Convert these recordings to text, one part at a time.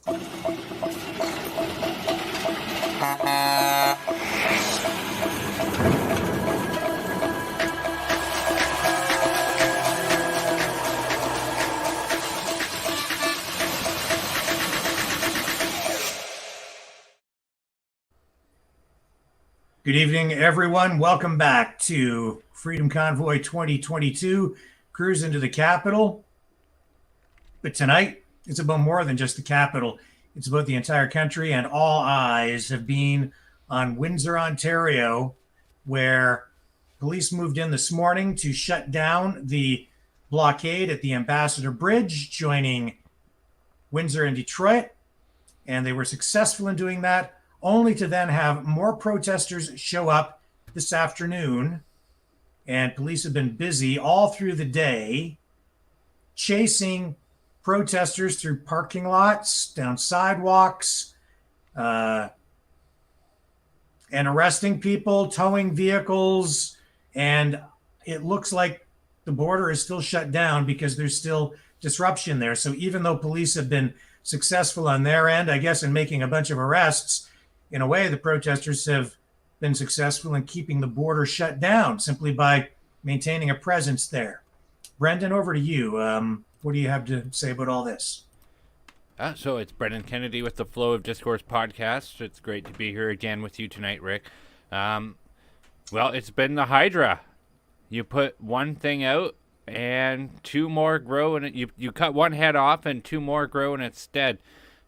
Good evening, everyone. Welcome back to Freedom Convoy 2022, Cruise into the Capital. But tonight, it's about more than just the capital. It's about the entire country, and all eyes have been on Windsor, Ontario, where police moved in this morning to shut down the blockade at the Ambassador Bridge, joining Windsor and Detroit. And they were successful in doing that, only to then have more protesters show up this afternoon. And police have been busy all through the day chasing protesters through parking lots, down sidewalks, and arresting people, towing vehicles. And it looks like the border is still shut down because there's still disruption there. So even though police have been successful on their end, I guess, in making a bunch of arrests, in a way, the protesters have been successful in keeping the border shut down simply by maintaining a presence there. Brendan, over to you. What do you have to say about all this? So it's Brendan Kennedy with the Flow of Discourse podcast. It's great to be here again with you tonight, Rick. Well, it's been the Hydra. You put one thing out and two more grow, and you cut one head off and two more grow in its stead.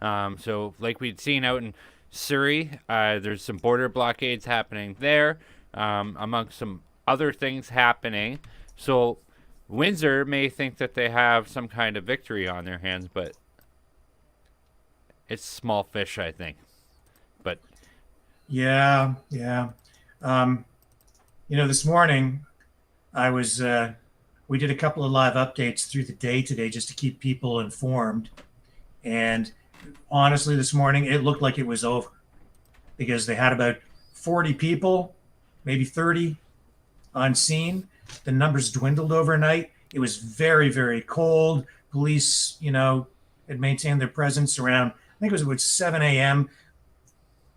So like we'd seen out in Surrey, there's some border blockades happening there, among some other things happening. So Windsor may think that they have some kind of victory on their hands, but it's small fish, I think. But yeah. This morning I was we did a couple of live updates through the day today just to keep people informed. And honestly, this morning, it looked like it was over because they had about 40 people, maybe 30 on scene. The numbers dwindled overnight. It was very, very cold. Police, had maintained their presence around, I think it was about 7 a.m.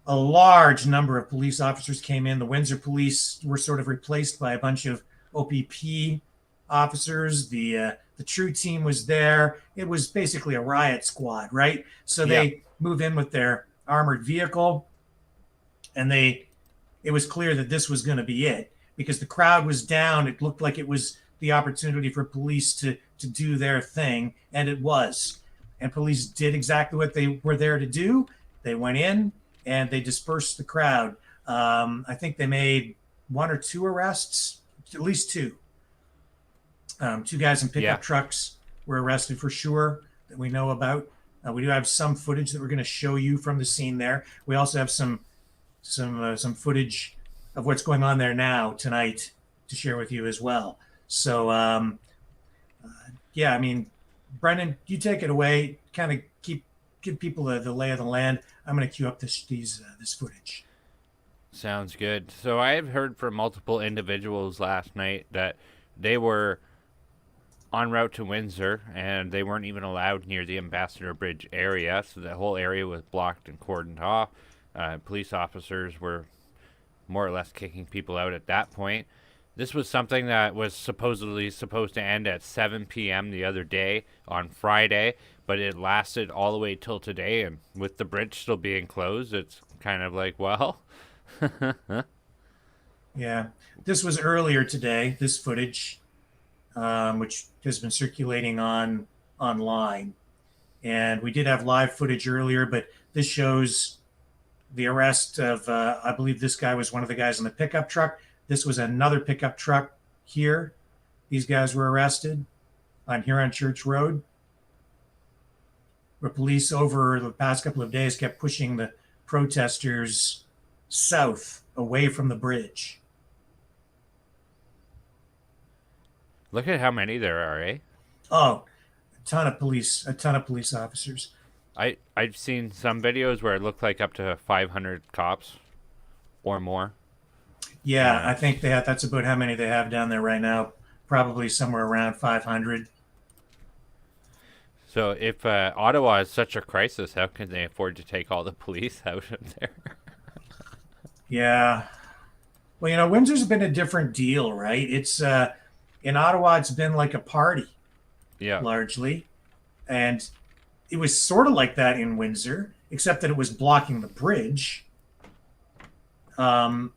A large number of police officers came in. The Windsor police were sort of replaced by a bunch of OPP officers. The True team was there. It was basically a riot squad, right? So they move in with their armored vehicle, and it was clear that this was going to be it because the crowd was down. It looked like it was the opportunity for police to do their thing, and it was. And police did exactly what they were there to do. They went in and they dispersed the crowd. I think they made one or two arrests, at least two. Two guys in pickup trucks were arrested for sure that we know about. We do have some footage that we're going to show you from the scene there. We also have some footage of what's going on there now tonight to share with you as well. So, Brendan, you take it away. Kind of give people the lay of the land. I'm going to queue up this footage. Sounds good. So I have heard from multiple individuals last night that they were en route to Windsor, and they weren't even allowed near the Ambassador Bridge area, so the whole area was blocked and cordoned off. Police officers were more or less kicking people out at that point. This was something that was supposedly supposed to end at 7 p.m. the other day on Friday, but it lasted all the way till today, and with the bridge still being closed, it's kind of like, well... Yeah, this was earlier today, this footage, which has been circulating online. And we did have live footage earlier, but this shows the arrest of, I believe this guy was one of the guys in the pickup truck. This was another pickup truck here. These guys were arrested on Huron Church Road, where police over the past couple of days kept pushing the protesters south, away from the bridge. Look at how many there are, eh? Oh, a ton of police officers. I've seen some videos where it looked like up to 500 cops or more. Yeah, I think that's about how many they have down there right now. Probably somewhere around 500. So if Ottawa is such a crisis, how can they afford to take all the police out of there? Yeah. Well, Windsor's been a different deal, right? It's in Ottawa, it's been like a party Yeah. largely, and it was sort of like that in Windsor, except that it was blocking the bridge. Um,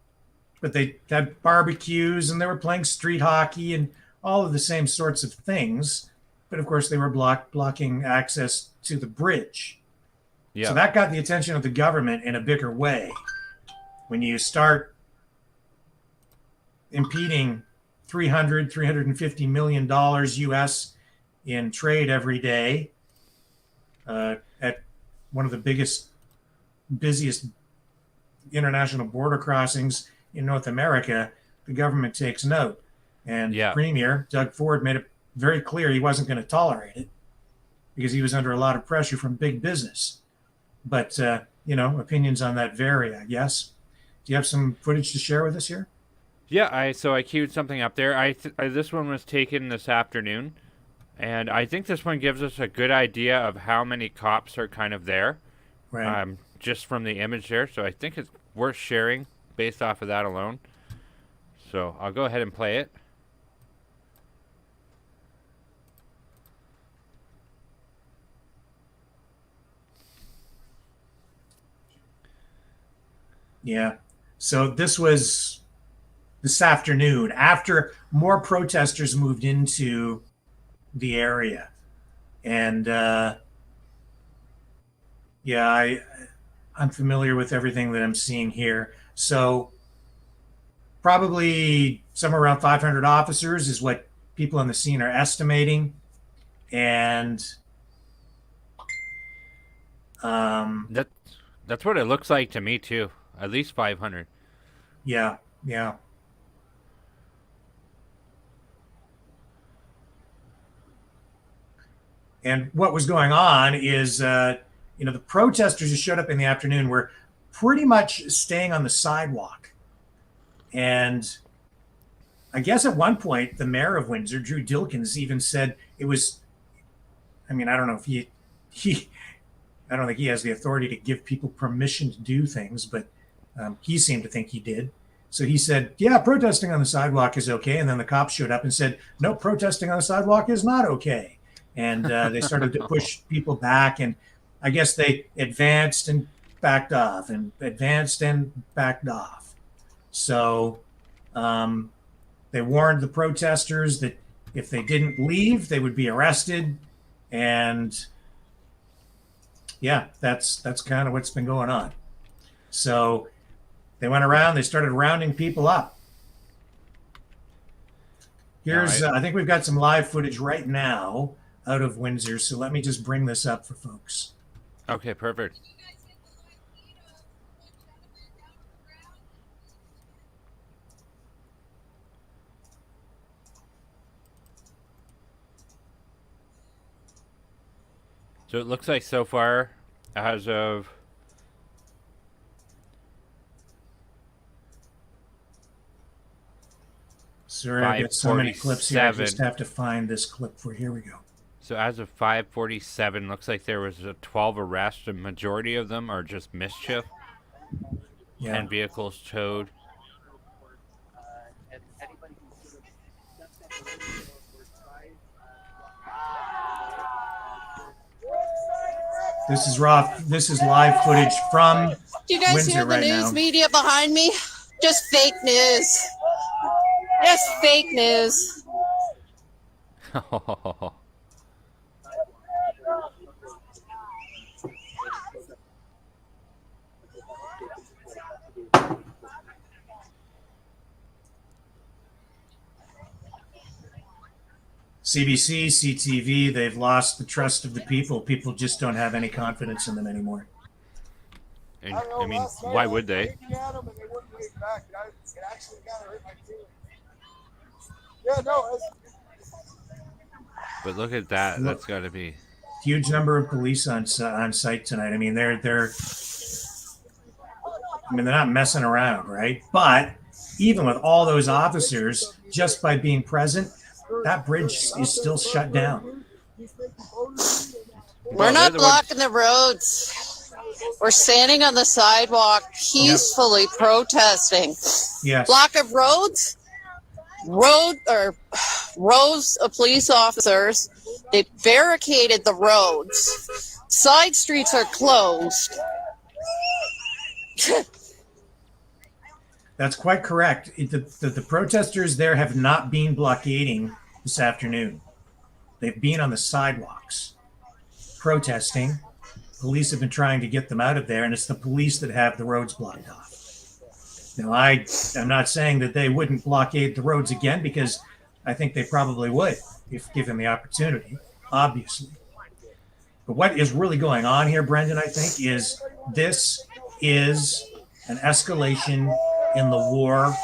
but they had barbecues and they were playing street hockey and all of the same sorts of things. But of course, they were blocking access to the bridge. Yeah. So that got the attention of the government in a bigger way. When you start impeding $350 million US in trade every day at one of the busiest international border crossings in North America, the government takes note. And Premier Doug Ford made it very clear he wasn't going to tolerate it because he was under a lot of pressure from big business. But, opinions on that vary, I guess. Do you have some footage to share with us here? Yeah, I queued something up there. This one was taken this afternoon, and I think this one gives us a good idea of how many cops are kind of there, right? Just from the image there. So I think it's worth sharing based off of that alone. So I'll go ahead and play it. Yeah. So this was this afternoon after more protesters moved into the area. And I'm familiar with everything that I'm seeing here. So probably somewhere around 500 officers is what people on the scene are estimating. And that's what it looks like to me too. At least 500. Yeah. And what was going on is, the protesters who showed up in the afternoon were pretty much staying on the sidewalk. And I guess at one point, the mayor of Windsor, Drew Dilkins, even said it was, I don't know if I don't think he has the authority to give people permission to do things, but he seemed to think he did. So he said, yeah, protesting on the sidewalk is okay. And then the cops showed up and said, no, protesting on the sidewalk is not okay. And they started to push people back. And I guess they advanced and backed off and advanced and backed off. So they warned the protesters that if they didn't leave, they would be arrested. And yeah, that's kind of what's been going on. So they went around, they started rounding people up. Here's, I think we've got some live footage right now out of Windsor. So let me just bring this up for folks. Okay, perfect. So it looks like so far, as of sorry, I've got so many clips here. I just have to find this clip for. Here we go. So as of 5:47, looks like there was 12 arrests, and majority of them are just mischief. Yeah. 10 vehicles towed. This is live footage from Do you guys Windsor hear the right news now. media behind me? Just fake news. Just fake news. CBC, CTV, they've lost the trust of the people. People just don't have any confidence in them anymore. And, I mean, why would they? But look at that. That's got to be huge number of police on site tonight. I mean, they're not messing around, right? But even with all those officers, just by being present, that bridge is still shut down. We're not blocking the roads. We're standing on the sidewalk peacefully protesting. Yes. Block of roads, rows of police officers. They barricaded the roads. Side streets are closed. That's quite correct. The protesters there have not been blockading this afternoon. They've been on the sidewalks protesting. Police have been trying to get them out of there, and it's the police that have the roads blocked off. Now, I'm not saying that they wouldn't blockade the roads again, because I think they probably would if given the opportunity, obviously. But what is really going on here, Brendan, I think, is this is an escalation in the war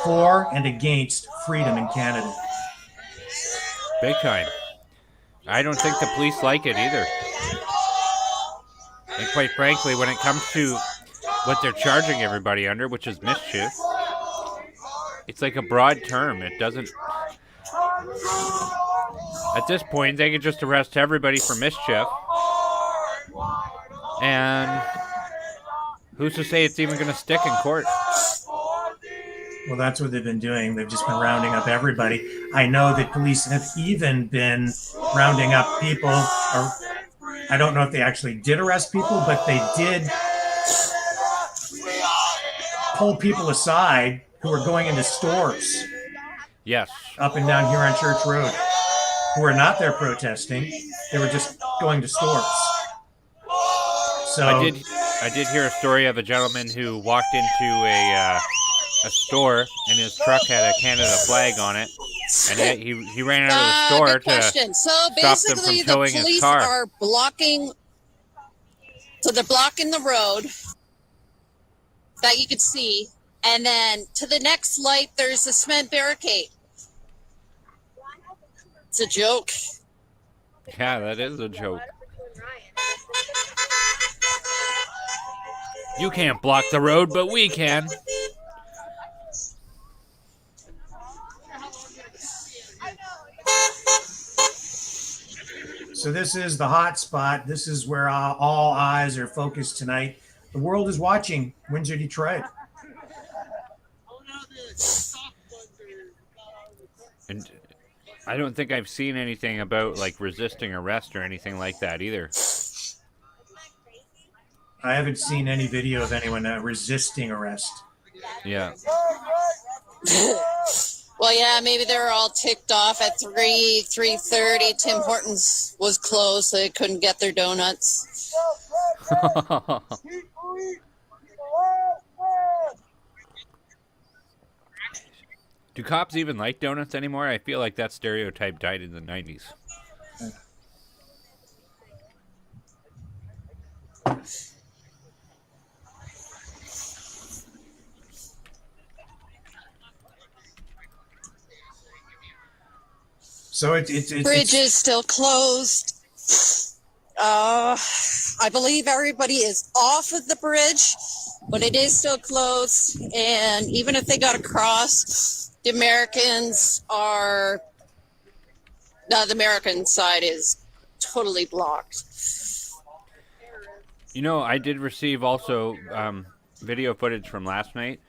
for and against freedom in Canada. Big time. I don't think the police like it either. And quite frankly, when it comes to what they're charging everybody under, which is mischief, it's like a broad term. It doesn't... At this point, they could just arrest everybody for mischief. And who's to say it's even going to stick in court? Well, that's what they've been doing. They've just been rounding up everybody. I know that police have even been rounding up people. Or I don't know if they actually did arrest people, but they did pull people aside who were going into stores. Yes. Up and down here on Church Road, who were not there protesting. They were just going to stores. So I did hear a story of a gentleman who walked into a store and his truck had a Canada flag on it, and yet he ran out of the store to stop them from towing his car. Are blocking, so they're blocking the road that you could see, and then to the next light there's a cement barricade. It's a joke. Yeah, that is a joke. You can't block the road, but we can. So this is the hot spot. This is where all eyes are focused tonight. The world is watching Windsor-Detroit. And I don't think I've seen anything about like resisting arrest or anything like that either. I haven't seen any video of anyone resisting arrest. Yeah. Well, yeah, maybe they were all ticked off at 3:30. Tim Hortons was closed, so they couldn't get their donuts. Do cops even like donuts anymore? I feel like that stereotype died in the 90s. So it's bridge is still closed. I believe everybody is off of the bridge, but it is still closed. And even if they got across, the American side is totally blocked. You know, I did receive also video footage from last night,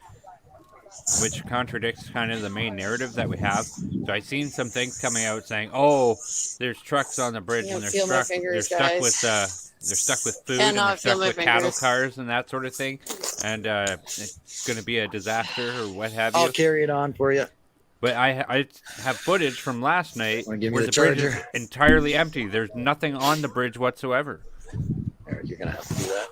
which contradicts kind of the main narrative that we have. So I seen some things coming out saying, "Oh, there's trucks on the bridge and they're stuck with food and they're stuck with cattle cars and that sort of thing, and it's going to be a disaster or what have you." I'll carry it on for you. But I have footage from last night where the charger? bridge is entirely empty. There's nothing on the bridge whatsoever. Eric, you're gonna have to do that.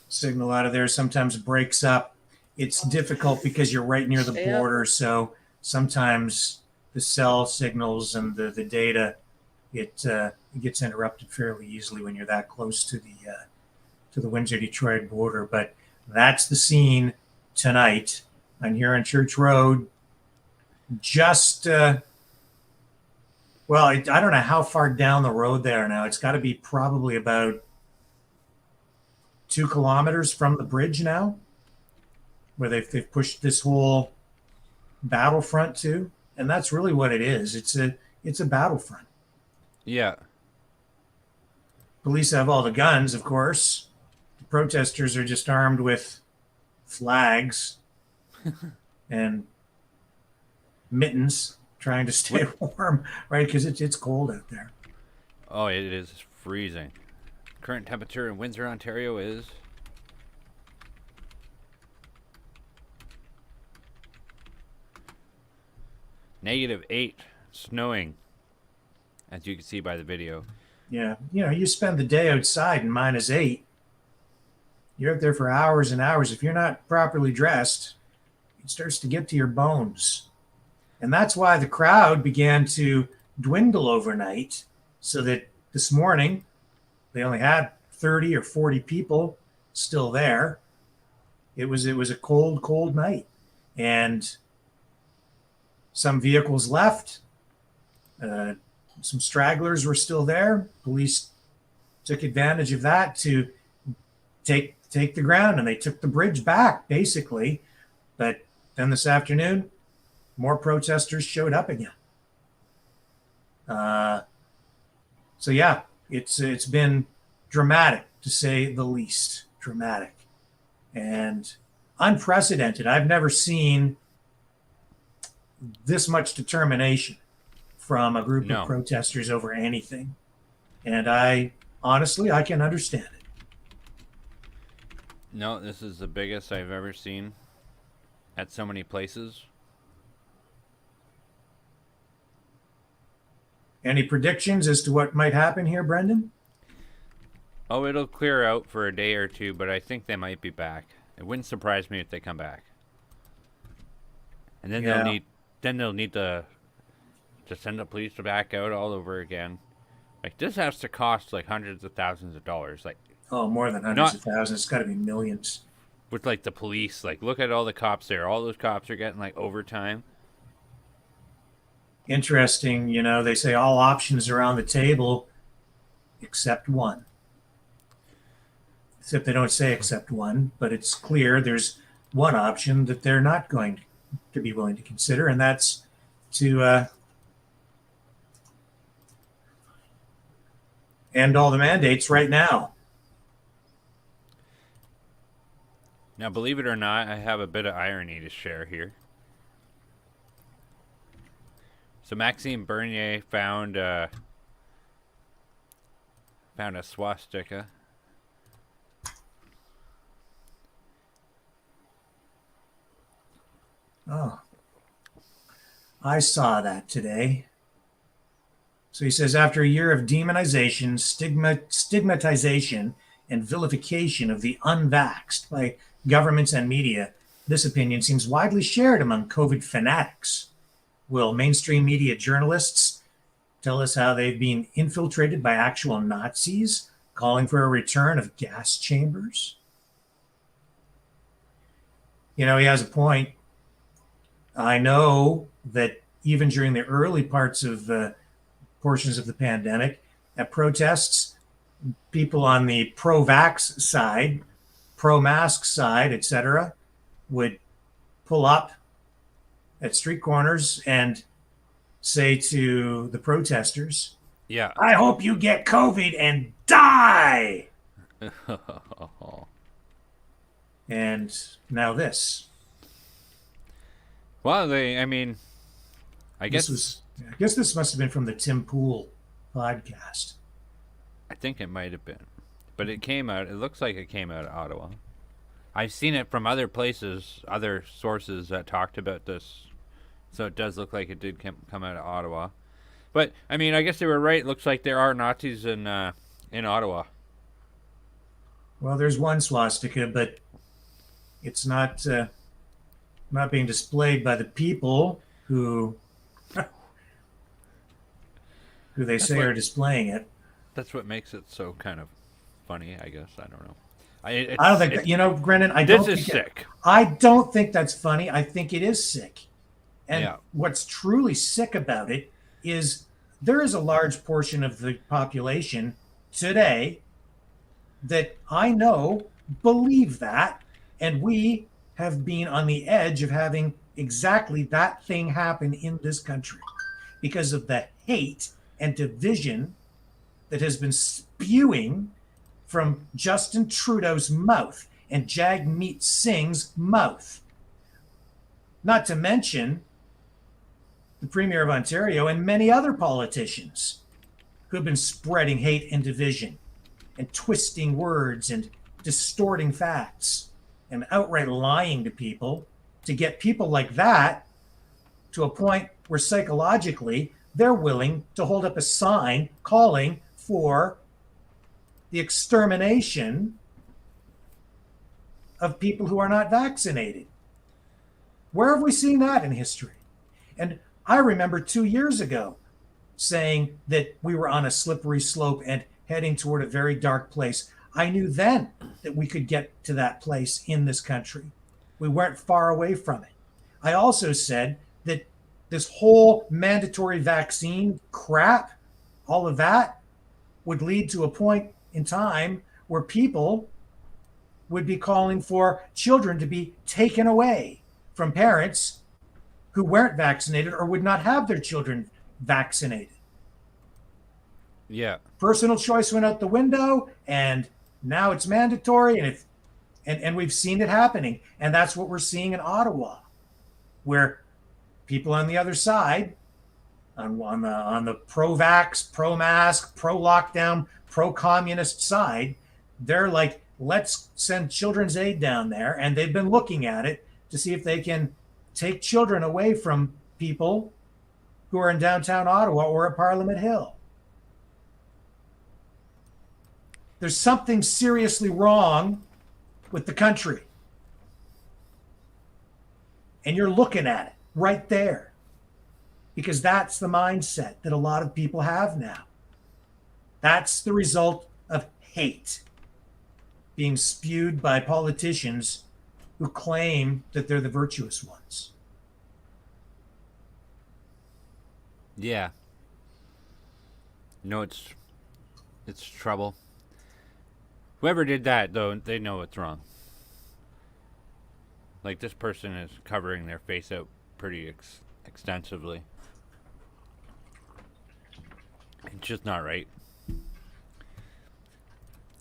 Signal out of there sometimes breaks up. It's difficult because you're right near the border, so sometimes the cell signals and the data it gets interrupted fairly easily when you're that close to the Windsor-Detroit border. But that's the scene tonight. I'm here on Church Road. Just I don't know how far down the road there now. It's got to be probably about 2 kilometers from the bridge now. where they've pushed this whole battlefront to, and that's really what it is. It's a battlefront. Yeah. Police have all the guns, of course. The protesters are just armed with flags and mittens, trying to stay warm, right? Because it's cold out there. Oh, it is freezing. Current temperature in Windsor, Ontario is -8, snowing, as you can see by the video. Yeah, you spend the day outside in -8. You're out there for hours and hours. If you're not properly dressed, it starts to get to your bones. And that's why the crowd began to dwindle overnight, so that this morning they only had 30 or 40 people still there. It was a cold night. And some vehicles left. Some stragglers were still there. Police took advantage of that to take the ground, and they took the bridge back, basically. But then this afternoon, more protesters showed up again. So yeah, it's been dramatic, to say the least. Dramatic and unprecedented. I've never seen this much determination from a group of protesters over anything. And I can understand it. No, this is the biggest I've ever seen at so many places. Any predictions as to what might happen here, Brendan? Oh, it'll clear out for a day or two, but I think they might be back. It wouldn't surprise me if they come back. And then they'll need to send the police back out all over again. Like, this has to cost like hundreds of thousands of dollars. Like, oh, more than hundreds of thousands. It's got to be millions. With like the police, like, look at all the cops there. All those cops are getting like overtime. Interesting, they say all options are on the table except one. Except they don't say except one, but it's clear there's one option that they're not going to be willing to consider, and that's to end all the mandates right now. Now, believe it or not, I have a bit of irony to share here. So Maxime Bernier found a swastika. Oh, I saw that today. So he says, after a year of demonization, stigmatization, and vilification of the unvaxxed by governments and media, this opinion seems widely shared among COVID fanatics. Will mainstream media journalists tell us how they've been infiltrated by actual Nazis, calling for a return of gas chambers? He has a point. I know that even during the early parts of portions of the pandemic, at protests, people on the pro-vax side, pro-mask side, etc., would pull up at street corners and say to the protesters, "Yeah, I hope you get COVID and die." And now this. Well, I guess this must have been from the Tim Pool podcast. I think it might have been, but it looks like it came out of Ottawa. I've seen it from other places, other sources that talked about this, so it does look like it did come out of Ottawa. But I guess they were right. It looks like there are Nazis in Ottawa. Well, there's one swastika, but it's not being displayed by the people who they say are displaying it. That's what makes it so kind of funny, I guess. I don't know. I don't think Brendan. This is sick. I don't think that's funny. I think it is sick. And yeah. What's truly sick about it is there is a large portion of the population today that I know believe that, and we have been on the edge of having exactly that thing happen in this country because of the hate and division that has been spewing from Justin Trudeau's mouth and Jagmeet Singh's mouth. Not to mention the Premier of Ontario and many other politicians who have been spreading hate and division and twisting words and distorting facts and outright lying to people to get people like that to a point where psychologically they're willing to hold up a sign calling for the extermination of people who are not vaccinated. Where have we seen that in history? And I remember 2 years ago saying that we were on a slippery slope and heading toward a very dark place. I knew then that we could get to that place in this country. We weren't far away from it. I also said that this whole mandatory vaccine crap, all of that, would lead to a point in time where people would be calling for children to be taken away from parents who weren't vaccinated or would not have their children vaccinated. Yeah. Personal choice went out the window, and now it's mandatory, and we've seen it happening. And that's what we're seeing in Ottawa, where people on the other side, on the pro-vax, pro-mask, pro-lockdown, pro-communist side, they're like, let's send Children's Aid down there. And they've been looking at it to see if they can take children away from people who are in downtown Ottawa or at Parliament Hill. There's something seriously wrong with the country. And you're looking at it right there. Because that's the mindset that a lot of people have now. That's the result of hate being spewed by politicians who claim that they're the virtuous ones. Yeah. No, it's trouble. Whoever did that, though, they know it's wrong. Like, this person is covering their face out pretty extensively. It's just not right.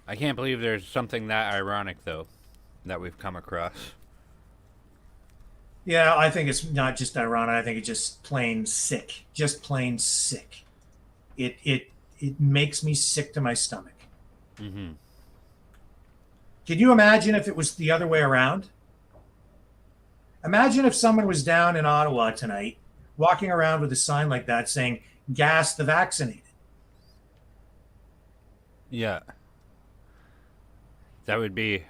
I can't believe there's something that ironic, though, that we've come across. Yeah, I think it's not just ironic. I think it's just plain sick. Just plain sick. It makes me sick to my stomach. Mm-hmm. Can you imagine if it was the other way around? Imagine if someone was down in Ottawa tonight, walking around with a sign like that saying, "Gas the vaccinated." Yeah. That would be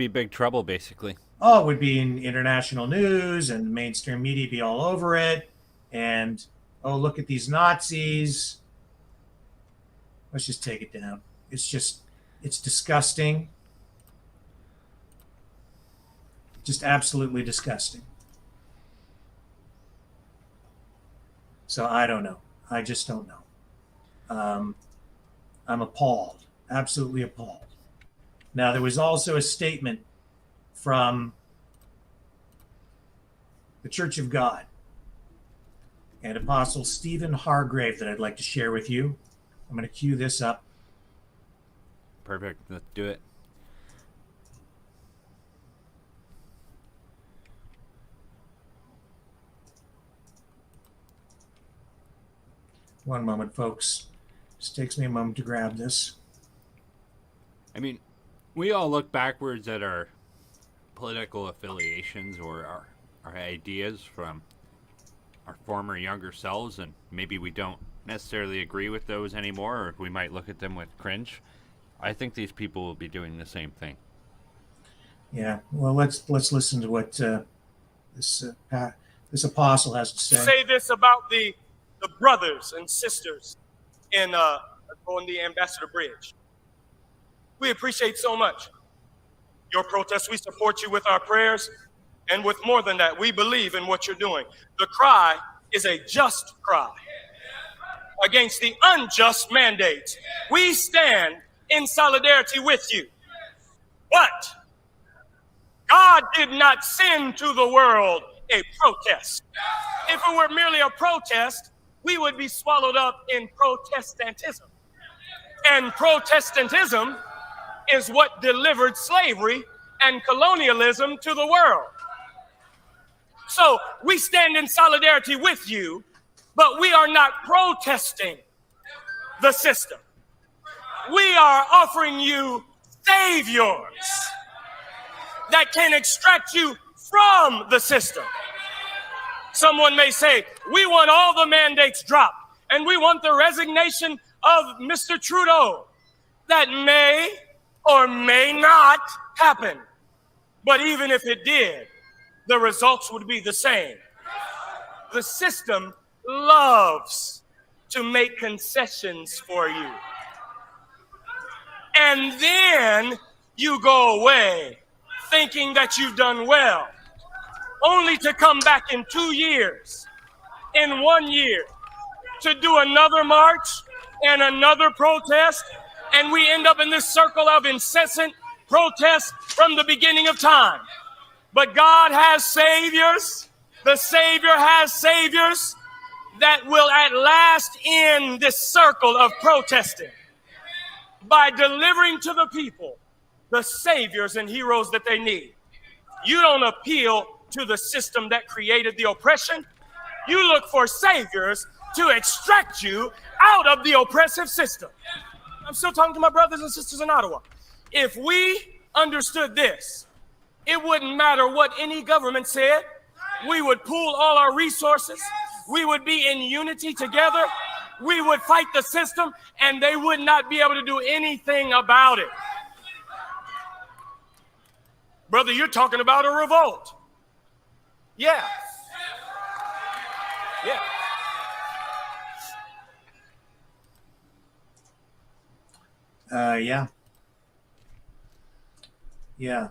big trouble, basically. Oh, it would be in international news and mainstream media be all over it. And, oh, look at these Nazis. Let's just take it down. It's disgusting. Just absolutely disgusting. So I don't know. I just don't know. I'm appalled, absolutely appalled. Now, there was also a statement from the Church of God and Apostle Stephen Hargrave that I'd like to share with you. I'm going to cue this up. Perfect. Let's do it. One moment, folks. Just takes me a moment to grab this. I mean, we all look backwards at our political affiliations or our ideas from our former younger selves, and maybe we don't necessarily agree with those anymore, or we might look at them with cringe. I think these people will be doing the same thing. Yeah, well, let's listen to what this apostle has to say. Say this about the brothers and sisters on the Ambassador Bridge. We appreciate so much your protest. We support you with our prayers, and with more than that, we believe in what you're doing. The cry is a just cry against the unjust mandates. We stand in solidarity with you. But God did not send to the world a protest. If it were merely a protest, we would be swallowed up in Protestantism. And Protestantism is what delivered slavery and colonialism to the world. So we stand in solidarity with you, but we are not protesting the system. We are offering you saviors that can extract you from the system. Someone may say, we want all the mandates dropped, and we want the resignation of Mr. Trudeau. That may or may not happen. But even if it did, the results would be the same. The system loves to make concessions for you. And then you go away thinking that you've done well, only to come back in 2 years, in 1 year, to do another march and another protest, and we end up in this circle of incessant protest from the beginning of time. But God has saviors. The Savior has saviors that will at last end this circle of protesting by delivering to the people the saviors and heroes that they need. You don't appeal to the system that created the oppression. You look for saviors to extract you out of the oppressive system. I'm still talking to my brothers and sisters in Ottawa. If we understood this, it wouldn't matter what any government said. We would pool all our resources. We would be in unity together. We would fight the system, and they would not be able to do anything about it. Brother, you're talking about a revolt. Yeah. Yeah. Yeah. Yeah.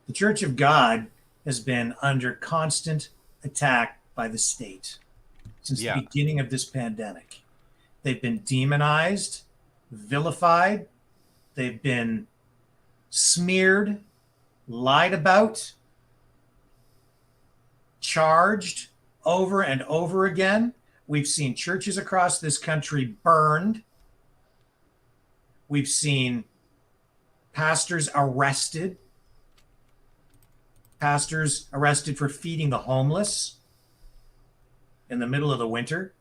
The Church of God has been under constant attack by the state since the beginning of this pandemic. They've been demonized, vilified, they've been smeared, lied about, charged over and over again. We've seen churches across this country burned. We've seen pastors arrested for feeding the homeless in the middle of the winter.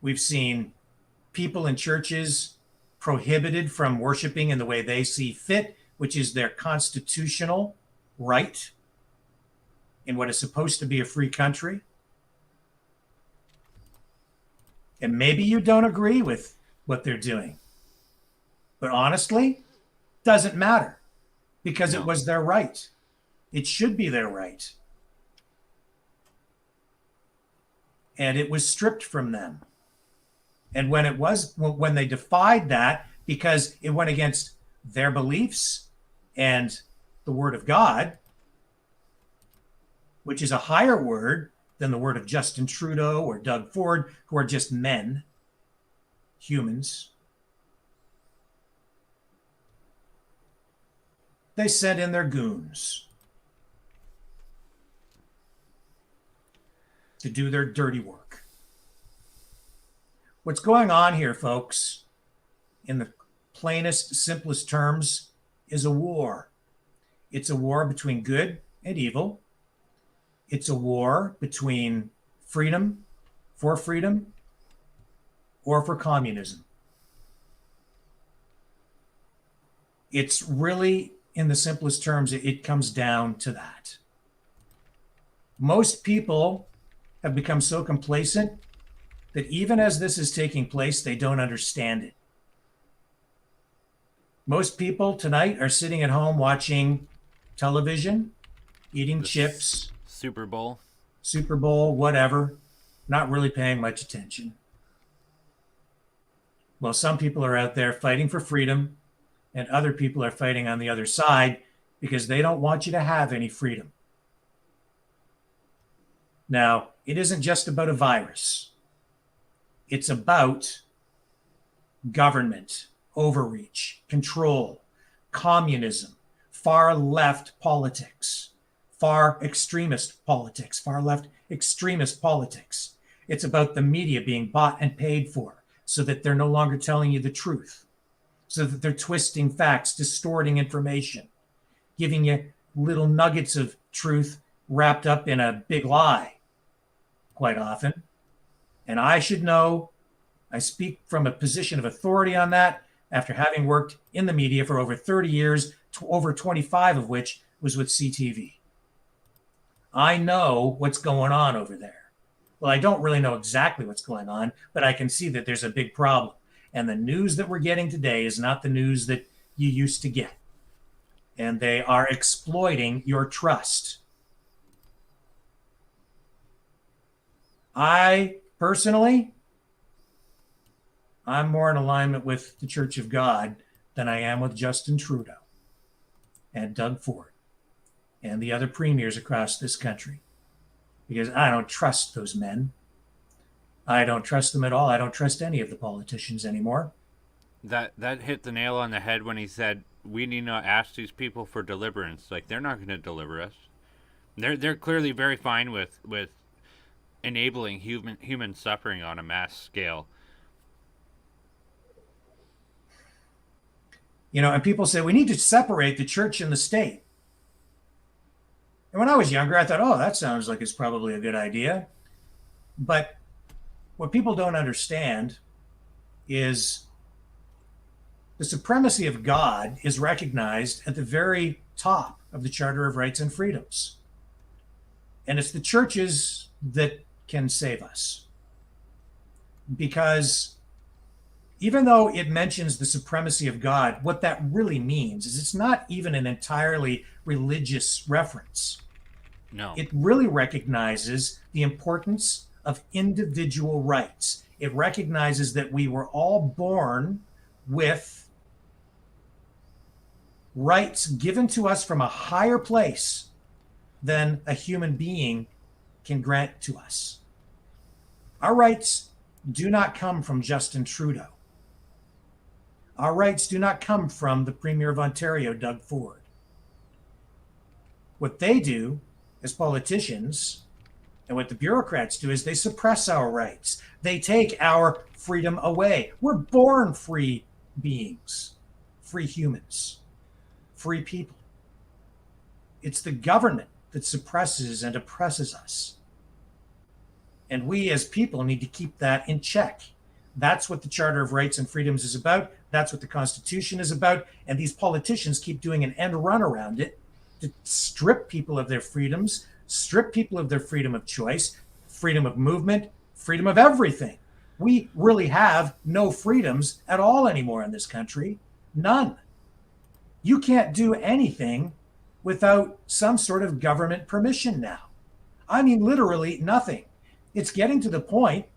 We've seen people in churches prohibited from worshiping in the way they see fit, which is their constitutional right in what is supposed to be a free country. And maybe you don't agree with what they're doing, but honestly, doesn't matter because it was their right. It should be their right. And it was stripped from them. And when they defied that because it went against their beliefs and the word of God, which is a higher word than the word of Justin Trudeau or Doug Ford, who are just men, humans, they sent in their goons to do their dirty work. What's going on here, folks, in the plainest, simplest terms, is a war. It's a war between good and evil. It's a war between freedom or for communism. It's really, in the simplest terms, it comes down to that. Most people have become so complacent that even as this is taking place, they don't understand it. Most people tonight are sitting at home watching television, eating chips, Super Bowl, whatever, not really paying much attention. Well, some people are out there fighting for freedom, and other people are fighting on the other side because they don't want you to have any freedom. Now, it isn't just about a virus. It's about government overreach, control, communism, far left politics, far extremist politics, far left extremist politics. It's about the media being bought and paid for so that they're no longer telling you the truth, so that they're twisting facts, distorting information, giving you little nuggets of truth wrapped up in a big lie quite often. And I should know, I speak from a position of authority on that after having worked in the media for over 30 years, over 25 of which was with CTV. I know what's going on over there. Well, I don't really know exactly what's going on, but I can see that there's a big problem. And the news that we're getting today is not the news that you used to get. And they are exploiting your trust. I personally, I'm more in alignment with the Church of God than I am with Justin Trudeau and Doug Ford and the other premiers across this country, because I don't trust those men. I don't trust them at all. I don't trust any of the politicians anymore. That hit the nail on the head when he said we need not ask these people for deliverance. Like, they're not going to deliver us. They're clearly very fine with enabling human suffering on a mass scale. You know, and people say we need to separate the church and the state. And when I was younger, I thought, oh, that sounds like it's probably a good idea. But what people don't understand is the supremacy of God is recognized at the very top of the Charter of Rights and Freedoms. And it's the churches that can save us. Because even though it mentions the supremacy of God, what that really means is it's not even an entirely religious reference. No. It really recognizes the importance of individual rights. It recognizes that we were all born with rights given to us from a higher place than a human being can grant to us. Our rights do not come from Justin Trudeau. Our rights do not come from the Premier of Ontario, Doug Ford. What they do as politicians and what the bureaucrats do is they suppress our rights. They take our freedom away. We're born free beings, free humans, free people. It's the government that suppresses and oppresses us. And we as people need to keep that in check. That's what the Charter of Rights and Freedoms is about. That's what the Constitution is about. And these politicians keep doing an end run around it to strip people of their freedoms, strip people of their freedom of choice, freedom of movement, freedom of everything. We really have no freedoms at all anymore in this country. None. You can't do anything without some sort of government permission now. I mean, literally nothing. It's getting to the point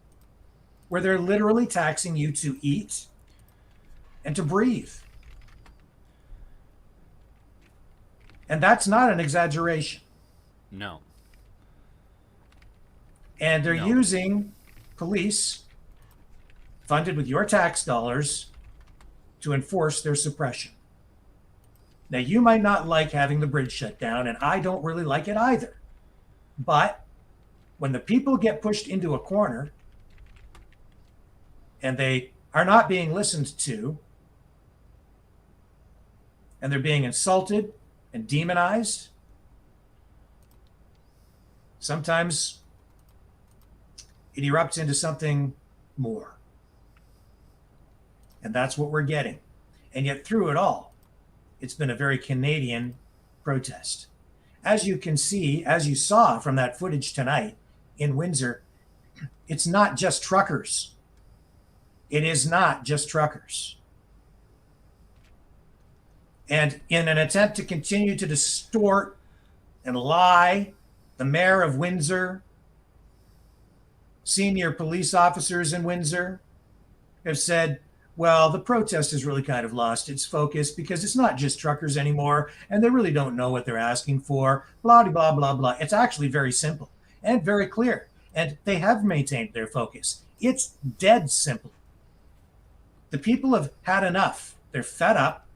where they're literally taxing you to eat and to breathe. And that's not an exaggeration. No. And they're using police funded with your tax dollars to enforce their suppression. Now, you might not like having the bridge shut down, and I don't really like it either. But when the people get pushed into a corner and they are not being listened to, and they're being insulted and demonized, sometimes it erupts into something more. And that's what we're getting. And yet through it all, it's been a very Canadian protest. As you can see, as you saw from that footage tonight in Windsor, it's not just truckers. It is not just truckers. And in an attempt to continue to distort and lie, the mayor of Windsor, senior police officers in Windsor have said, well, the protest has really kind of lost its focus because it's not just truckers anymore, and they really don't know what they're asking for, blah, blah, blah, blah. It's actually very simple and very clear, and they have maintained their focus. It's dead simple. The people have had enough. They're fed up.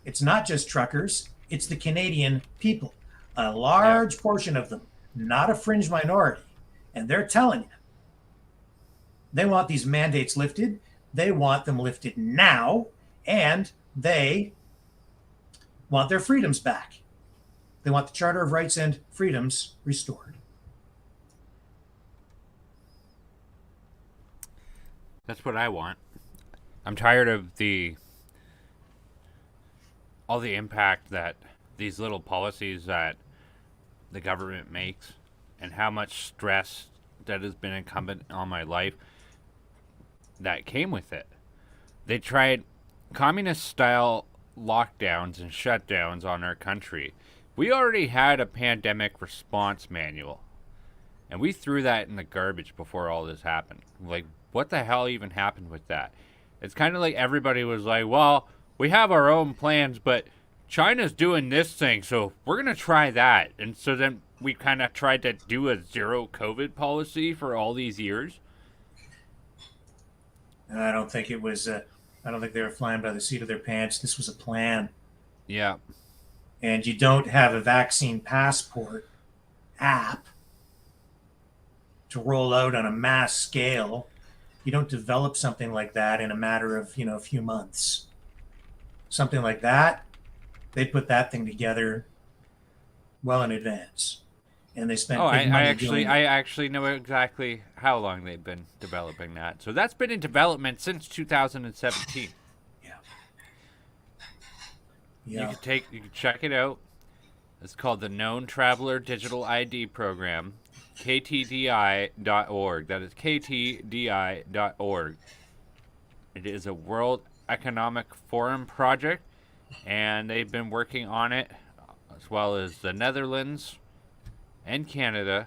It's not just truckers, it's the Canadian people, a large portion of them, not a fringe minority. And they're telling you, they want these mandates lifted. They want them lifted now, and they want their freedoms back. They want the Charter of Rights and Freedoms restored. That's what I want. I'm tired of all the impact that these little policies that the government makes and how much stress that has been incumbent on my life that came with it. They tried communist style lockdowns and shutdowns on our country. We already had a pandemic response manual, and we threw that in the garbage before all this happened. Like, what the hell even happened with that? It's kind of like everybody was like, well, we have our own plans, but China's doing this thing, so we're going to try that. And so then we kind of tried to do a zero COVID policy for all these years. I don't think it was, I don't think they were flying by the seat of their pants. This was a plan. Yeah. And you don't have a vaccine passport app to roll out on a mass scale. You don't develop something like that in a matter of, a few months. Something like that, they put that thing together well in advance. And they spent big money doing it. I actually know exactly how long they've been developing that. So that's been in development since 2017. Yeah. You can check it out. It's called the Known Traveler Digital ID Program, ktdi.org. That is ktdi.org. It is a World Economic Forum project, and they've been working on it, as well as the Netherlands and Canada.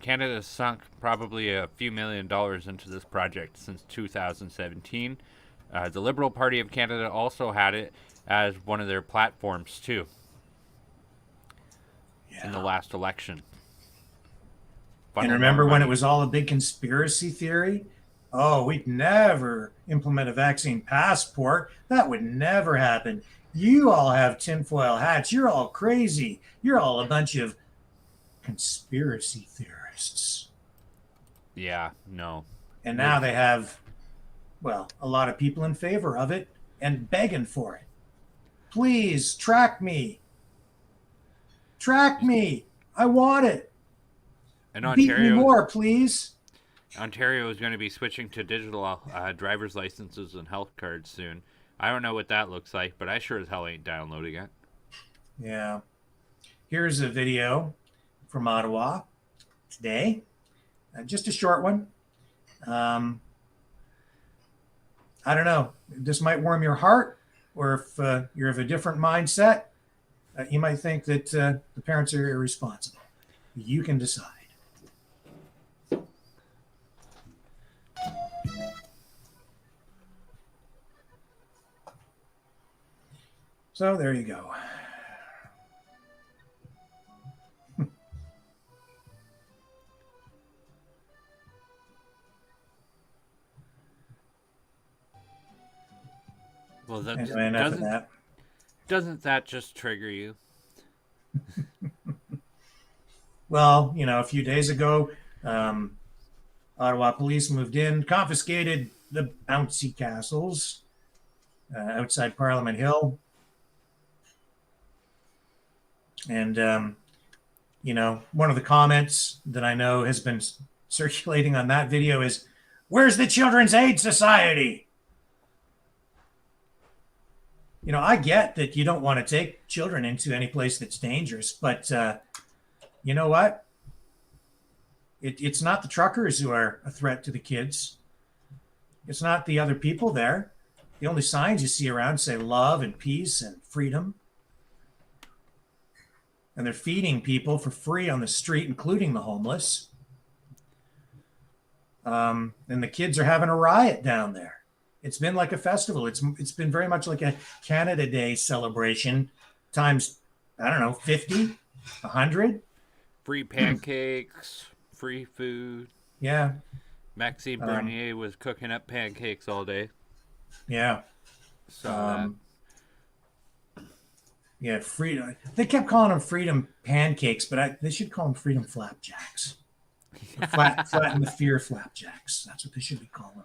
Canada sunk probably a few $1 million into this project since 2017. The Liberal Party of Canada also had it as one of their platforms, too, in the last election. And remember when it was all a big conspiracy theory? Oh, we'd never implement a vaccine passport. That would never happen. You all have tinfoil hats. You're all crazy. You're all a bunch of conspiracy theorists. Yeah, no. And now they have, well, a lot of people in favor of it and begging for it. Please track me. Track me. I want it. And Beat me Ontario, more, please. Ontario is going to be switching to digital driver's licenses and health cards soon. I don't know what that looks like, but I sure as hell ain't downloading it. Yeah. Here's a video from Ottawa today. Just a short one. I don't know. This might warm your heart, or if you're of a different mindset, you might think that the parents are irresponsible. You can decide. So there you go. Well, Anyway, enough of that. doesn't that just trigger you? Well, a few days ago, Ottawa police moved in, confiscated the bouncy castles outside Parliament Hill. And, one of the comments that I know has been circulating on that video is, "Where's the Children's Aid Society?" I get that you don't want to take children into any place that's dangerous, but you know what? It's not the truckers who are a threat to the kids. It's not the other people there. The only signs you see around say love and peace and freedom. And they're feeding people for free on the street, including the homeless. And the kids are having a riot down there. It's been like a festival. It's been very much like a Canada Day celebration times, 50, 100. Free pancakes, free food. Yeah. Maxime Bernier was cooking up pancakes all day. Yeah. So Yeah, freedom. They kept calling them freedom pancakes, but they should call them freedom flapjacks. Flatten the fear flapjacks. That's what they should be calling them.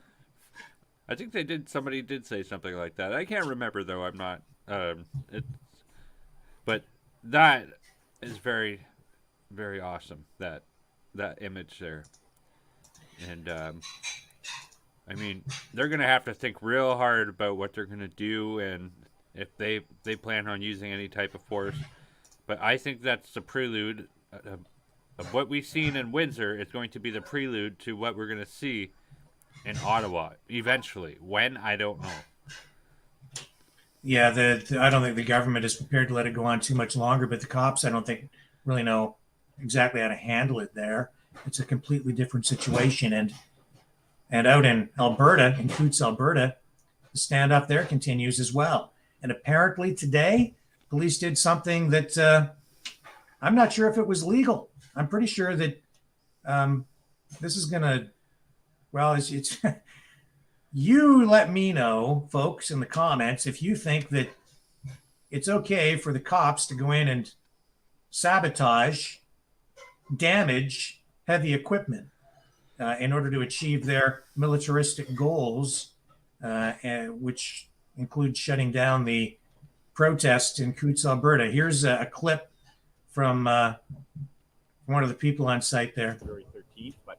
I think they did. Somebody did say something like that. I can't remember though. I'm not. But that is very, very awesome. That image there, and I mean, they're gonna have to think real hard about what they're gonna do, and if they plan on using any type of force. But I think that's the prelude of what we've seen in Windsor. Is going to be the prelude to what we're gonna see in Ottawa eventually. When, I don't know. Yeah, I don't think the government is prepared to let it go on too much longer, but the cops, I don't think, really know exactly how to handle it there. It's a completely different situation. And out in Alberta, in Coutts, Alberta, the standoff there continues as well. And apparently today, police did something that I'm not sure if it was legal. I'm pretty sure that this is going to, well, it's you let me know, folks, in the comments, if you think that it's okay for the cops to go in and sabotage, damage heavy equipment in order to achieve their militaristic goals, which include shutting down the protest in Coutts, Alberta. Here's a clip from one of the people on site there. February 13th, but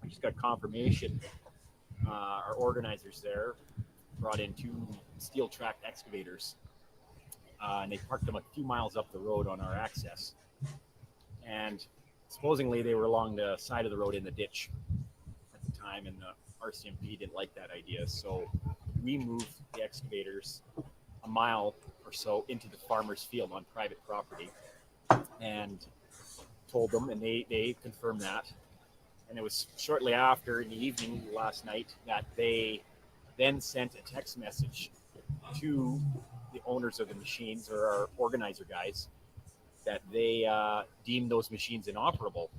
we just got confirmation. Our organizers there brought in 2 steel-tracked excavators, and they parked them a few miles up the road on our access. And supposedly they were along the side of the road in the ditch at the time, and the RCMP didn't like that idea. So we moved the excavators a mile or so into the farmer's field on private property and told them, and they confirmed that. And it was shortly after, in the evening last night, that they then sent a text message to the owners of the machines, or our organizer guys, that they deemed those machines inoperable.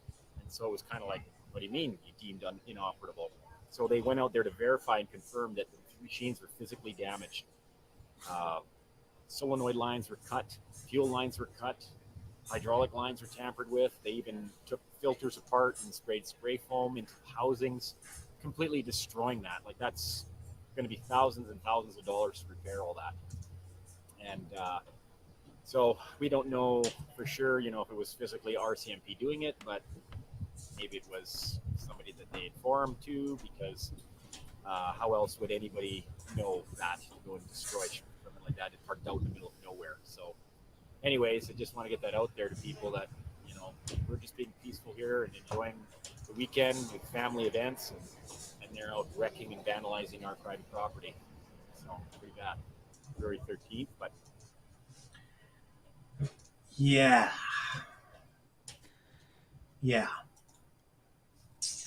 And so it was kind of like, what do you mean you deemed inoperable? So they went out there to verify and confirm that the machines were physically damaged. Solenoid lines were cut, fuel lines were cut, hydraulic lines were tampered with. They even took filters apart and sprayed spray foam into housings, completely destroying that. Like, that's going to be thousands and thousands of dollars to repair all that. And so we don't know for sure, if it was physically RCMP doing it, but maybe it was somebody that they informed to, because how else would anybody know that to go and destroy something like that? It parked out in the middle of nowhere. So anyways, I just want to get that out there to people that, we're just being peaceful here and enjoying the weekend with family events, and they're out wrecking and vandalizing our private property. So pretty bad. February 13th, but Yeah.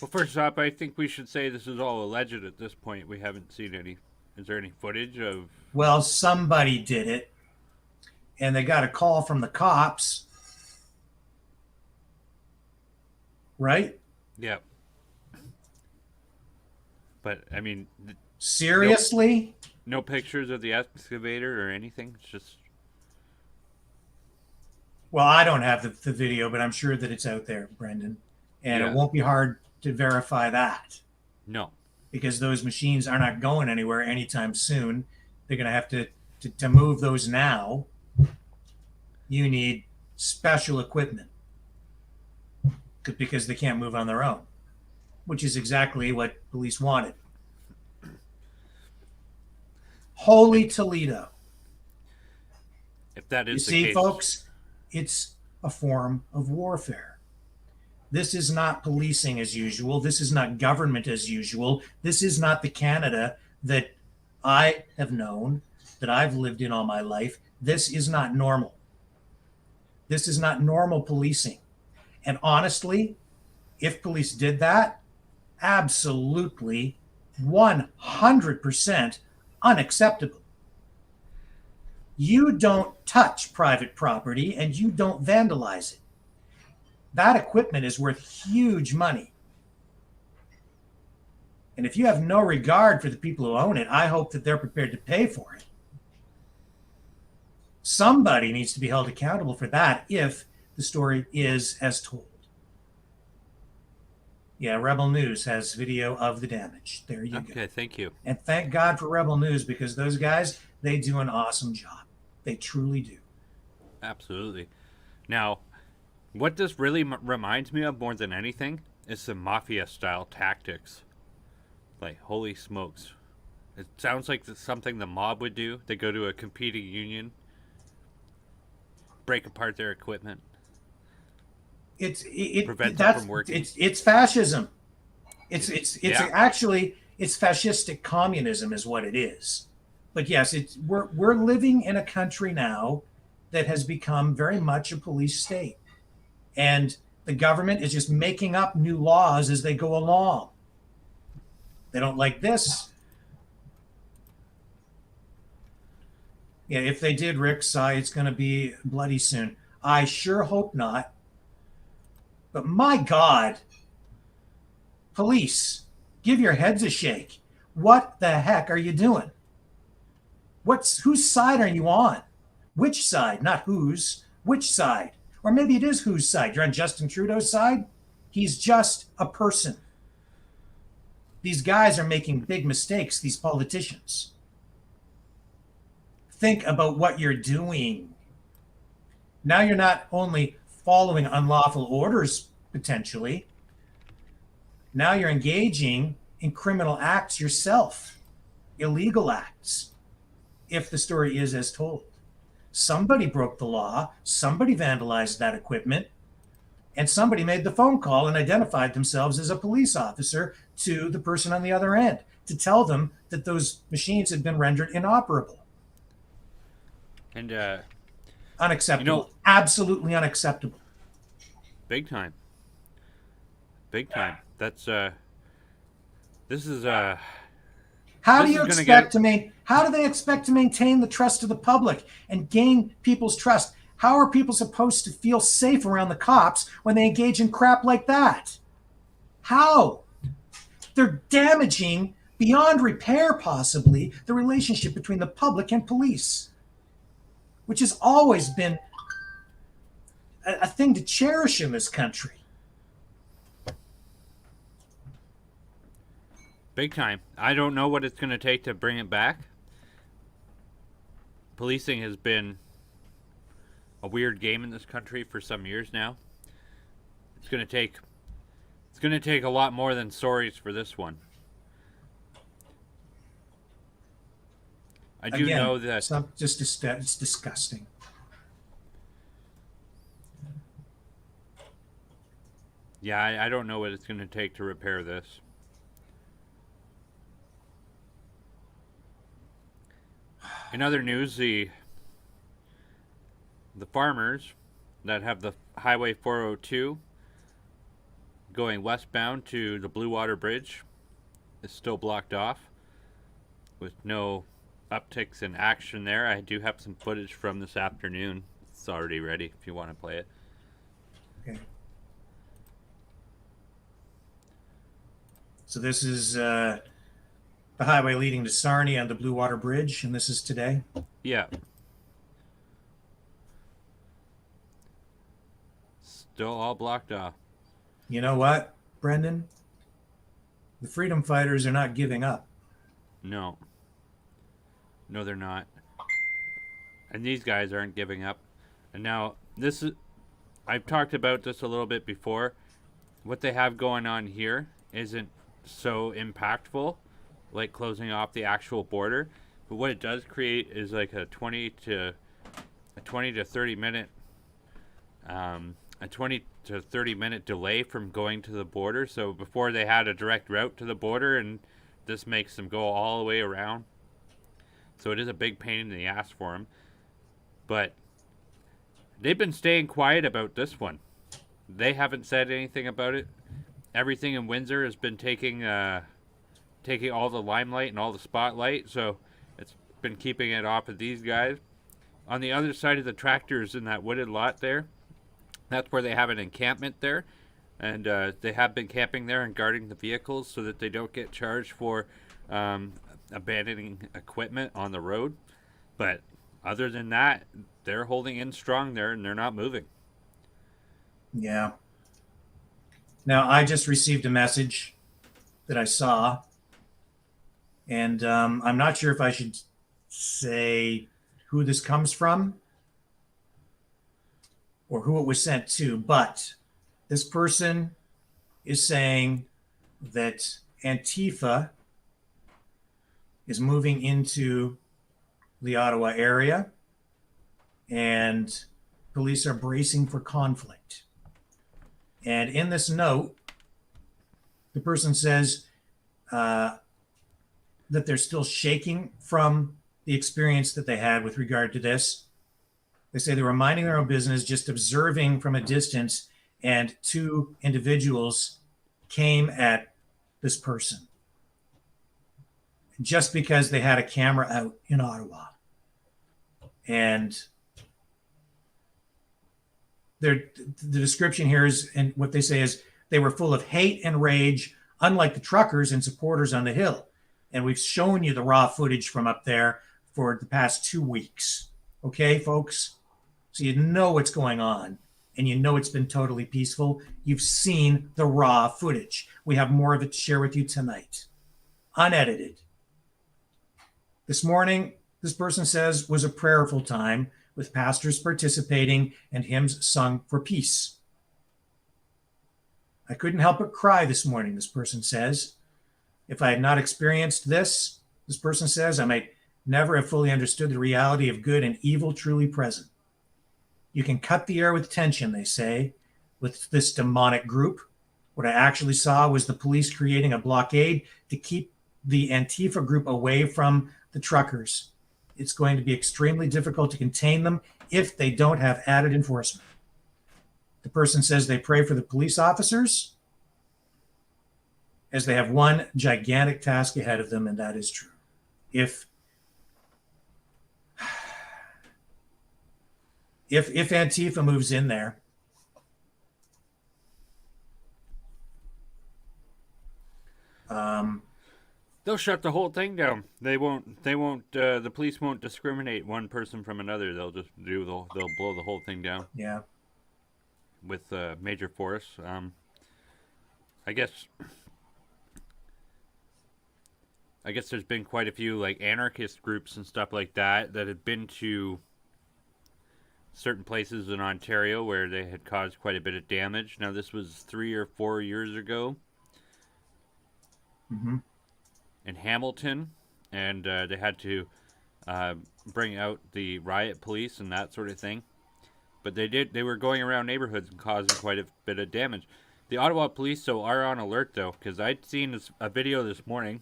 Well, first off, I think we should say this is all alleged at this point. We haven't seen any. Is there any footage of? Well, somebody did it, and they got a call from the cops, right? Yeah. But I mean, Seriously? no pictures of the excavator or anything. It's just. Well, I don't have the video, but I'm sure that it's out there, Brendan. And Yeah. It won't be hard to verify that, No. because those machines are not going anywhere anytime soon. They're going to have to move those now. You need special equipment because they can't move on their own, which is exactly what police wanted. Holy Toledo. If that You is the see, case, folks, it's a form of warfare. This is not policing as usual. This is not government as usual. This is not the Canada that I have known, that I've lived in all my life. This is not normal. This is not normal policing. And honestly, if police did that, absolutely 100% unacceptable. You don't touch private property and you don't vandalize it. That equipment is worth huge money. And if you have no regard for the people who own it, I hope that they're prepared to pay for it. Somebody needs to be held accountable for that if the story is as told. Yeah, Rebel News has video of the damage. There you go. Okay, thank you. And thank God for Rebel News, because those guys, they do an awesome job. They truly do. Absolutely. Now, what this really reminds me of more than anything is some mafia-style tactics. Like, holy smokes. It sounds like something the mob would do. They go to a competing union, break apart their equipment. Prevent them from working. It's fascism. It's Yeah. actually it's fascistic communism is what it is. But yes, we're living in a country now that has become very much a police state, and the government is just making up new laws as they go along. They don't like this. Yeah, if they did, Rick, it's going to be bloody soon. I sure hope not. But my God, police, give your heads a shake. What the heck are you doing? Whose side are you on? Which side? Not whose. Which side? Or maybe it is whose side. You're on Justin Trudeau's side? He's just a person. These guys are making big mistakes, these politicians. Think about what you're doing. Now you're not only following unlawful orders, potentially. Now you're engaging in criminal acts yourself, illegal acts, if the story is as told. Somebody broke the law, somebody vandalized that equipment, and somebody made the phone call and identified themselves as a police officer to the person on the other end to tell them that those machines had been rendered inoperable. And, Unacceptable. Absolutely unacceptable. big time. Big time. That's, this is, How This do you is gonna expect how do they expect to maintain the trust of the public and gain people's trust? How are people supposed to feel safe around the cops when they engage in crap like that? How? They're damaging beyond repair, possibly, the relationship between the public and police, which has always been a thing to cherish in this country. big time. I don't know what it's going to take to bring it back. Policing has been a weird game in this country for some years now. It's going to take a lot more than sorries for this one. I do Again, know that it's disgusting. Yeah, I don't know what it's going to take to repair this. In other news, the farmers that have the Highway 402 going westbound to the Blue Water Bridge is still blocked off with no upticks in action there. I do have some footage from this afternoon. It's already ready if you want to play it. Okay. So this is the highway leading to Sarnia and the Blue Water Bridge, and this is today. Yeah. Still all blocked off. You know what, Brendan? The freedom fighters are not giving up. No. No, they're not. And these guys aren't giving up. And now, I've talked about this a little bit before. What they have going on here isn't so impactful, like closing off the actual border. But what it does create is like a 20 to 30 minute delay from going to the border. So before they had a direct route to the border, and this makes them go all the way around. So it is a big pain in the ass for them. But they've been staying quiet about this one. They haven't said anything about it. Everything in Windsor has been taking all the limelight and all the spotlight. So it's been keeping it off of these guys. On the other side of the tractors in that wooded lot there, that's where they have an encampment there. and they have been camping there and guarding the vehicles so that they don't get charged for abandoning equipment on the road. But other than that, they're holding in strong there, and they're not moving. Yeah. Now, I just received a message that I saw, and I'm not sure if I should say who this comes from or who it was sent to, but this person is saying that Antifa is moving into the Ottawa area and police are bracing for conflict. And in this note, the person says that they're still shaking from the experience that they had with regard to this. They say they were minding their own business, just observing from a distance, and two individuals came at this person just because they had a camera out in Ottawa. And the description here is, and what they say is, they were full of hate and rage, unlike the truckers and supporters on the Hill. And we've shown you the raw footage from up there for the past 2 weeks. Okay, folks? So you know what's going on, and you know it's been totally peaceful. You've seen the raw footage. We have more of it to share with you tonight, unedited. This morning, this person says, was a prayerful time with pastors participating and hymns sung for peace. I couldn't help but cry this morning, this person says. If I had not experienced this person says, I might never have fully understood the reality of good and evil truly present. You can cut the air with tension, they say, with this demonic group. What I actually saw was the police creating a blockade to keep the Antifa group away from the truckers. It's going to be extremely difficult to contain them if they don't have added enforcement. The person says they pray for the police officers as they have one gigantic task ahead of them, and that is true. If Antifa moves in there, they'll shut the whole thing down. They won't. The police won't discriminate one person from another. They'll just they'll blow the whole thing down. Yeah. With major force. I guess there's been quite a few like anarchist groups and stuff like that have been to certain places in Ontario where they had caused quite a bit of damage. Now this was 3 or 4 years ago. Mm-hmm. In Hamilton, and they had to bring out the riot police and that sort of thing. But they were going around neighborhoods and causing quite a bit of damage. The Ottawa police are on alert though, because I'd seen a video this morning.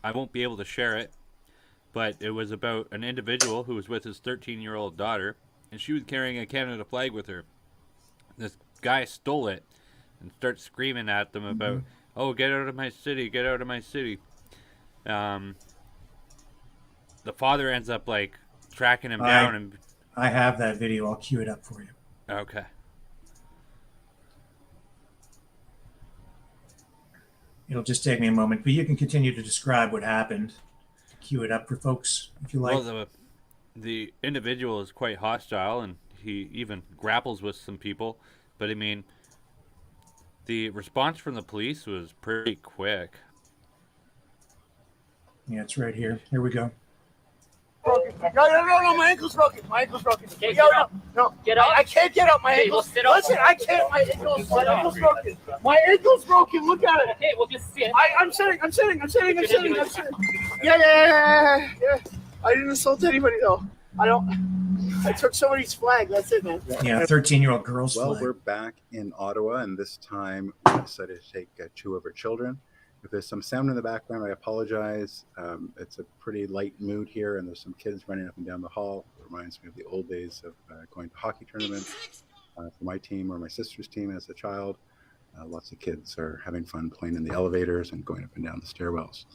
I won't be able to share it, but it was about an individual who was with his 13-year-old daughter, and she was carrying a Canada flag with her. This guy stole it and starts screaming at them about, "Oh, get out of my city! Get out of my city!" The father ends up like tracking him down, and I have that video. I'll cue it up for you. Okay. It'll just take me a moment, but you can continue to describe what happened. Cue it up for folks if you like. Well, the individual is quite hostile, and he even grapples with some people. But I mean, the response from the police was pretty quick. Yeah, it's right here. Here we go. No, my ankle's broken. My ankle's broken. Okay, No. Get up. I can't get up. My Okay, ankle. well, sit up. Listen, I can't. My ankle's broken. My ankle's broken. Look at it. Okay, we'll just sit. I'm sitting. Yeah. I didn't assault anybody though. I took somebody's flag. That's it, man. Yeah, 13-year-old girl's Well, flag. we're back in Ottawa, and this time we decided to take 2 of our children. If there's some sound in the background, I apologize. It's a pretty light mood here, and there's some kids running up and down the hall. It reminds me of the old days of going to hockey tournaments for my team or my sister's team as a child. Lots of kids are having fun playing in the elevators and going up and down the stairwells.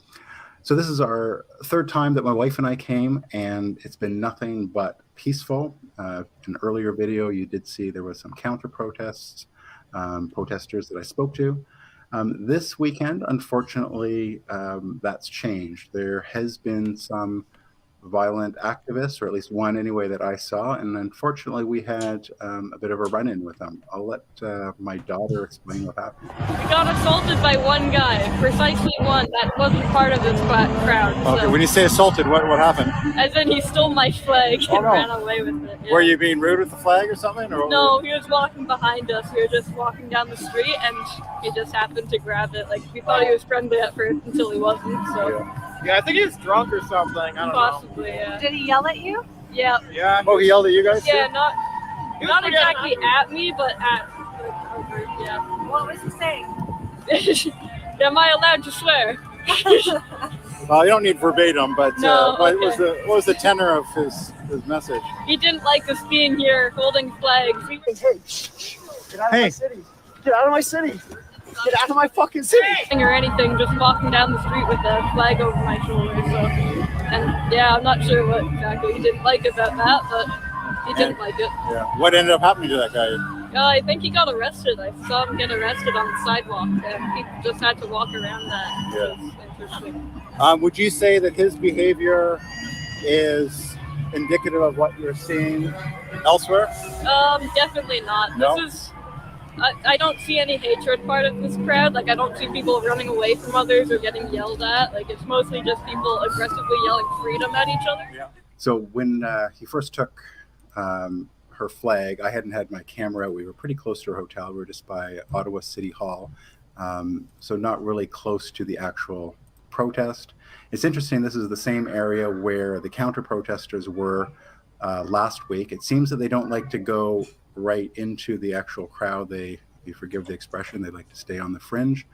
So this is our 3rd time that my wife and I came, and it's been nothing but peaceful. An earlier video, you did see there was some counter protests. protesters that I spoke to. This weekend, unfortunately, that's changed. There has been some violent activists, or at least one anyway that I saw, and unfortunately we had a bit of a run-in with them. I'll let my daughter explain what happened. We got assaulted by one guy, precisely one that wasn't part of this crowd. Okay, So. when you say assaulted, what happened? As in he stole my flag and no. ran away with it. Yeah. Were you being rude with the flag or something? Or No, he was walking behind us. We were just walking down the street and he just happened to grab it. Like, we thought he was friendly at first until he wasn't, so. Yeah, I think he was drunk or something. I don't Possibly, yeah. Did he yell at you? Yeah. Yeah. Oh, he yelled at you guys? Yeah, too? not exactly at me, but at our group, yeah. What was he saying? Am I allowed to swear? Well, you don't need verbatim, but No, what okay. was the tenor of his message? He didn't like us being here holding flags. Hey, get out of my city. Get out of my city. Get out of my fucking city. Or anything, just walking down the street with a flag over my shoulder. So, and yeah, I'm not sure what exactly he didn't like about that, but he didn't like it. Yeah. What ended up happening to that guy? I think he got arrested. I saw him get arrested on the sidewalk, and he just had to walk around that. Yeah. Which is interesting. Would you say that his behavior is indicative of what you're seeing elsewhere? Definitely not. No? This is. I don't see any hatred part of this crowd. Like, I don't see people running away from others or getting yelled at. Like, it's mostly just people aggressively yelling freedom at each other. Yeah. So when he first took her flag, I hadn't had my camera out. We were pretty close to her hotel. We were just by Ottawa City Hall, so not really close to the actual protest. It's interesting, this is the same area where the counter-protesters were last week. It seems that they don't like to go right into the actual crowd. They, if you forgive the expression, they like to stay on the fringe.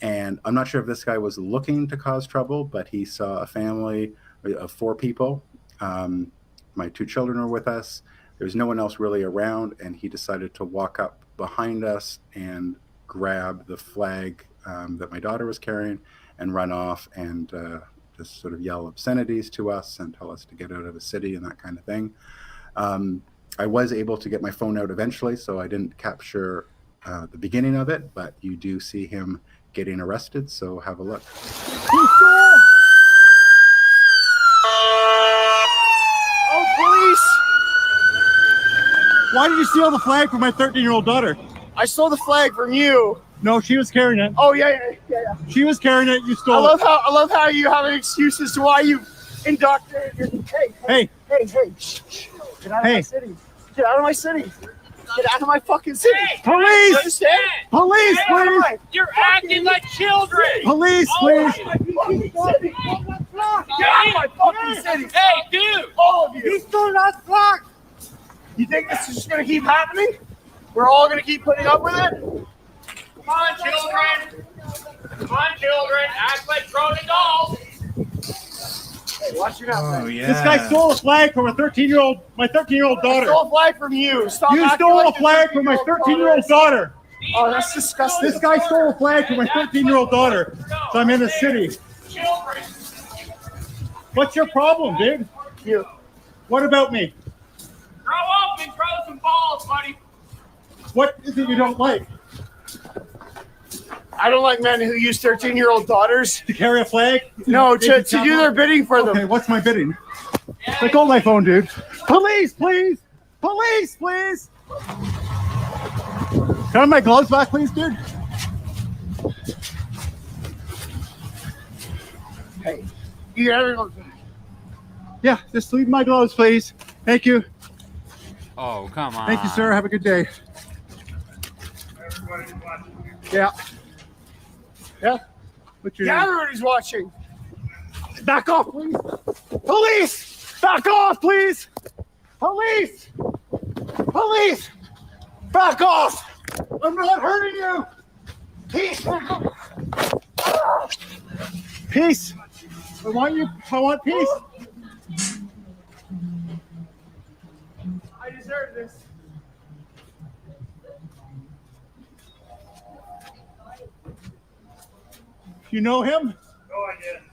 And I'm not sure if this guy was looking to cause trouble, but he saw a family of 4 people. My 2 children were with us. There's no one else really around, and he decided to walk up behind us and grab the flag that my daughter was carrying and run off and just sort of yell obscenities to us and tell us to get out of the city and that kind of thing. I was able to get my phone out eventually, so I didn't capture the beginning of it, but you do see him getting arrested, so have a look. Oh, police! Why did you steal the flag from my 13-year-old daughter? I stole the flag from you. No, she was carrying it. Oh, yeah. She was carrying it. You I stole it. love how you have an excuse as to why you indoctrinated your. Hey. Shh. Get out of my city. Get out of my city. Get out of my fucking city. Police! You understand? Police, please! You're acting like children. Police, please! Get out of my fucking city. Hey, dude. All of you. You stole that flag! You think this is just going to keep happening? We're all going to keep putting up with it? Come on, children. Come on, children. Act like grown adults. Hey, watch your mouth. Oh, yeah. This guy stole a flag from my 13-year-old I daughter. stole a flag from you. Stop You acting stole like a flag from my 13-year-old daughter. Oh, that's disgusting. This guy stole a flag from my 13-year-old daughter. So I'm in the city. Children. What's your problem, dude? You. What about me? Grow up and throw some balls, buddy. What is it you don't like? I don't like men who use 13-year-old daughters. To carry a flag? No, to do their bidding for them. Okay, what's my bidding? Let go of my phone, dude. Police, please! Police, please! Can I have my gloves back, please, dude? Hey, you gotta. Yeah, just leave my gloves, please. Thank you. Oh, come on. Thank you, sir. Have a good day. Yeah. Yeah? What's your Yeah, name? everybody's watching. Back off, please. Police! Back off, please! Police! Police! Back off! I'm not hurting you! Peace! Peace! I want peace! I deserve this. You know him? No, I didn't.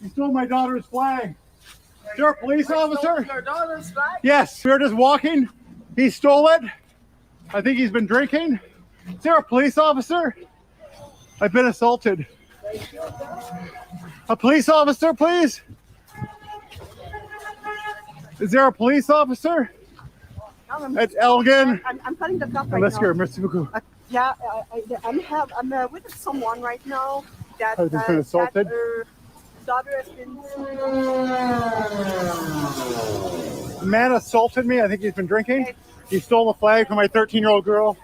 He stole my daughter's flag. Sir, police officer? Your daughter's flag? Yes, we were just walking. He stole it. I think he's been drinking. Is there a police officer? I've been assaulted. A police officer, please. Is there a police officer? At Elgin. I'm cutting the cup right Let's now. go. Merci beaucoup. Yeah, I'm with someone right now that Has been assaulted. that her daughter has been. A man assaulted me. I think he's been drinking. He stole the flag from my 13-year-old girl.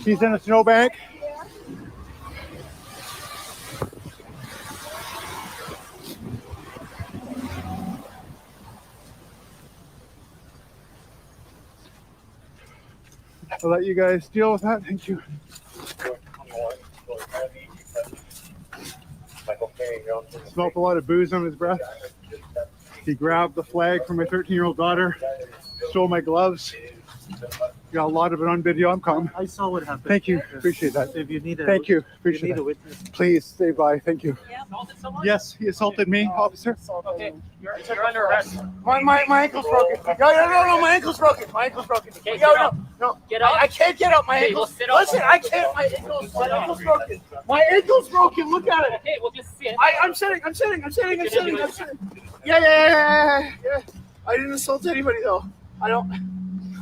She's in a snowbank. I'll let you guys deal with that. Thank you. Smelled a lot of booze on his breath. He grabbed the flag from my 13-year-old daughter, stole my gloves. Got a lot of it on video. I'm calm. I saw what happened. Thank you. Appreciate that. If you need a, Thank you. you Appreciate need a that. witness. Please stay by. Thank you. Someone? Yes, he assaulted me, officer. Okay, you're under arrest. My ankle's broken. No, my ankle's broken. My ankle's broken. Okay, No. Get up. I can't get up. My Okay, ankle. well, sit up. Listen, I can't. My ankle's broken. My ankle's broken. Look at it. Okay, we'll just sit. I'm sitting. Yeah. I didn't assault anybody though.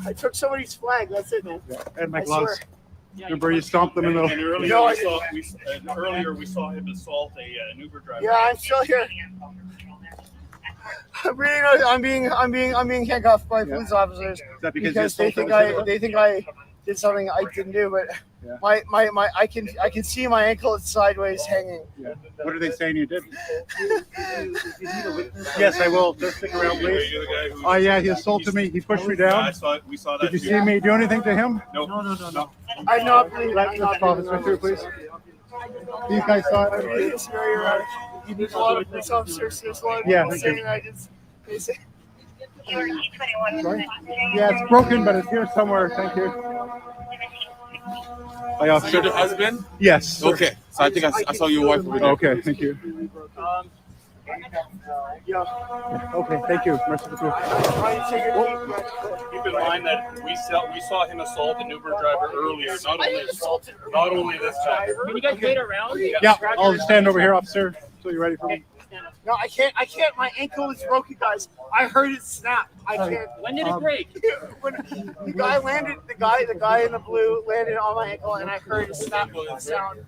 I took somebody's flag. That's it, man. And my I gloves. swear. Remember, you stomped them in the. And earlier, No, we saw him assault an Uber driver. Yeah, I'm still here. I'm being handcuffed by police officers Is that because you they think assaulted I did something I didn't do. But Yeah. my I can see my ankle is sideways hanging. Yeah. What are they saying you did? Yes, I will. Just stick around, please. You're the guy who- Oh yeah, he assaulted me. He pushed me Yeah, down. we saw that. Did you too. see me do anything to him? Nope. No. I'm not believing. Let the officer through, please. These guys saw it. It's very there's a lot of police officers. There's a lot of Yeah, people thank you. saying I just. They say. Sorry? Yeah, it's broken, but it's here somewhere. Thank you. Hi, officer. Your husband? Yes. Sir. Okay. So I think I saw your wife over there. Okay, thank you. Yeah. Okay, thank you. Merci beaucoup. Keep in mind that we saw him assault an Uber driver earlier. Not only this time. Can you guys wait around? Yeah, I'll stand over here, officer, until you're ready for me. No, I can't. My ankle is broken, guys. I heard it snap. I can't. When did it break? When the guy landed, the guy in the blue landed on my ankle, and I heard it snap sound.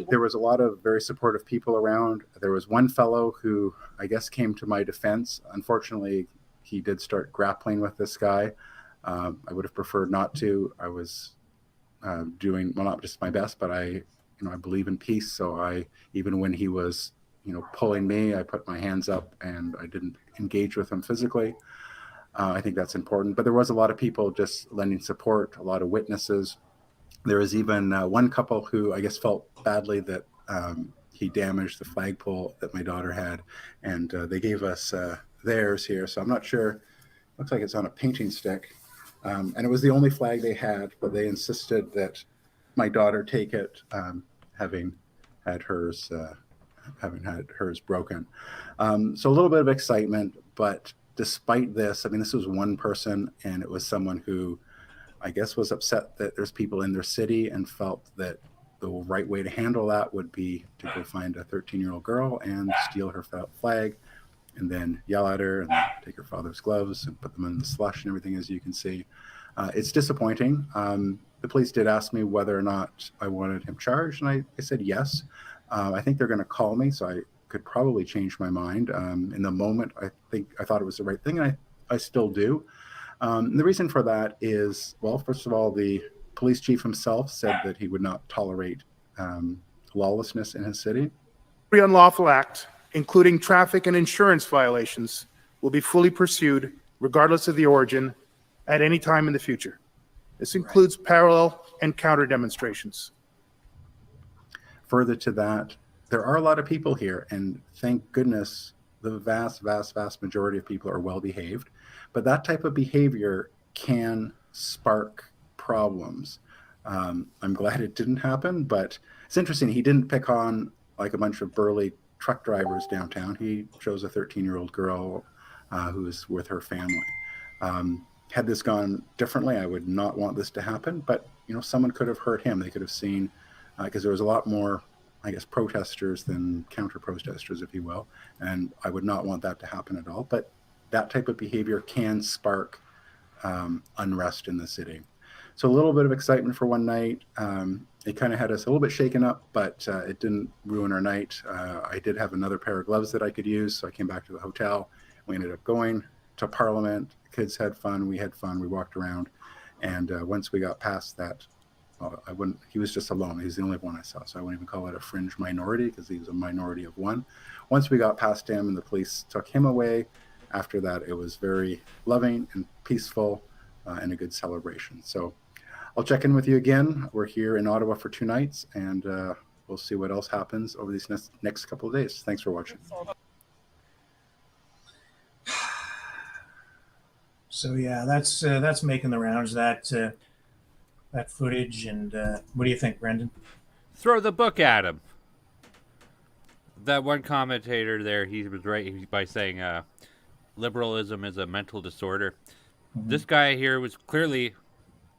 There was a lot of very supportive people around. There was one fellow who I guess came to my defense. Unfortunately, he did start grappling with this guy. I would have preferred not to. I was doing, well, not just my best, but I believe in peace. So even when he was, pulling me, I put my hands up and I didn't engage with him physically. I think that's important. But there was a lot of people just lending support, a lot of witnesses. There was even one couple who I guess felt badly that he damaged the flagpole that my daughter had, and they gave us theirs here. So I'm not sure. Looks like it's on a painting stick, and it was the only flag they had, but they insisted that my daughter take it, having had hers broken. So a little bit of excitement, but despite this, this was one person, and it was someone who I guess was upset that there's people in their city and felt that the right way to handle that would be to go find a 13-year-old girl and steal her flag and then yell at her and take her father's gloves and put them in the slush and everything, as you can see. It's disappointing. The police did ask me whether or not I wanted him charged, and I said yes. I think they're going to call me, so I could probably change my mind. In the moment, I thought it was the right thing, and I still do. And the reason for that is, well, first of all, the police chief himself said that he would not tolerate lawlessness in his city. Every unlawful act, including traffic and insurance violations, will be fully pursued, regardless of the origin, at any time in the future. This includes parallel and counter demonstrations. Further to that, there are a lot of people here, and thank goodness the vast, vast, vast majority of people are well behaved. But that type of behavior can spark problems. I'm glad it didn't happen, but it's interesting. He didn't pick on like a bunch of burly truck drivers downtown. He chose a 13-year-old girl who was with her family. Had this gone differently, I would not want this to happen. But someone could have hurt him. They could have seen, because there was a lot more, I guess, protesters than counter-protesters, if you will. And I would not want that to happen at all. But that type of behavior can spark unrest in the city. So a little bit of excitement for one night. It kind of had us a little bit shaken up, but it didn't ruin our night. I did have another pair of gloves that I could use, so I came back to the hotel. We ended up going to Parliament. The kids had fun. We had fun. We walked around. And once we got past that, he was just alone. He's the only one I saw, so I wouldn't even call it a fringe minority because he was a minority of one. Once we got past him and the police took him away, after that, it was very loving and peaceful and a good celebration. So I'll check in with you again. We're here in Ottawa for 2 nights, and we'll see what else happens over these next couple of days. Thanks for watching. So yeah, that's making the rounds. That footage, and what do you think, Brendan? Throw the book at him. That one commentator there, he was right by saying liberalism is a mental disorder. Mm-hmm. This guy here was clearly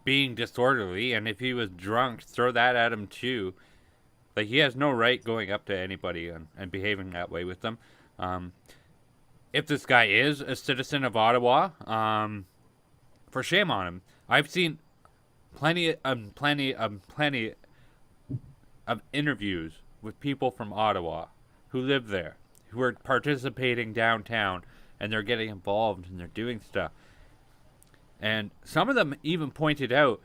being disorderly, and if he was drunk, throw that at him too. Like, he has no right going up to anybody and behaving that way with them. If this guy is a citizen of Ottawa, for shame on him. I've seen plenty of interviews with people from Ottawa who live there, who are participating downtown, and they're getting involved and they're doing stuff. And some of them even pointed out,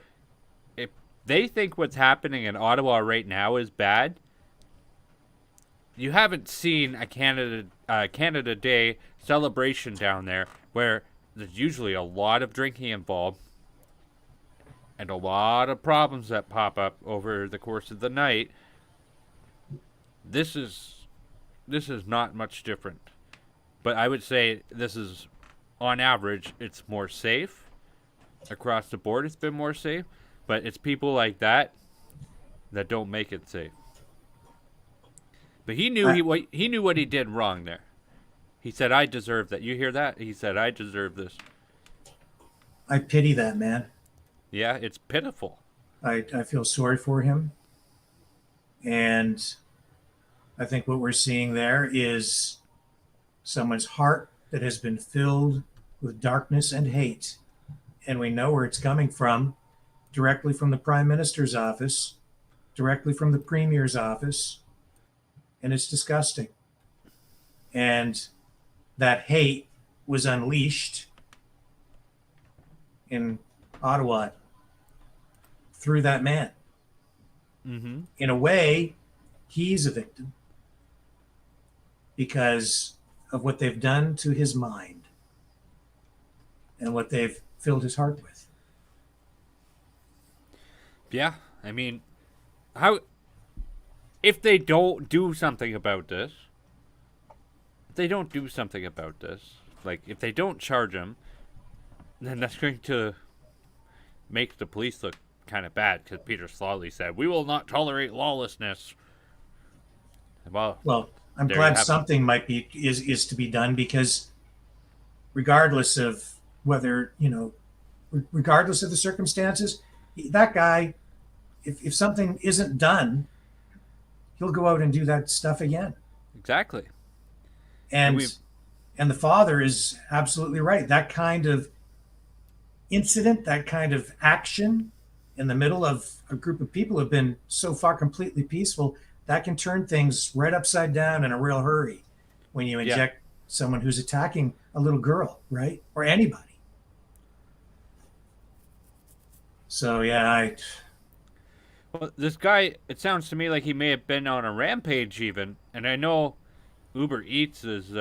if they think what's happening in Ottawa right now is bad, you haven't seen a Canada Day celebration down there where there's usually a lot of drinking involved and a lot of problems that pop up over the course of the night. This is not much different. But I would say this is, on average, it's more safe. Across the board, it's been more safe. But it's people like that don't make it safe. But he knew he knew what he did wrong there. He said, "I deserve that." You hear that? He said, "I deserve this." I pity that man. Yeah, it's pitiful. I feel sorry for him. And I think what we're seeing there is someone's heart that has been filled with darkness and hate. And we know where it's coming from, directly from the Prime Minister's office, directly from the Premier's office. And it's disgusting. And that hate was unleashed in Ottawa through that man. Mm-hmm. In a way, he's a victim because of what they've done to his mind and what they've filled his heart with. Yeah, I mean, if they don't do something about this, like if they don't charge him, then that's going to make the police look kind of bad, because Peter Slawley said, "We will not tolerate lawlessness." Well, I'm glad something might be is to be done, because regardless of whether, regardless of the circumstances, that guy, if something isn't done, he'll go out and do that stuff again. Exactly. And the father is absolutely right. That kind of incident, that kind of action in the middle of a group of people who have been so far completely peaceful, that can turn things right upside down in a real hurry when you inject someone who's attacking a little girl, right? Or anybody. So, yeah, Well, this guy, it sounds to me like he may have been on a rampage even. And I know Uber Eats is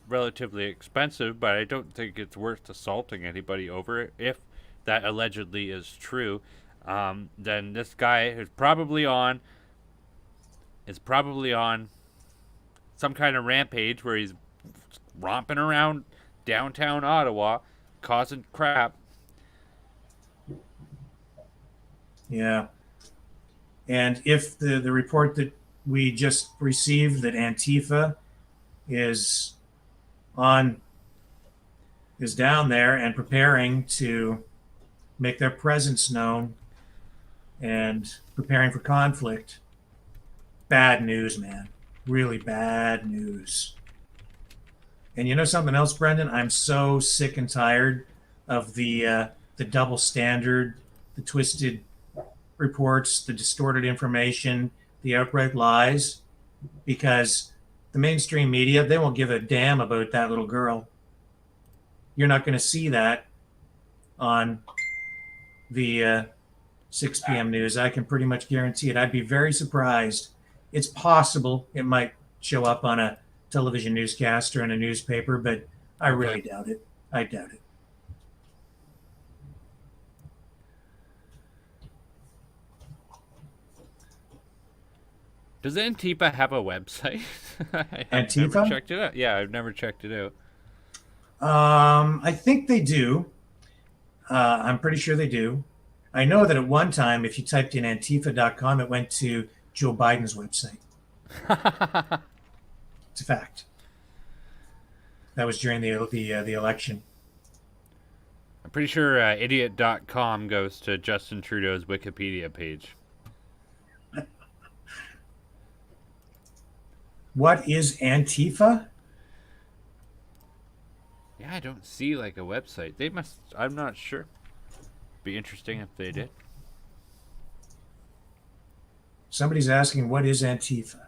relatively expensive, but I don't think it's worth assaulting anybody over it. If that allegedly is true, then this guy is probably on some kind of rampage where he's romping around downtown Ottawa, causing crap. Yeah. And if the report that we just received that Antifa is on is down there and preparing to make their presence known and preparing for conflict. Bad news, man. Really bad news. And you know something else, Brendan? I'm so sick and tired of the double standard, the twisted reports, the distorted information, the outright lies, because the mainstream media, they won't give a damn about that little girl. You're not going to see that on the 6 p.m. news. I can pretty much guarantee it. I'd be very surprised. It's possible it might show up on a television newscast or in a newspaper, but I really doubt it. I doubt it. Does Antifa have a website? I've Antifa? never checked it out. Yeah, I've never checked it out. I think they do. I'm pretty sure they do. I know that at one time, if you typed in Antifa.com, it went to Joe Biden's website. It's a fact. That was during the election. I'm pretty sure idiot.com goes to Justin Trudeau's Wikipedia page. What is Antifa? Yeah, I don't see like a website. They must. I'm not sure. Be interesting if they did. Somebody's asking, what is Antifa?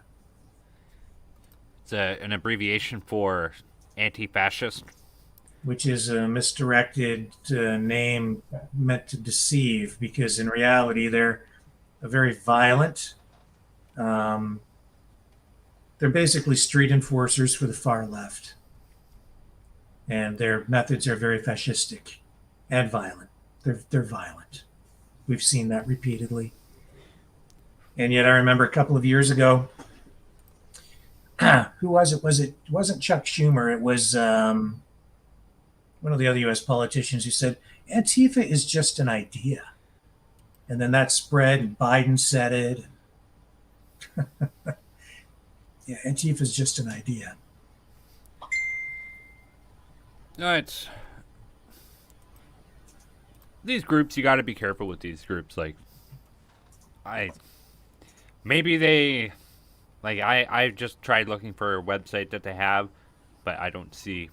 It's an abbreviation for anti-fascist. Which is a misdirected name meant to deceive, because in reality they're a very violent. They're basically street enforcers for the far left. And their methods are very fascistic and violent. They're violent. We've seen that repeatedly. And yet I remember a couple of years ago, who was it? It wasn't Chuck Schumer. It was one of the other U.S. politicians who said, Antifa is just an idea. And then that spread, and Biden said it. Yeah, Antifa is just an idea. No, it's these groups. You got to be careful with these groups. Like, maybe they, like, I just tried looking for a website that they have, but I don't see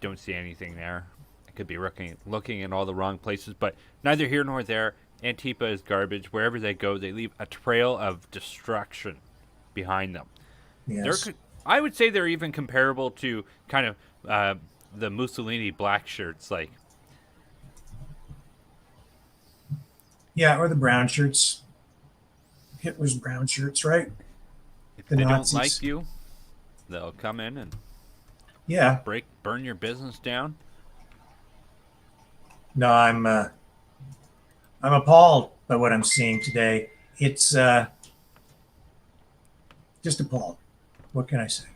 anything there. I could be looking in all the wrong places, but neither here nor there. Antifa is garbage. Wherever they go, they leave a trail of destruction behind them. Yes. I would say they're even comparable to kind of the Mussolini black shirts, like. Yeah, or the brown shirts. Hitler's brown shirts, right? If The they Nazis. don't like you, they'll come in and burn your business down. No, I'm appalled by what I'm seeing today. It's just appalled. What can I say?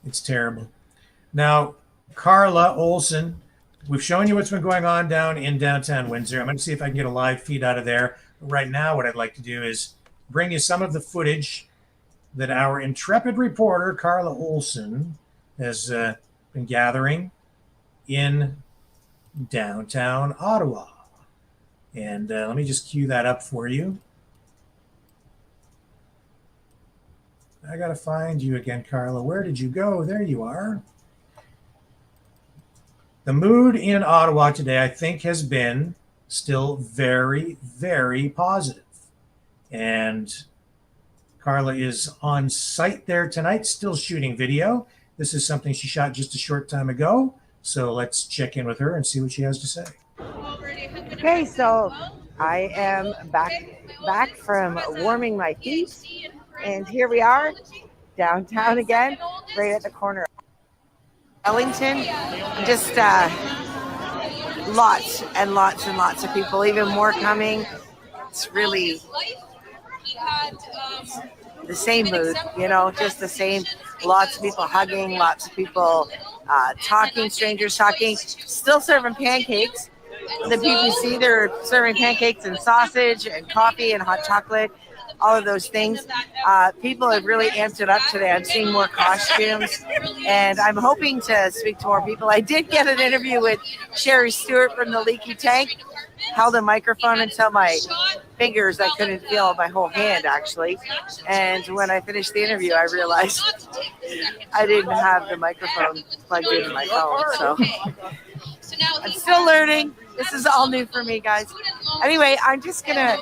It's terrible. Now, Carla Olson, we've shown you what's been going on down in downtown Windsor. I'm going to see if I can get a live feed out of there. Right now, what I'd like to do is bring you some of the footage that our intrepid reporter, Carla Olson, has been gathering in downtown Ottawa. And let me just cue that up for you. I got to find you again, Carla. Where did you go? There you are. The mood in Ottawa today, I think, has been still very, very positive. And Carla is on site there tonight, still shooting video. This is something she shot just a short time ago. So let's check in with her and see what she has to say. Okay, so I am back from warming my feet, and here we are downtown again, right at the corner of Ellington. Just lots and lots and lots of people, even more coming. It's really the same mood, just the same. Lots of people hugging, lots of people talking, strangers talking, still serving pancakes. The PPC, they're serving pancakes and sausage and coffee and hot chocolate. all of those things. People have really amped it up today. I'm seeing more costumes, and I'm hoping to speak to more people. I did get an interview with Sherry Stewart from the Leaky Tank. Held a microphone until my fingers, I couldn't feel my whole hand actually. And when I finished the interview, I realized I didn't have the microphone plugged into my phone. So I'm still learning. This is all new for me, guys. Anyway, I'm just gonna,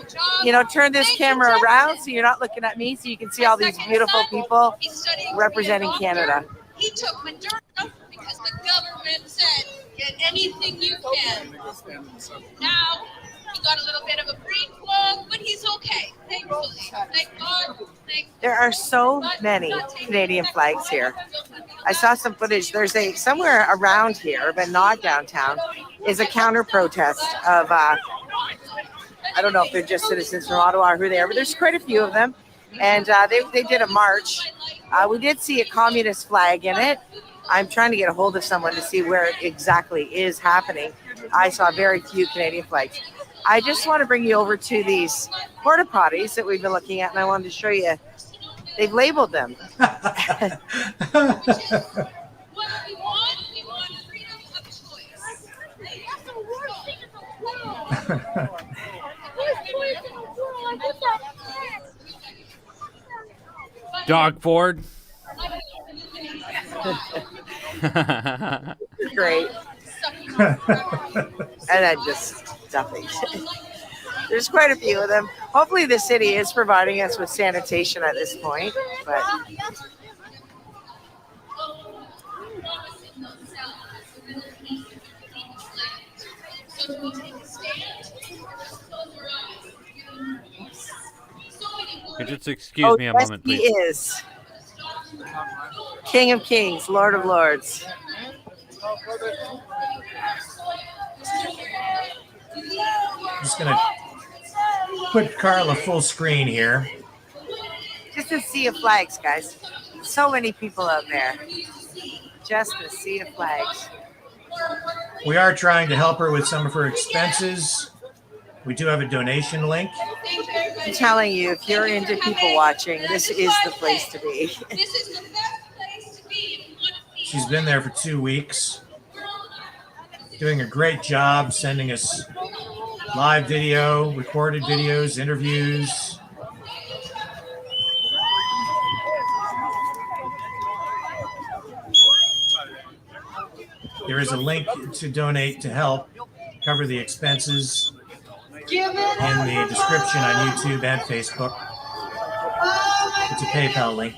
turn this camera around so you're not looking at me, so you can see all these beautiful people representing Canada. He took Moderna because the government said, get anything you can. Now, he got a little bit of a brain fog, but he's okay. Thankfully. Thank God. There are so many Canadian flags here. I saw some footage. There's somewhere around here, but not downtown, is a counter protest of, I don't know if they're just citizens from Ottawa or who they are, but there's quite a few of them. And they did a march. We did see a communist flag in it. I'm trying to get a hold of someone to see where it exactly is happening. I saw very few Canadian flags. I just want to bring you over to these porta potties that we've been looking at, and I wanted to show you. They've labeled them. Dog Ford. Great. And I'm just stuffing. There's quite a few of them. Hopefully the city is providing us with sanitation at this point, but Could you just excuse me a moment, He please? is King of Kings, Lord of Lords. I'm just going to put Carla full screen here. Just a sea of flags, guys. So many people out there. Just a sea of flags. We are trying to help her with some of her expenses. We do have a donation link. I'm telling you, if you're into people watching, this is the place to be. She's been there for 2 weeks, doing a great job sending us live video, recorded videos, interviews. There is a link to donate to help cover the expenses in the description on YouTube and Facebook. It's a PayPal link.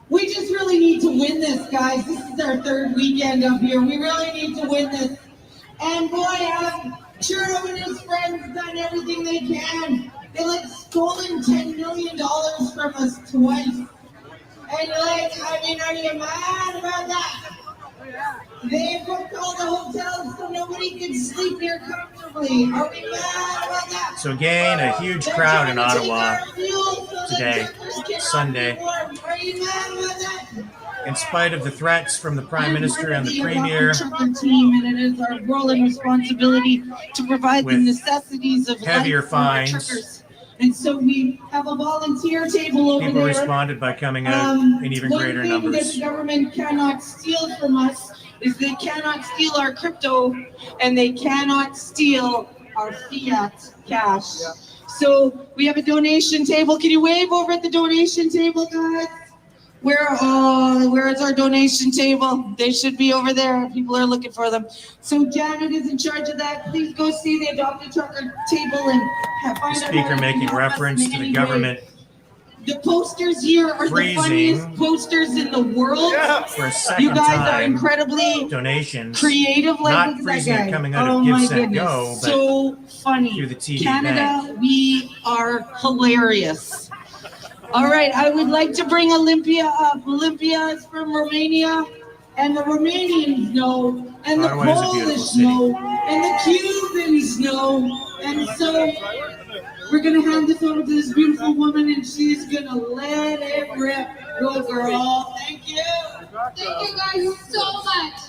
We just really need to win this, guys. This is our third weekend up here. We really need to win this. And boy, have Churro and his friends done everything they can. They stolen $10 million from us twice. And are you mad about that? They booked all the hotels so nobody can sleep here comfortably. Are we mad about that? So again, a huge crowd in Ottawa today, Sunday. Are you mad about that? In spite of the threats from the Prime Minister and the Premier, team, and it is our role and responsibility to provide the necessities of heavier life for our fines. truckers. And so we have a volunteer table over people there. responded by coming out in even greater One thing numbers. that the government cannot steal from us is they cannot steal our crypto and they cannot steal our fiat cash. So we have a donation table. Can you wave over at the donation table, guys? Where is our donation table? They should be over there. People are looking for them. So Janet is in charge of that. Please go see the adopted trucker table and find The out speaker how making you can help us reference in to the any government way. The posters here are the freezing funniest posters in the world. for a second You guys are time incredibly donations, creative. Like not look at that freezing guy. it coming out Oh of Give my Set goodness, Go, but so funny. through the TD Canada, Bank. we are hilarious. All right, I would like to bring Olympia up. Olympia is from Romania, and the Romanians know, and the Ottawa is a beautiful Polish city. know, and the Cubans know, and so we're gonna hand this over to this beautiful woman, and she's gonna let it rip. Go, girl. Thank you. Thank you guys so much.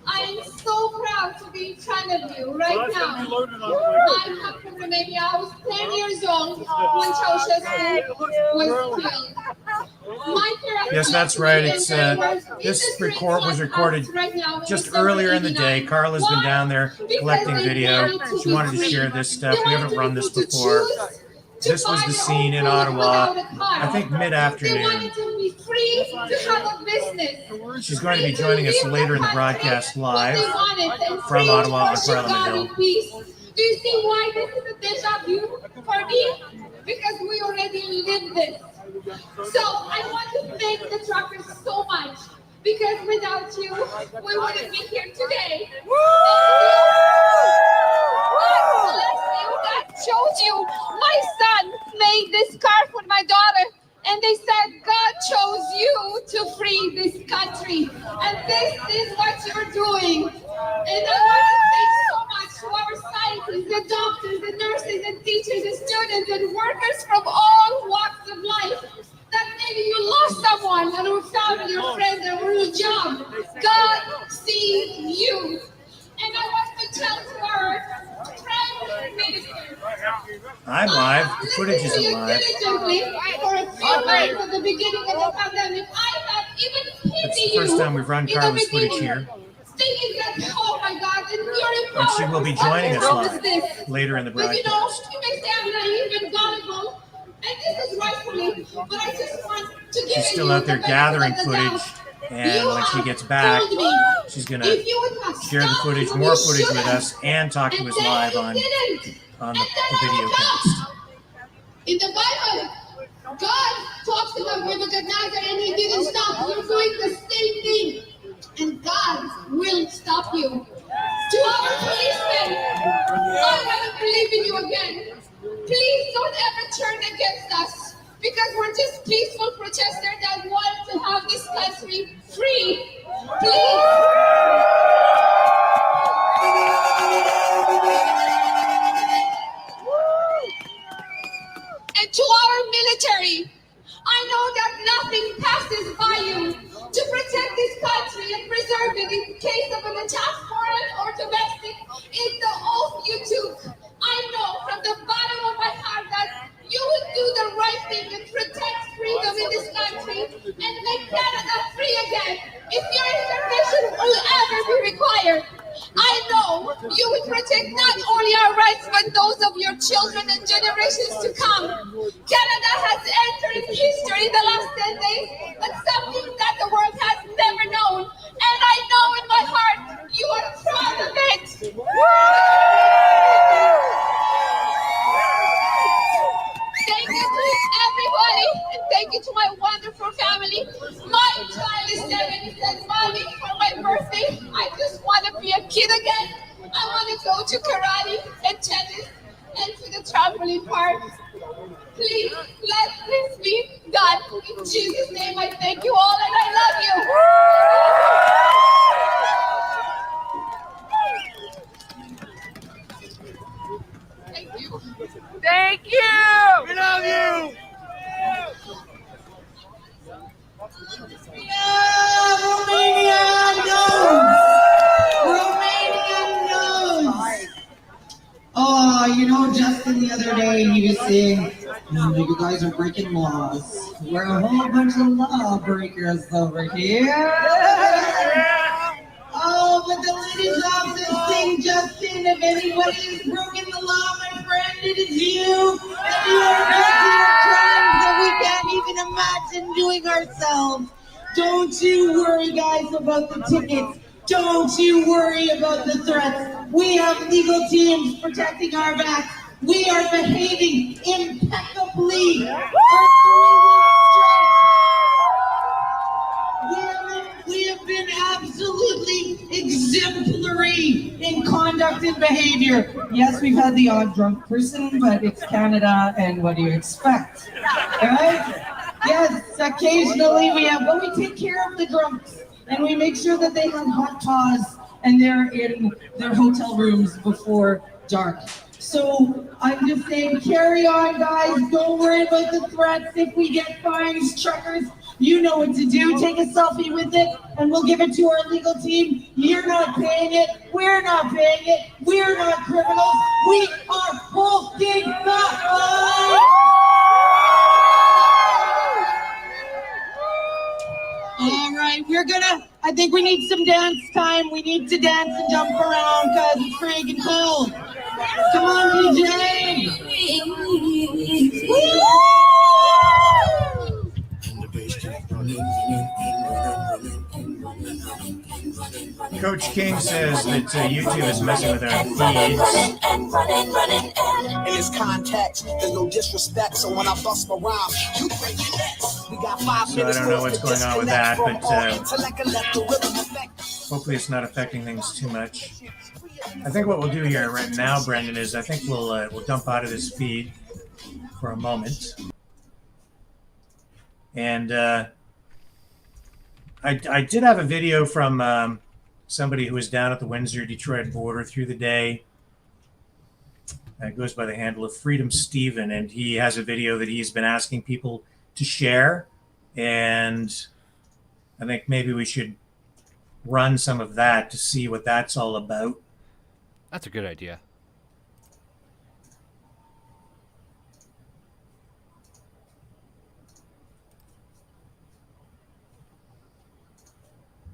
I am so proud proud to be in front of you right now. I come from Romania. I was 10 years old when Ceausescu was killed. Yes, that's right. It's this was recorded just earlier in the day. Carla's been down there collecting video. She wanted to share this stuff. We haven't run this before. This was the scene in Ottawa, I think mid-afternoon. They wanted to be free to have a business. She's going to be joining us later in the broadcast live from Ottawa on Parliament Hill. Do you see why this is a deja vu for me? Because we already lived this. So I want to thank the truckers so much, because without you, we wouldn't be here today. God chose you. My son made this scarf with my daughter, and they said God chose you to free this country, and this is what you're doing. And I want to thank so much to our scientists, the doctors, the nurses, and teachers, and students, and workers from all walks of life. That maybe you lost someone, and your family, your friends, or your job. God sees you. And I want to tell to our prime minister. I'm live. The footage is live. Diligently for a few months at the beginning of the pandemic. I have even pity It's the first time we've run Carla's footage here. Thinking that, oh my God, and you're And she will be joining us live this. later in the But you know, broadcast. you may say I'm naive and gullible, and this is rightfully, but I just want to give She's still out there gathering footage, and when she gets back, she's going to share the footage, more footage with us, and talk to us live on the video cast. In the Bible, God talks about Nebuchadnezzar, and he didn't stop. You're doing the same thing, and God will stop you. To our policemen, I want to believe in you again. Please don't ever turn against us, because we're just peaceful protesters that want to have this country free. Please. And to our military, I know that nothing passes by you to protect this country and preserve it in case of an attack, foreign or domestic. It's the oath you took. I know from the bottom of my heart that you would do the right thing and protect freedom in this country and make Canada free again. If your intervention will ever be required, I know you will protect not only our rights but those of your children and generations to come. Canada has entered history in the last 10 days, but something that the world has never known. And I know in my heart you are proud of it. Thank you to everybody, and thank you to my wonderful family. My child is 7. He said, Mommy, for my birthday, I just want to be a kid again. I want to go to karate and tennis and to the trampoline park. Please, let this be done. In Jesus' name, I thank you all, and I love you. Thank you. Thank you! We love you! Romania knows! Romania knows! Oh, you know, Justin the other day, he was saying, you guys are breaking laws. We're a whole bunch of law breakers over here. Oh, but the ladies often sing, Justin, if anybody has broken the law, my friend, it is you. And you are guilty of crimes that we can't even imagine doing ourselves. Don't you worry, guys, about the tickets. Don't you worry about the threats. We have legal teams protecting our backs. We are behaving impeccably for 3 weeks straight. We have been absolutely exemplary in conduct and behavior. Yes, we've had the odd drunk person, but it's Canada, and what do you expect? Right? Yes, occasionally we have, but we take care of the drunks, and we make sure that they have hot paws and they're in their hotel rooms before dark. So I'm just saying, carry on, guys. Don't worry about the threats. If we get fines, truckers, you know what to do. Take a selfie with it, and we'll give it to our legal team. You're not paying it. We're not paying it. We're not criminals. We are holding the line. All right, I think we need some dance time. We need to dance and jump around because it's freaking cool. Come on, DJ. Coach King says that YouTube is messing with our feeds. In this context, there's no disrespect. So when I bust my rhyme, you break your necks. We got 5 So I minutes. don't know what's going on with that, but hopefully it's not affecting things too much. I think what we'll do here right now, Brendan, is I think we'll dump out of this feed for a moment. And I did have a video from somebody who was down at the Windsor-Detroit border through the day. It goes by the handle of Freedom Steven, and he has a video that he's been asking people to share. And I think maybe we should run some of that to see what that's all about. That's a good idea.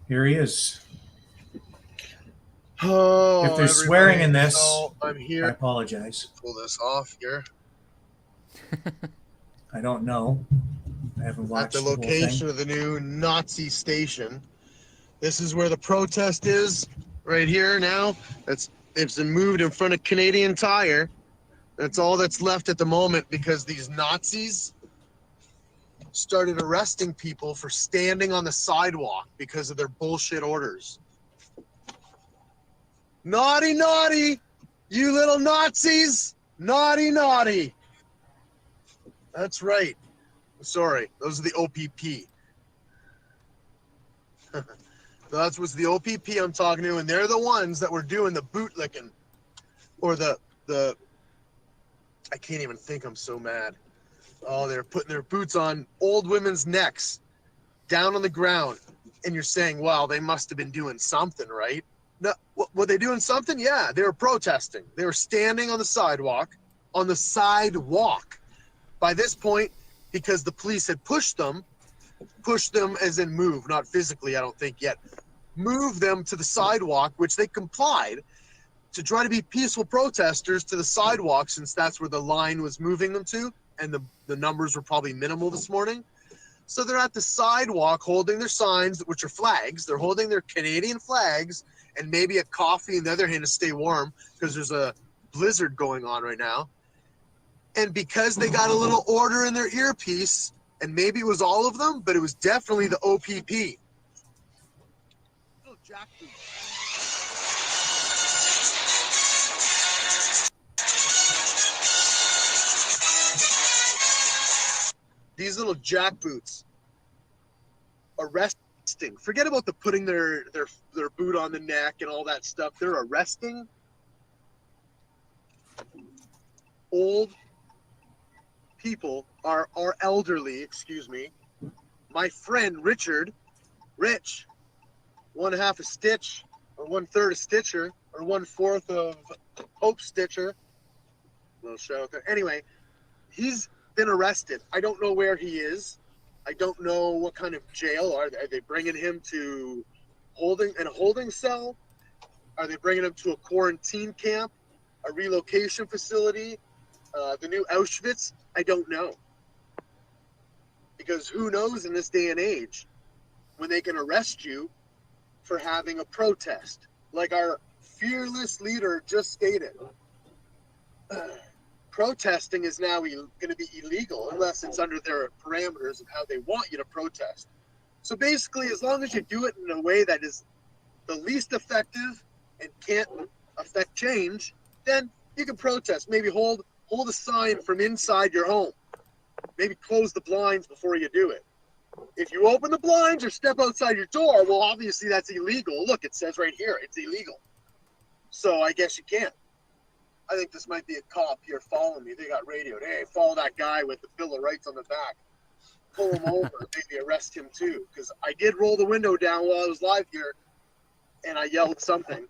Here he is. Oh, if there's swearing in this, so I'm here. I apologize. Pull this off here. I don't know. I haven't watched At the location of the new Nazi station. This is where the protest is, right here now. It's been moved in front of Canadian Tire. That's all that's left at the moment because these Nazis started arresting people for standing on the sidewalk because of their bullshit orders. Naughty, naughty, you little Nazis. Naughty, naughty. That's right. Sorry, those are the OPP. That's what's the OPP I'm talking to, and they're the ones that were doing the bootlicking. Or the I can't even think, I'm so mad. Oh, they're putting their boots on old women's necks, down on the ground, and you're saying, wow, they must have been doing something, right? No, were they doing something? Yeah, they were protesting. They were standing on the sidewalk, By this point, because the police had pushed them as in move, not physically, I don't think yet, move them to the sidewalk, which they complied, to try to be peaceful protesters to the sidewalk, since that's where the line was moving them to, and the numbers were probably minimal this morning. So they're at the sidewalk holding their signs, which are flags. They're holding their Canadian flags and maybe a coffee in the other hand to stay warm because there's a blizzard going on right now. And because they got a little order in their earpiece, and maybe it was all of them, but it was definitely the OPP. These little jackboots arresting. Forget about the putting their boot on the neck and all that stuff. They're arresting old people, are elderly, excuse me. My friend Rich, 1/2 a stitch, or 1/3 a stitcher, or 1/4 of Pope Stitcher. Little shout out there. Anyway, he's been arrested. I don't know where he is. I don't know what kind of jail. Are they bringing him to a holding cell? Are they bringing him to a quarantine camp, a relocation facility, the new Auschwitz? I don't know. Because who knows in this day and age when they can arrest you for having a protest, like our fearless leader just stated. Protesting is now going to be illegal unless it's under their parameters of how they want you to protest. So basically, as long as you do it in a way that is the least effective and can't affect change, then you can protest. Maybe hold a sign from inside your home. Maybe close the blinds before you do it. If you open the blinds or step outside your door, well, obviously that's illegal. Look, it says right here, it's illegal. So I guess you can't. I think this might be a cop here following me. They got radioed. Hey, follow that guy with the Bill of Rights on the back. Pull him over. Maybe arrest him too. Because I did roll the window down while I was live here, and I yelled something,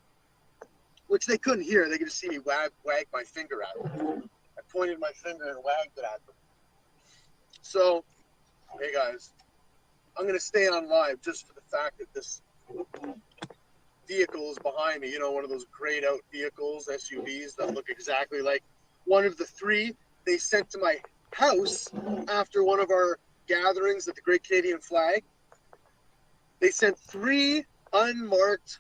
which they couldn't hear. They could just see me wag my finger at them. I pointed my finger and wagged it at them. So, hey guys, I'm going to stay on live just for the fact that this vehicle is behind me. You know, one of those grayed out vehicles, SUVs, that look exactly like one of the 3 they sent to my house after one of our gatherings at the Great Canadian Flag. They sent 3 unmarked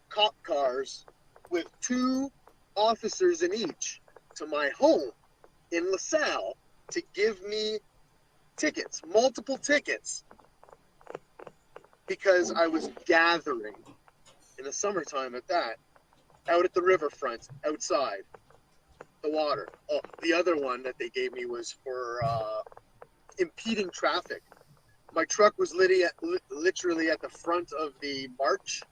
cop cars with 2 officers in each to my home in LaSalle to give me tickets, multiple tickets, because I was gathering in the summertime at that, out at the riverfront, outside the water. Oh, the other one that they gave me was for impeding traffic. My truck was literally at the front of the march,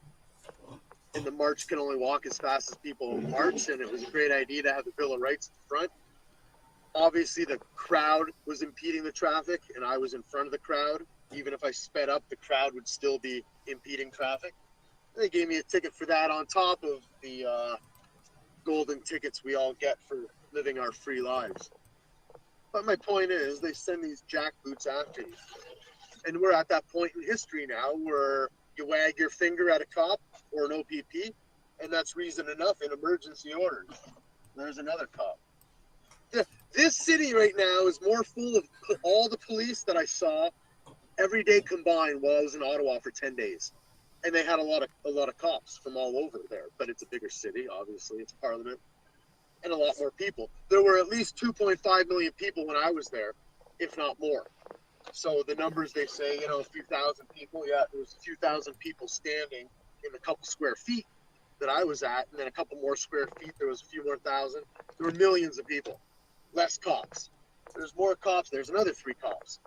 and the march can only walk as fast as people march, and it was a great idea to have the Bill of Rights at the front. Obviously, the crowd was impeding the traffic, and I was in front of the crowd. Even if I sped up, the crowd would still be impeding traffic. They gave me a ticket for that on top of the golden tickets we all get for living our free lives. But my point is, they send these jackboots after you. And we're at that point in history now where you wag your finger at a cop or an OPP, and that's reason enough in emergency orders. There's another cop. This city right now is more full of all the police that I saw every day combined while I was in Ottawa for 10 days. And they had a lot of cops from all over there. But it's a bigger city, obviously. It's Parliament. And a lot more people. There were at least 2.5 million people when I was there, if not more. So the numbers they say, you know, a few thousand people. Yeah, there was a few thousand people standing in a couple square feet that I was at. And then a couple more square feet, there was a few more thousand. There were millions of people. Less cops. There's more cops. There's another 3 cops.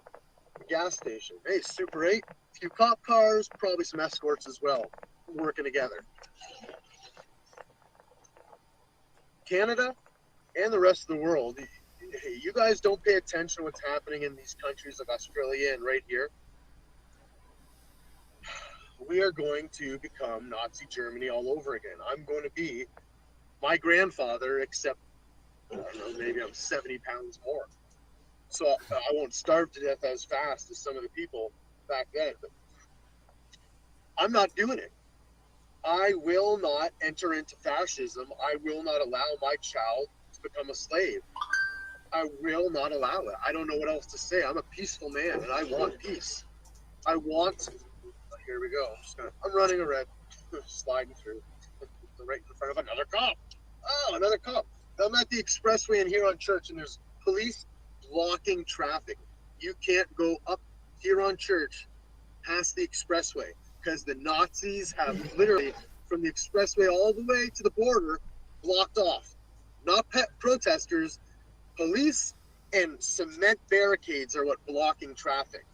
A gas station. Hey, Super 8. A few cop cars. Probably some escorts as well. Working together. Canada and the rest of the world. Hey, you guys don't pay attention to what's happening in these countries like Australia and right here. We are going to become Nazi Germany all over again. I'm going to be my grandfather, except I don't know, maybe I'm 70 pounds more. So I won't starve to death as fast as some of the people back then. But I'm not doing it. I will not enter into fascism. I will not allow my child to become a slave. I will not allow it. I don't know what else to say. I'm a peaceful man, and I want peace. I want... Here we go. I'm running a red, sliding through, right in front of another cop. Oh, another cop. I'm at the expressway in Huron Church, and there's police blocking traffic. You can't go up Huron Church past the expressway because the Nazis have literally, from the expressway all the way to the border, blocked off. Not protesters, police and cement barricades are what blocking traffic.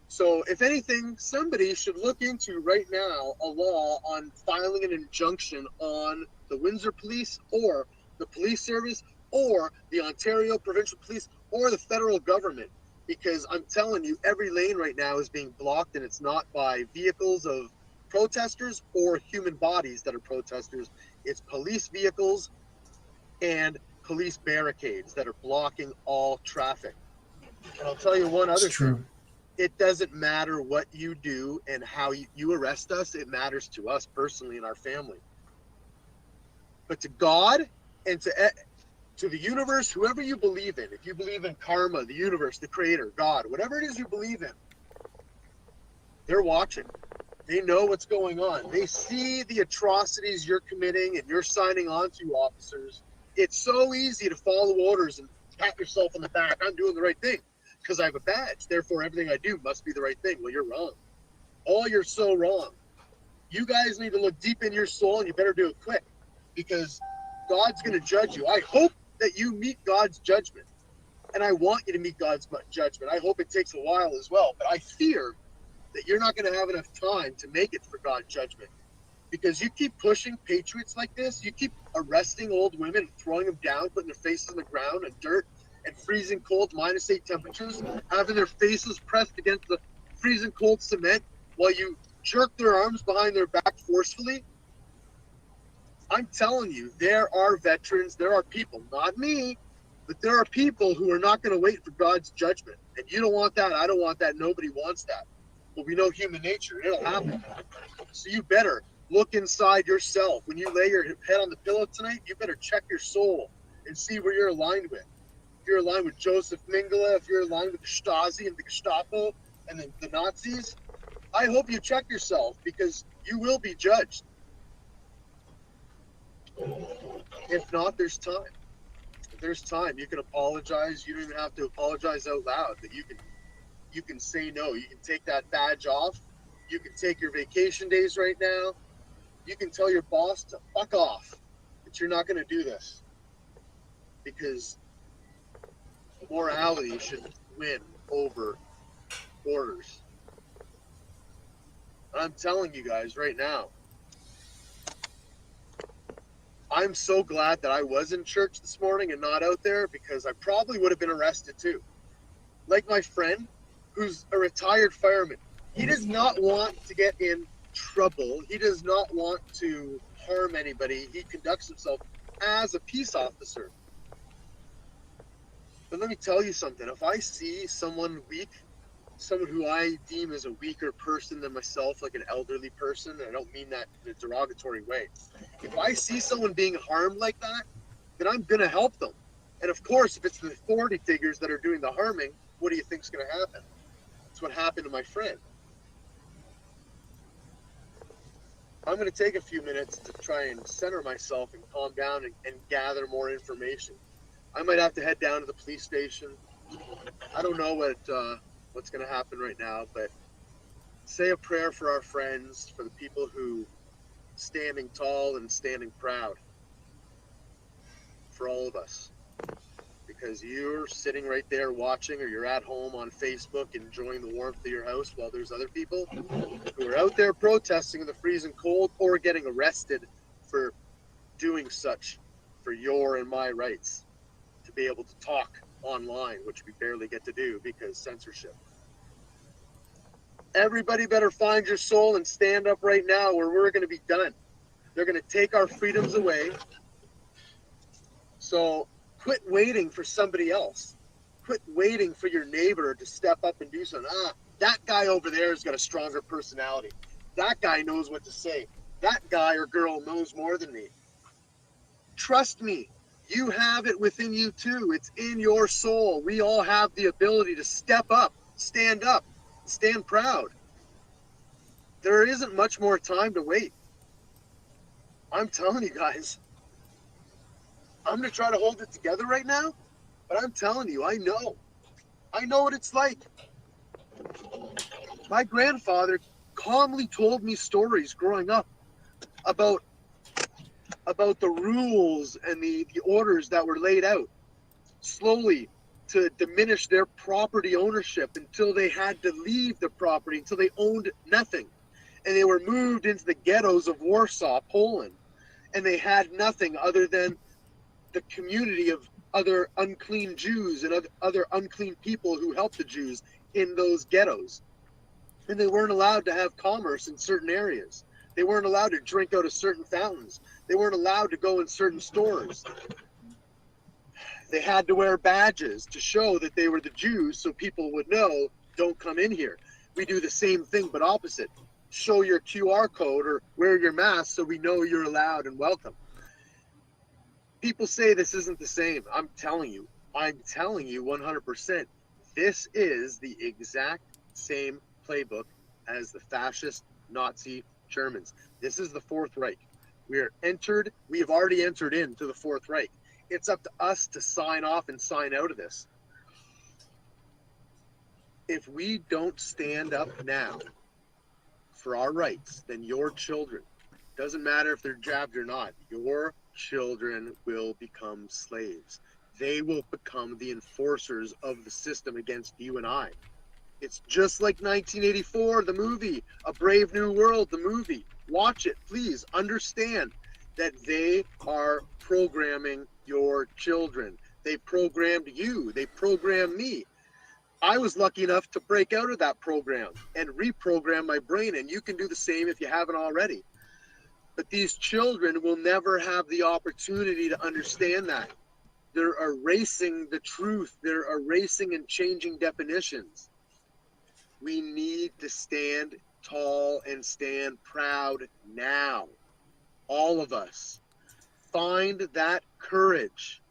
So if anything, somebody should look into right now a law on filing an injunction on the Windsor Police or the police service or the Ontario Provincial Police or the federal government, because I'm telling you, every lane right now is being blocked, and it's not by vehicles of protesters or human bodies that are protesters. It's police vehicles and police barricades that are blocking all traffic. And I'll tell you one other thing. It doesn't matter what you do and how you arrest us. It matters to us personally and our family. But to God and to the universe, whoever you believe in, if you believe in karma, the universe, the creator, God, whatever it is you believe in, they're watching. They know what's going on. They see the atrocities you're committing and you're signing on to, officers. It's so easy to follow orders and pat yourself on the back. I'm doing the right thing because I have a badge. Therefore, everything I do must be the right thing. Well, you're wrong. Oh, you're so wrong. You guys need to look deep in your soul, and you better do it quick, because God's going to judge you. I hope that you meet God's judgment, and I want you to meet God's judgment. I hope it takes a while as well, but I fear that you're not going to have enough time to make it for God's judgment. Because you keep pushing patriots like this, you keep arresting old women, throwing them down, putting their faces on the ground and dirt and freezing cold -8 temperatures, having their faces pressed against the freezing cold cement while you jerk their arms behind their back forcefully. I'm telling you, there are veterans, there are people, not me, but there are people who are not going to wait for God's judgment. And you don't want that. I don't want that. Nobody wants that. But we know human nature. It'll happen. So you better look inside yourself. When you lay your head on the pillow tonight, you better check your soul and see where you're aligned with. If you're aligned with Joseph Mengele, if you're aligned with the Stasi and the Gestapo and the Nazis, I hope you check yourself, because you will be judged. If not, there's time. If there's time, you can apologize. You don't even have to apologize out loud, but you can say no. You can take that badge off. You can take your vacation days right now. You can tell your boss to fuck off, but you're not going to do this, because morality should win over orders. I'm telling you guys right now, I'm so glad that I was in church this morning and not out there, because I probably would have been arrested too. Like my friend, who's a retired fireman. He does not want to get in trouble. He does not want to harm anybody. He conducts himself as a peace officer. But let me tell you something. If I see someone weak, someone who I deem as a weaker person than myself, like an elderly person, and I don't mean that in a derogatory way. If I see someone being harmed like that, then I'm going to help them. And of course, if it's the authority figures that are doing the harming, what do you think is going to happen? That's what happened to my friend. I'm going to take a few minutes to try and center myself and calm down and gather more information. I might have to head down to the police station. I don't know what's going to happen right now, but say a prayer for our friends, for the people who standing tall and standing proud, for all of us, because you're sitting right there watching, or you're at home on Facebook enjoying the warmth of your house, while there's other people who are out there protesting in the freezing cold or getting arrested for doing such, for your and my rights to be able to talk online, which we barely get to do because censorship. Everybody better find your soul and stand up right now, or we're going to be done. They're going to take our freedoms away. So quit waiting for somebody else. Quit waiting for your neighbor to step up and do something. That guy over there has got a stronger personality. That guy knows what to say. That guy or girl knows more than me. Trust me, you have it within you too. It's in your soul. We all have the ability to step up, stand proud. There isn't much more time to wait. I'm telling you guys, I'm going to try to hold it together right now, but I'm telling you, I know what it's like. My grandfather calmly told me stories growing up about the rules and the orders that were laid out slowly to diminish their property ownership until they had to leave the property, until they owned nothing. And they were moved into the ghettos of Warsaw, Poland. And they had nothing other than the community of other unclean Jews and other unclean people who helped the Jews in those ghettos. And they weren't allowed to have commerce in certain areas. They weren't allowed to drink out of certain fountains. They weren't allowed to go in certain stores. They had to wear badges to show that they were the Jews so people would know, don't come in here. We do the same thing, but opposite. Show your QR code or wear your mask so we know you're allowed and welcome. People say this isn't the same. I'm telling you 100%. This is the exact same playbook as the fascist Nazi Germans. This is the Fourth Reich. We have already entered into the Fourth Reich. It's up to us to sign off and sign out of this. If we don't stand up now for our rights, then your children, doesn't matter if they're jabbed or not, your children will become slaves. They will become the enforcers of the system against you and I. It's just like 1984, the movie, A Brave New World, the movie. Watch it. Please understand that they are programming your children. They programmed you. They programmed me. I was lucky enough to break out of that program and reprogram my brain, and you can do the same if you haven't already. But these children will never have the opportunity to understand that. They're erasing the truth. They're erasing and changing definitions. We need to stand tall and stand proud now. All of us. Find that courage.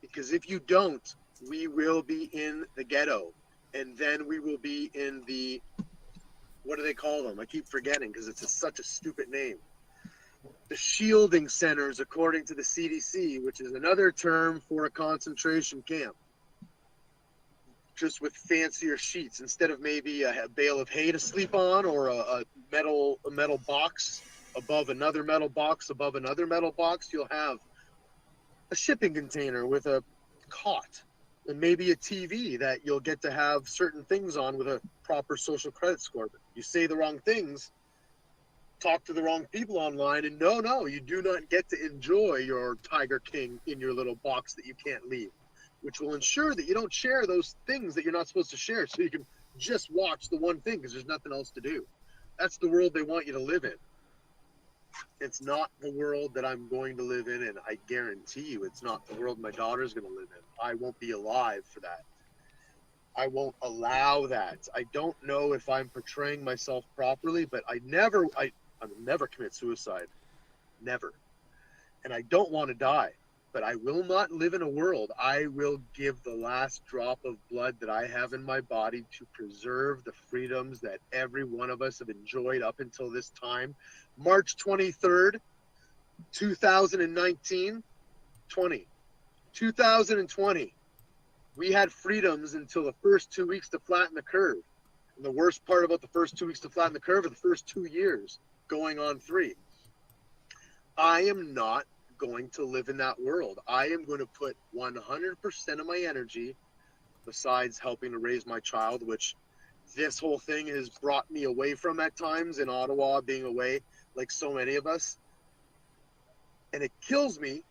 Because if you don't, we will be in the ghetto. And then we will be in the, what do they call them? I keep forgetting because it's such a stupid name. The shielding centers, according to the CDC, which is another term for a concentration camp. Just with fancier sheets instead of maybe a bale of hay to sleep on, or a metal box above another metal box above another metal box. You'll have a shipping container with a cot and maybe a TV that you'll get to have certain things on with a proper social credit score. But you say the wrong things, talk to the wrong people online, and no, you do not get to enjoy your Tiger King in your little box that you can't leave, which will ensure that you don't share those things that you're not supposed to share, so you can just watch the one thing because there's nothing else to do. That's the world they want you to live in. It's not the world that I'm going to live in, and I guarantee you it's not the world my daughter's going to live in. I won't be alive for that. I won't allow that. I don't know if I'm portraying myself properly, but I will never commit suicide. Never. And I don't want to die. But I will not live in a world. I will give the last drop of blood that I have in my body to preserve the freedoms that every one of us have enjoyed up until this time. March 23rd, 2019, 2020. We had freedoms until the first 2 weeks to flatten the curve. And the worst part about the first 2 weeks to flatten the curve are the first 2 years, going on 3. I am not going to live in that world. I am going to put 100% of my energy, besides helping to raise my child, which this whole thing has brought me away from at times in Ottawa, being away like so many of us. And it kills me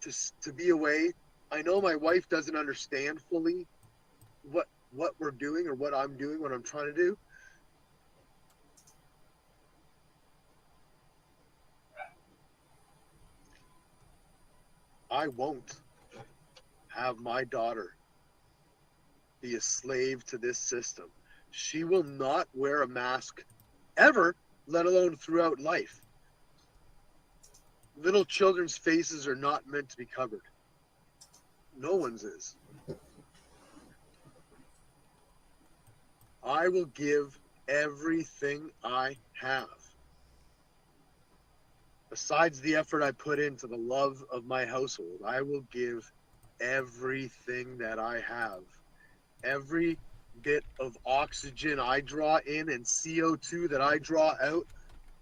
to be away. I know my wife doesn't understand fully what we're doing or what I'm doing, what I'm trying to do. I won't have my daughter be a slave to this system. She will not wear a mask ever, let alone throughout life. Little children's faces are not meant to be covered. No one's is. I will give everything I have. Besides the effort I put into the love of my household, I will give everything that I have. Every bit of oxygen I draw in and CO2 that I draw out,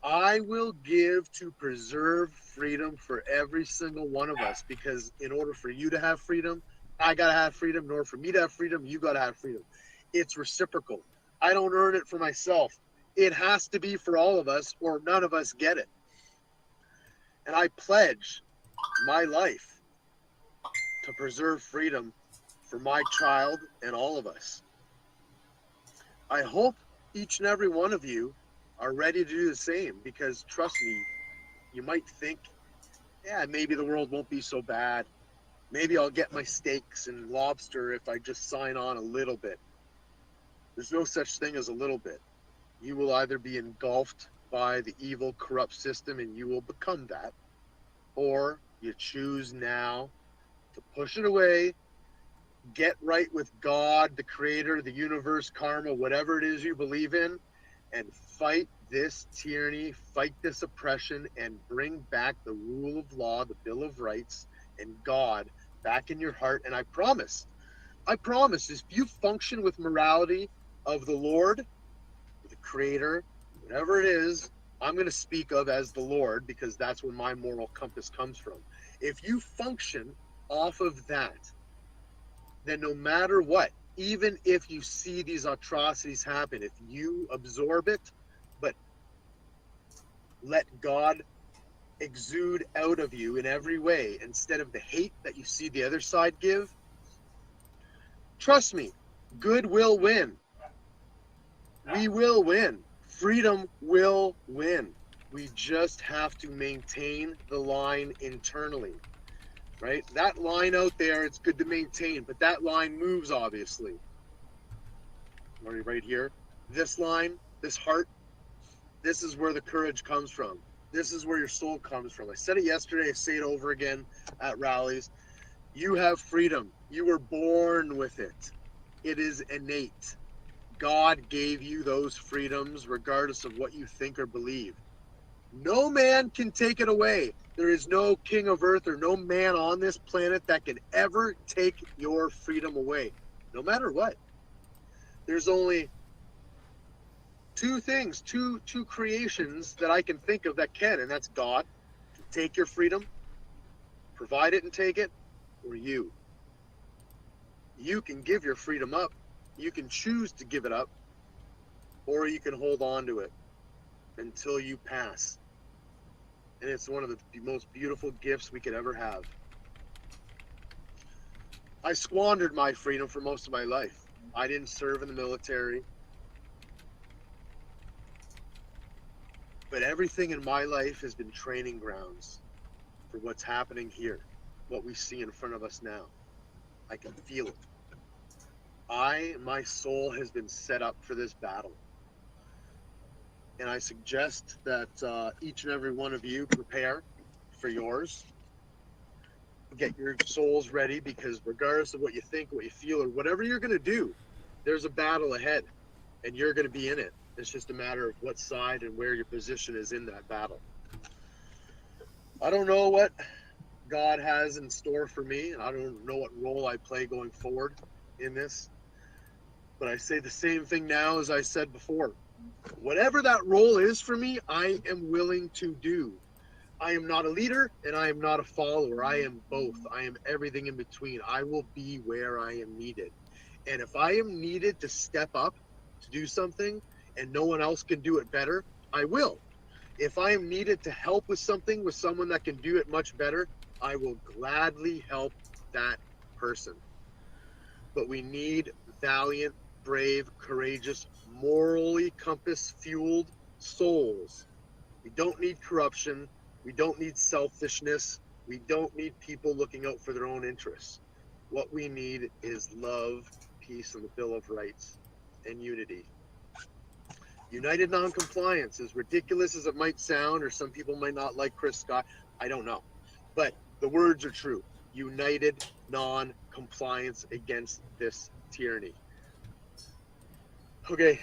I will give to preserve freedom for every single one of us. Because in order for you to have freedom, I got to have freedom. In order for me to have freedom, you got to have freedom. It's reciprocal. I don't earn it for myself. It has to be for all of us, or none of us get it. And I pledge my life to preserve freedom for my child and all of us. I hope each and every one of you are ready to do the same, because trust me, you might think, yeah, maybe the world won't be so bad. Maybe I'll get my steaks and lobster if I just sign on a little bit. There's no such thing as a little bit. You will either be engulfed by the evil, corrupt system and you will become that, or you choose now to push it away, get right with God, the creator, the universe, karma, whatever it is you believe in, and fight this tyranny, fight this oppression, and bring back the rule of law, the Bill of Rights, and God back in your heart. And I promise, if you function with morality of the Lord, the creator, whatever it is, I'm going to speak of as the Lord, because that's where my moral compass comes from. If you function off of that, then no matter what, even if you see these atrocities happen, if you absorb it, but let God exude out of you in every way instead of the hate that you see the other side give, trust me, good will win. We will win. Freedom will win. We just have to maintain the line internally, right? That line out there, it's good to maintain, but that line moves, obviously. Right here, this line, this heart, this is where the courage comes from. This is where your soul comes from. I said it yesterday, I say it over again at rallies. You have freedom. You were born with it. It is innate. God gave you those freedoms regardless of what you think or believe. No man can take it away. There is no king of earth or no man on this planet that can ever take your freedom away, no matter what. There's only two things, two creations that I can think of that can, and that's God can take your freedom, provide it and take it, or you. You can give your freedom up. You can choose to give it up, or you can hold on to it until you pass. And it's one of the most beautiful gifts we could ever have. I squandered my freedom for most of my life. I didn't serve in the military. But everything in my life has been training grounds for what's happening here, what we see in front of us now. I can feel it. My soul has been set up for this battle. And I suggest that each and every one of you prepare for yours. Get your souls ready, because regardless of what you think, what you feel, or whatever you're going to do, there's a battle ahead and you're going to be in it. It's just a matter of what side and where your position is in that battle. I don't know what God has in store for me. I don't know what role I play going forward in this. But I say the same thing now as I said before. Whatever that role is for me, I am willing to do. I am not a leader and I am not a follower. I am both. I am everything in between. I will be where I am needed. And if I am needed to step up to do something and no one else can do it better, I will. If I am needed to help with something with someone that can do it much better, I will gladly help that person. But we need valiant, brave, courageous, morally compass-fueled souls. We don't need corruption. We don't need selfishness. We don't need people looking out for their own interests. What we need is love, peace, and the Bill of Rights, and unity. United non-compliance, as ridiculous as it might sound, or some people might not like Chris Scott, I don't know. But the words are true. United non-compliance against this tyranny. Okay,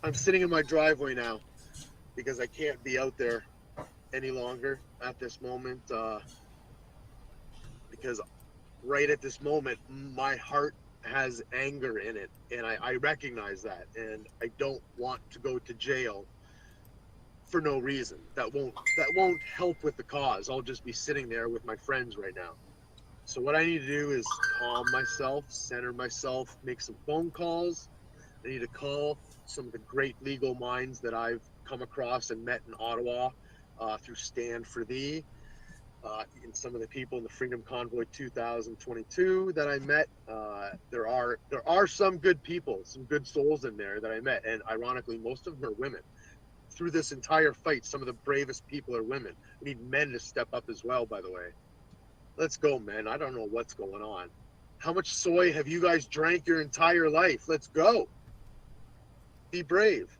I'm sitting in my driveway now because I can't be out there any longer at this moment, because right at this moment, my heart has anger in it, and I recognize that, and I don't want to go to jail for no reason. That won't help with the cause. I'll just be sitting there with my friends right now. So what I need to do is calm myself, center myself, make some phone calls. I need to call some of the great legal minds that I've come across and met in Ottawa through Stand for Thee, and some of the people in the Freedom Convoy 2022 that I met. There are some good people, some good souls in there that I met, and ironically, most of them are women. Through this entire fight, some of the bravest people are women. We need men to step up as well, by the way. Let's go, men. I don't know what's going on. How much soy have you guys drank your entire life? Let's go. Be brave.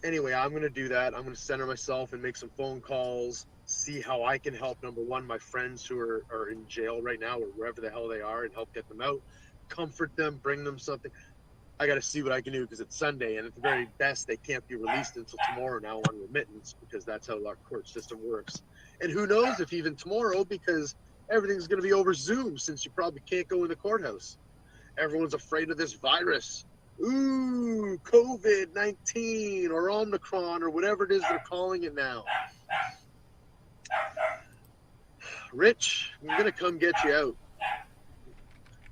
Anyway, I'm going to do that. I'm going to center myself and make some phone calls, see how I can help, number one, my friends who are in jail right now or wherever the hell they are, and help get them out, comfort them, bring them something. I got to see what I can do because it's Sunday, and at the very best, they can't be released until tomorrow now on remittance, because that's how our court system works. And who knows if even tomorrow, because everything's going to be over Zoom since you probably can't go in the courthouse. Everyone's afraid of this virus. Ooh, COVID-19 or Omicron or whatever it is they're calling it now. Rich, I'm going to come get you out.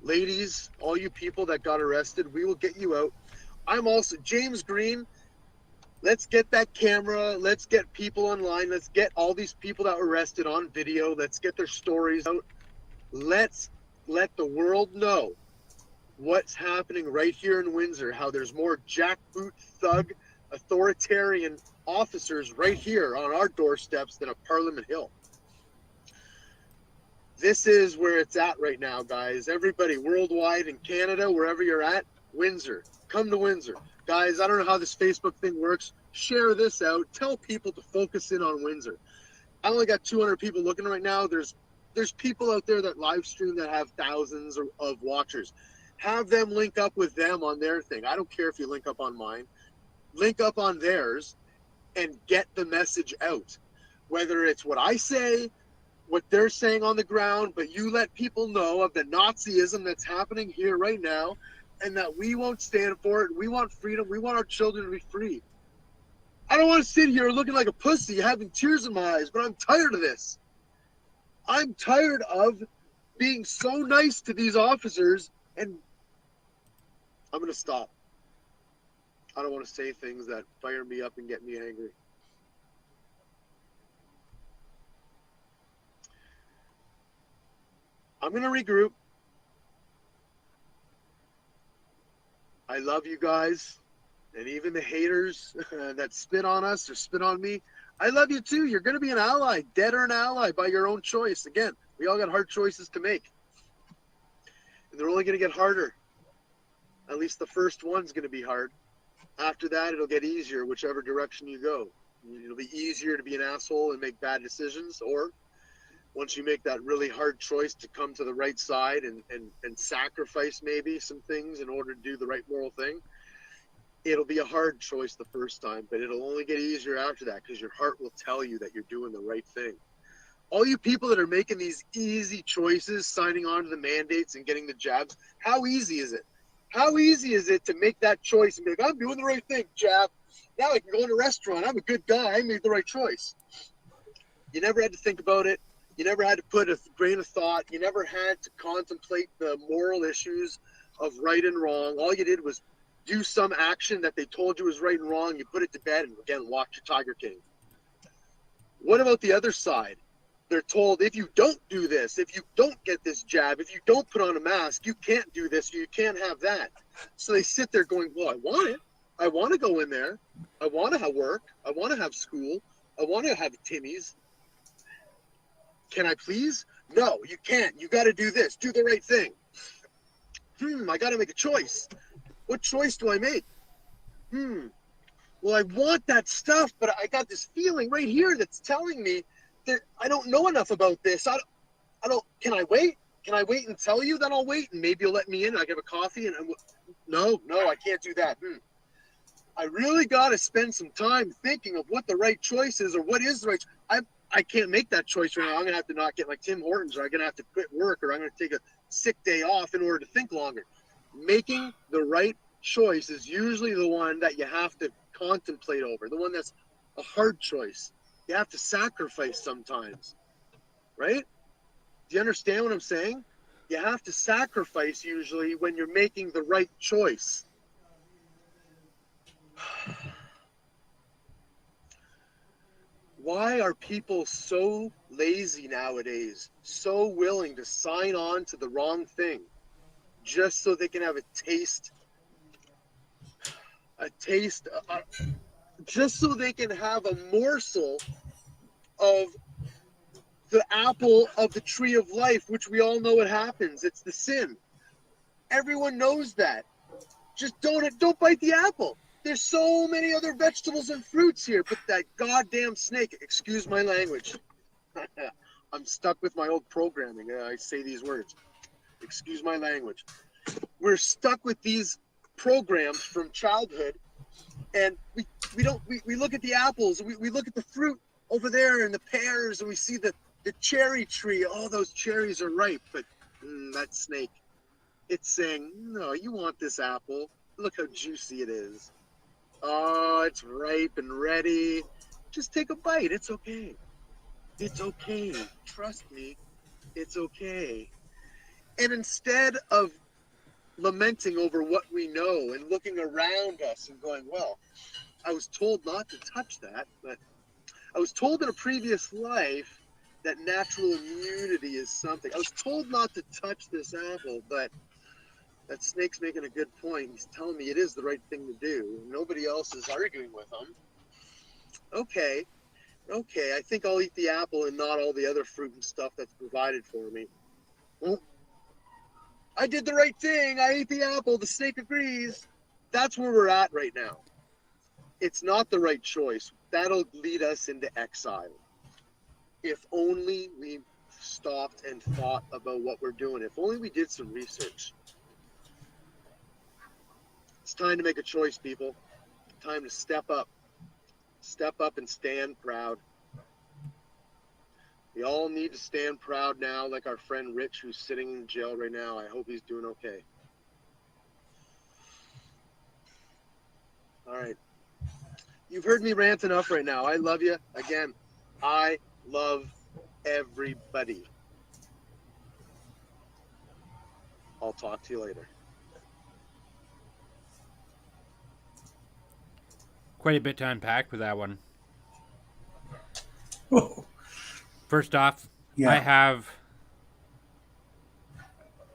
Ladies, all you people that got arrested, we will get you out. I'm also, James Green, Let's get that camera. Let's get people online. Let's get all these people that were arrested on video. Let's get their stories out. Let's let the world know what's happening right here in Windsor, how there's more jackboot thug authoritarian officers right here on our doorsteps than at Parliament Hill. This is where it's at right now, guys. Everybody worldwide in Canada, wherever you're at, Windsor, come to Windsor. Guys, I don't know how this Facebook thing works. Share this out. Tell people to focus in on Windsor. I only got 200 people looking right now. There's people out there that live stream that have thousands of watchers. Have them link up with them on their thing. I don't care if you link up on mine. Link up on theirs and get the message out. Whether it's what I say, what they're saying on the ground, but you let people know of the Nazism that's happening here right now, and that we won't stand for it. We want freedom. We want our children to be free. I don't want to sit here looking like a pussy, having tears in my eyes, but I'm tired of this. I'm tired of being so nice to these officers, and I'm going to stop. I don't want to say things that fire me up and get me angry. I'm going to regroup. I love you guys. And even the haters that spit on us or spit on me, I love you too. You're going to be an ally, dead or an ally by your own choice. Again, we all got hard choices to make. And they're only going to get harder. At least the first one's going to be hard. After that, it'll get easier, whichever direction you go. It'll be easier to be an asshole and make bad decisions, or once you make that really hard choice to come to the right side and sacrifice maybe some things in order to do the right moral thing, it'll be a hard choice the first time, but it'll only get easier after that because your heart will tell you that you're doing the right thing. All you people that are making these easy choices, signing on to the mandates and getting the jabs, how easy is it? How easy is it to make that choice and be like, I'm doing the right thing, jab. Now I can go in a restaurant. I'm a good guy. I made the right choice. You never had to think about it. You never had to put a grain of thought. You never had to contemplate the moral issues of right and wrong. All you did was do some action that they told you was right and wrong. You put it to bed and again, watch your Tiger King. What about the other side? They're told, if you don't do this, if you don't get this jab, if you don't put on a mask, you can't do this, you can't have that. So they sit there going, well, I want it. I want to go in there. I want to have work. I want to have school. I want to have Timmy's. Can I please? No, you can't. You got to do this. Do the right thing. I got to make a choice. What choice do I make? Well, I want that stuff, but I got this feeling right here that's telling me that I don't know enough about this. I don't, can I wait? Can I wait and tell you? Then I'll wait and maybe you'll let me in. I have a coffee and no, I can't do that. I really got to spend some time thinking of what the right choice is or what is the right. I can't make that choice right now. I'm going to have to not get like Tim Hortons, or I'm going to have to quit work, or I'm going to take a sick day off in order to think longer. Making the right choice is usually the one that you have to contemplate over, the one that's a hard choice. You have to sacrifice sometimes, right? Do you understand what I'm saying? You have to sacrifice usually when you're making the right choice. Why are people so lazy nowadays, so willing to sign on to the wrong thing just so they can have a taste, just so they can have a morsel of the apple of the tree of life, which we all know what happens. It's the sin. Everyone knows that. Just don't bite the apple. There's so many other vegetables and fruits here, but that goddamn snake, excuse my language. I'm stuck with my old programming. I say these words. Excuse my language. We're stuck with these programs from childhood, and we look at the apples, we look at the fruit over there and the pears, and we see the cherry tree. Oh, those cherries are ripe, but that snake, it's saying, no, you want this apple. Look how juicy it is. Oh, it's ripe and ready. Just take a bite. It's okay. It's okay. Trust me. It's okay. And instead of lamenting over what we know and looking around us and going, well, I was told not to touch that, but I was told in a previous life that natural immunity is something. I was told not to touch this apple, but that snake's making a good point. He's telling me it is the right thing to do. Nobody else is arguing with him. Okay, I think I'll eat the apple and not all the other fruit and stuff that's provided for me. Well, I did the right thing. I ate the apple. The snake agrees. That's where we're at right now. It's not the right choice. That'll lead us into exile. If only we stopped and thought about what we're doing. If only we did some research. It's time to make a choice, people. Time to step up. Step up and stand proud. We all need to stand proud now, like our friend Rich, who's sitting in jail right now. I hope he's doing okay. All right. You've heard me rant enough right now. I love you. Again, I love everybody. I'll talk to you later. Quite a bit to unpack with that one. First off, Yeah. I have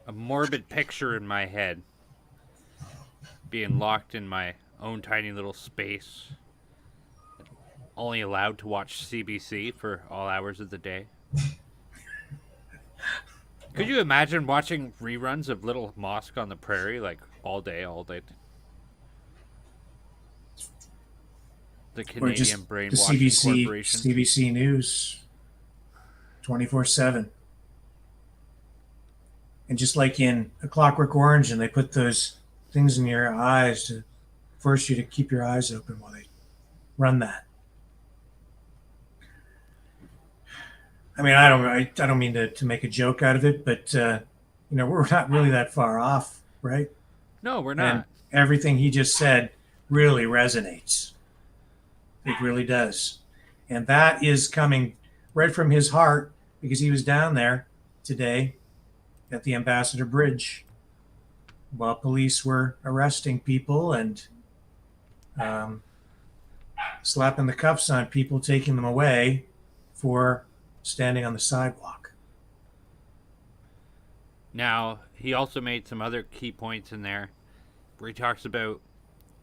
a morbid picture in my head, being locked in my own tiny little space, only allowed to watch CBC for all hours of the day. Could you imagine watching reruns of Little Mosque on the Prairie like all day? The Or just Canadian the Brainwashing CBC, Corporation. CBC News 24/7. And just like in A Clockwork Orange, and they put those things in your eyes to force you to keep your eyes open while they run that. I mean, I don't mean to make a joke out of it, but we're not really that far off, right? No, we're not. And everything he just said really resonates. It really does. And that is coming right from his heart, because he was down there today at the Ambassador Bridge while police were arresting people and slapping the cuffs on people, taking them away for standing on the sidewalk. Now, he also made some other key points in there where he talks about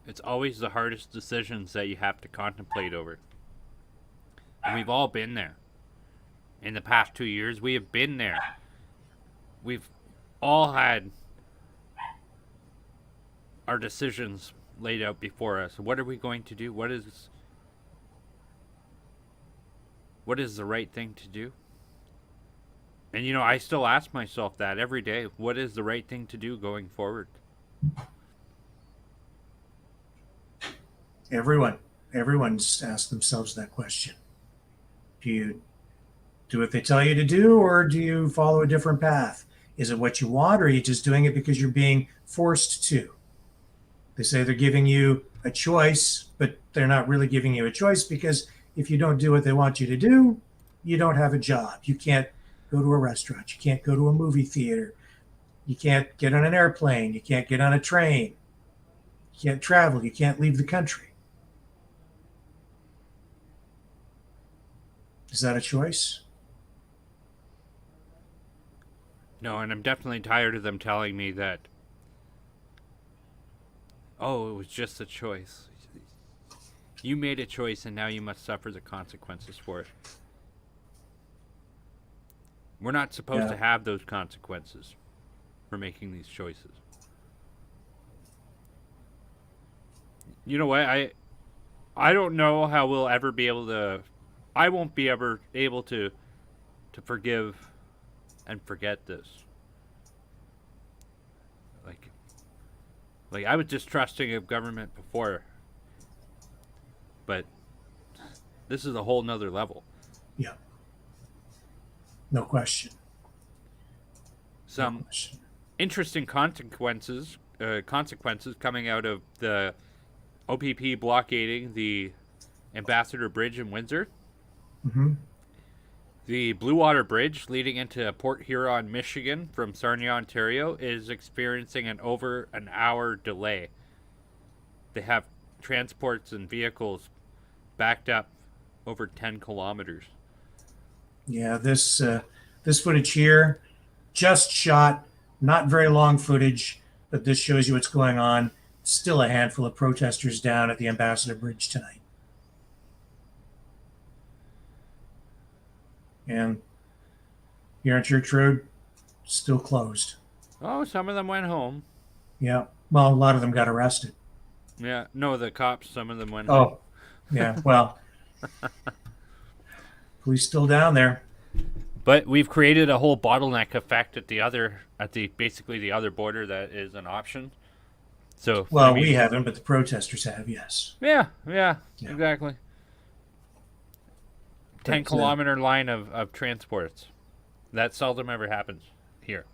it's always the hardest decisions that you have to contemplate over. And we've all been there. In the past 2 years, we have been there. We've all had our decisions laid out before us. What are we going to do? What is the right thing to do? And I still ask myself that every day. What is the right thing to do going forward? Everyone's asked themselves that question. Do you do what they tell you to do, or do you follow a different path? Is it what you want, or are you just doing it because you're being forced to? They say they're giving you a choice, but they're not really giving you a choice, because if you don't do what they want you to do, you don't have a job. You can't go to a restaurant. You can't go to a movie theater. You can't get on an airplane. You can't get on a train. You can't travel. You can't leave the country. Is that a choice? No, and I'm definitely tired of them telling me that, oh, it was just a choice. You made a choice and now you must suffer the consequences for it. We're not supposed to have those consequences for making these choices. You know what? I don't know how we'll ever be able to... I won't be ever able to forgive and forget this. Like I was distrusting of government before, but this is a whole nother level. Yeah. No question. Some interesting consequences coming out of the OPP blockading the Ambassador Bridge in Windsor. Mm-hmm. The Blue Water Bridge leading into Port Huron, Michigan from Sarnia, Ontario is experiencing an over an hour delay. They have transports and vehicles backed up over 10 kilometers. Yeah, this footage here, just shot, not very long footage, but this shows you what's going on. Still a handful of protesters down at the Ambassador Bridge tonight. And here on Church Road, still closed. Oh, some of them went home. Yeah, well, a lot of them got arrested. Yeah, no, the cops, some of them went home. Oh, yeah, well, police still down there. But we've created a whole bottleneck effect at basically the other border that is an option. So Well, we haven't, but the protesters have, yes. Yeah, exactly. 10-kilometer line of transports. That seldom ever happens here.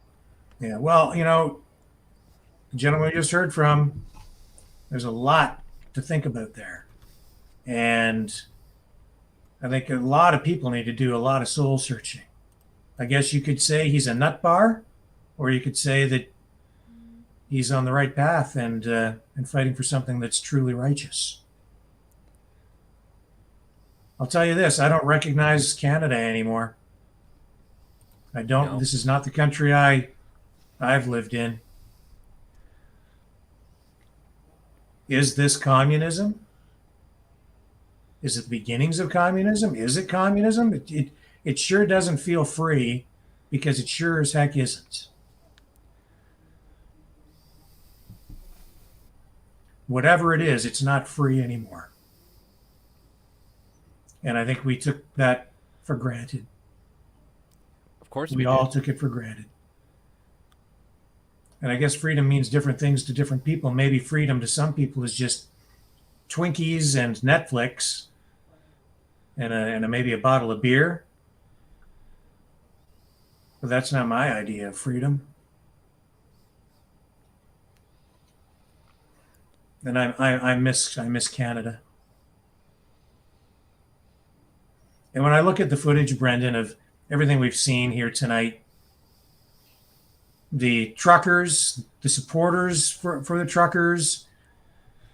Yeah, well, the gentleman we just heard from, there's a lot to think about there. And I think a lot of people need to do a lot of soul searching. I guess you could say he's a nut bar, or you could say that he's on the right path and fighting for something that's truly righteous. I'll tell you this, I don't recognize Canada anymore. I don't. No. This is not the country I've lived in. Is this communism? Is it the beginnings of communism? Is it communism? It sure doesn't feel free, because it sure as heck isn't. Whatever it is, it's not free anymore. And I think we took that for granted. Of course we all took it for granted. And I guess freedom means different things to different people. Maybe freedom to some people is just Twinkies and Netflix and maybe a bottle of beer. But that's not my idea of freedom. And I miss Canada. And when I look at the footage, Brendan, of everything we've seen here tonight, the truckers, the supporters for the truckers,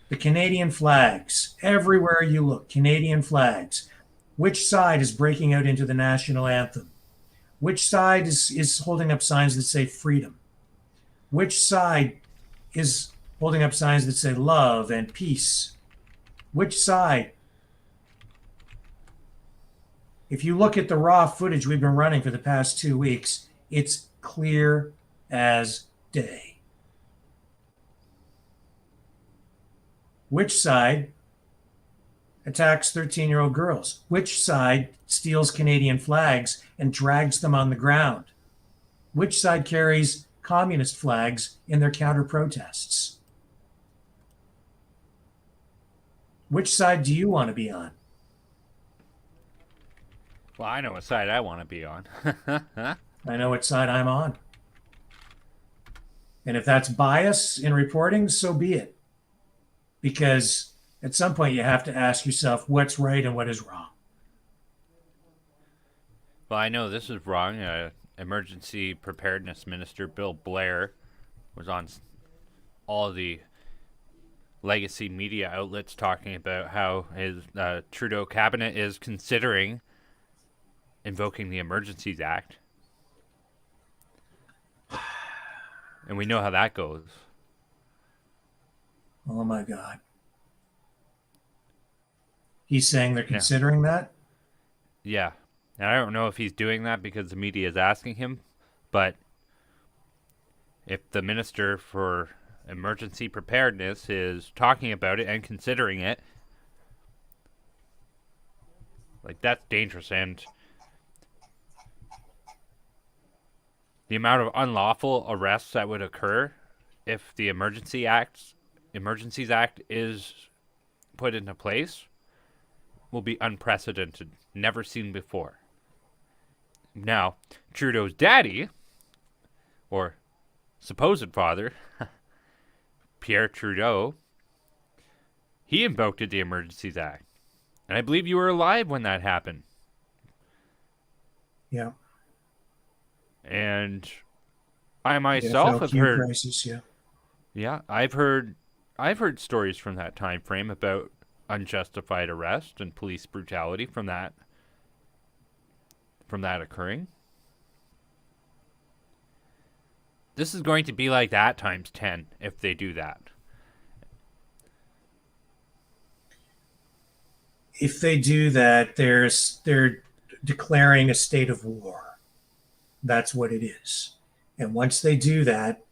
the Canadian flags, everywhere you look, Canadian flags. Which side is breaking out into the national anthem? Which side is holding up signs that say freedom? Which side is holding up signs that say love and peace? Which side? If you look at the raw footage we've been running for the past 2 weeks, it's clear as day. Which side attacks 13-year-old girls? Which side steals Canadian flags and drags them on the ground? Which side carries communist flags in their counter-protests? Which side do you want to be on? Well, I know what side I want to be on. I know what side I'm on. And if that's bias in reporting, so be it. Because at some point you have to ask yourself what's right and what is wrong. Well, I know this is wrong. Emergency Preparedness Minister Bill Blair was on all the legacy media outlets talking about how his Trudeau cabinet is considering invoking the Emergencies Act. And we know how that goes. Oh my God. He's saying they're considering that? Yeah. And I don't know if he's doing that because the media is asking him, but if the Minister for Emergency Preparedness is talking about it and considering it, like, that's dangerous. And the amount of unlawful arrests that would occur if the Emergencies Act is put into place will be unprecedented, never seen before. Now, Trudeau's daddy, or supposed father, Pierre Trudeau, he invoked the Emergencies Act. And I believe you were alive when that happened. Yeah. And I myself have heard... crisis, yeah. Yeah, I've heard I've heard stories from that time frame about unjustified arrest and police brutality from that occurring. This is going to be like that times 10 if they do that. If they do that, they're declaring a state of war. That's what it is. And once they do that,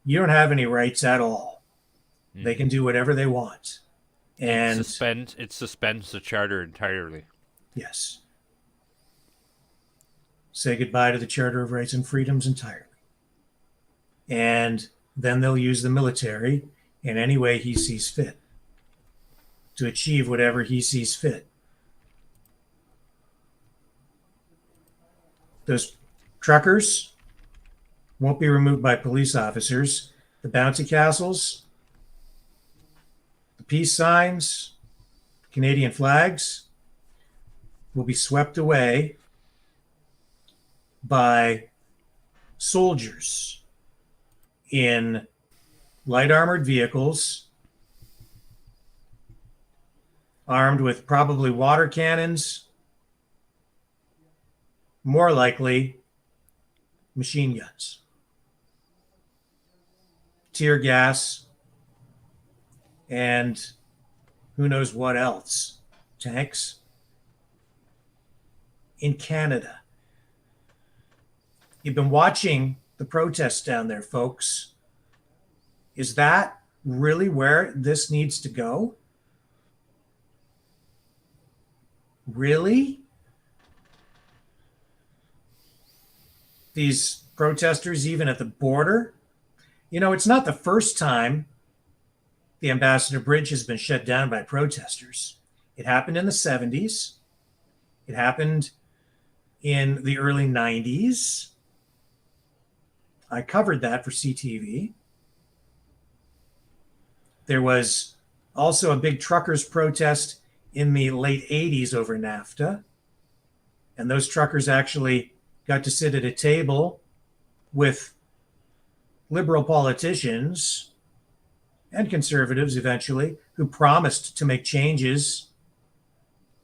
you don't have any rights at all. They can do whatever they want. And it suspends the charter entirely. Yes. Say goodbye to the Charter of Rights and Freedoms entirely. And then they'll use the military in any way he sees fit to achieve whatever he sees fit. Those truckers won't be removed by police officers. The bouncy castles, the peace signs, Canadian flags will be swept away by soldiers in light armored vehicles, armed with probably water cannons, more likely machine guns, tear gas, and who knows what else, tanks. In Canada. You've been watching the protests down there, folks. Is that really where this needs to go? Really? These protesters, even at the border? You know, it's not the first time the Ambassador Bridge has been shut down by protesters. It happened in the 70s. It happened in the early 90s. I covered that for CTV. There was also a big truckers' protest in the late 80s over NAFTA. And those truckers actually got to sit at a table with liberal politicians and conservatives eventually who promised to make changes.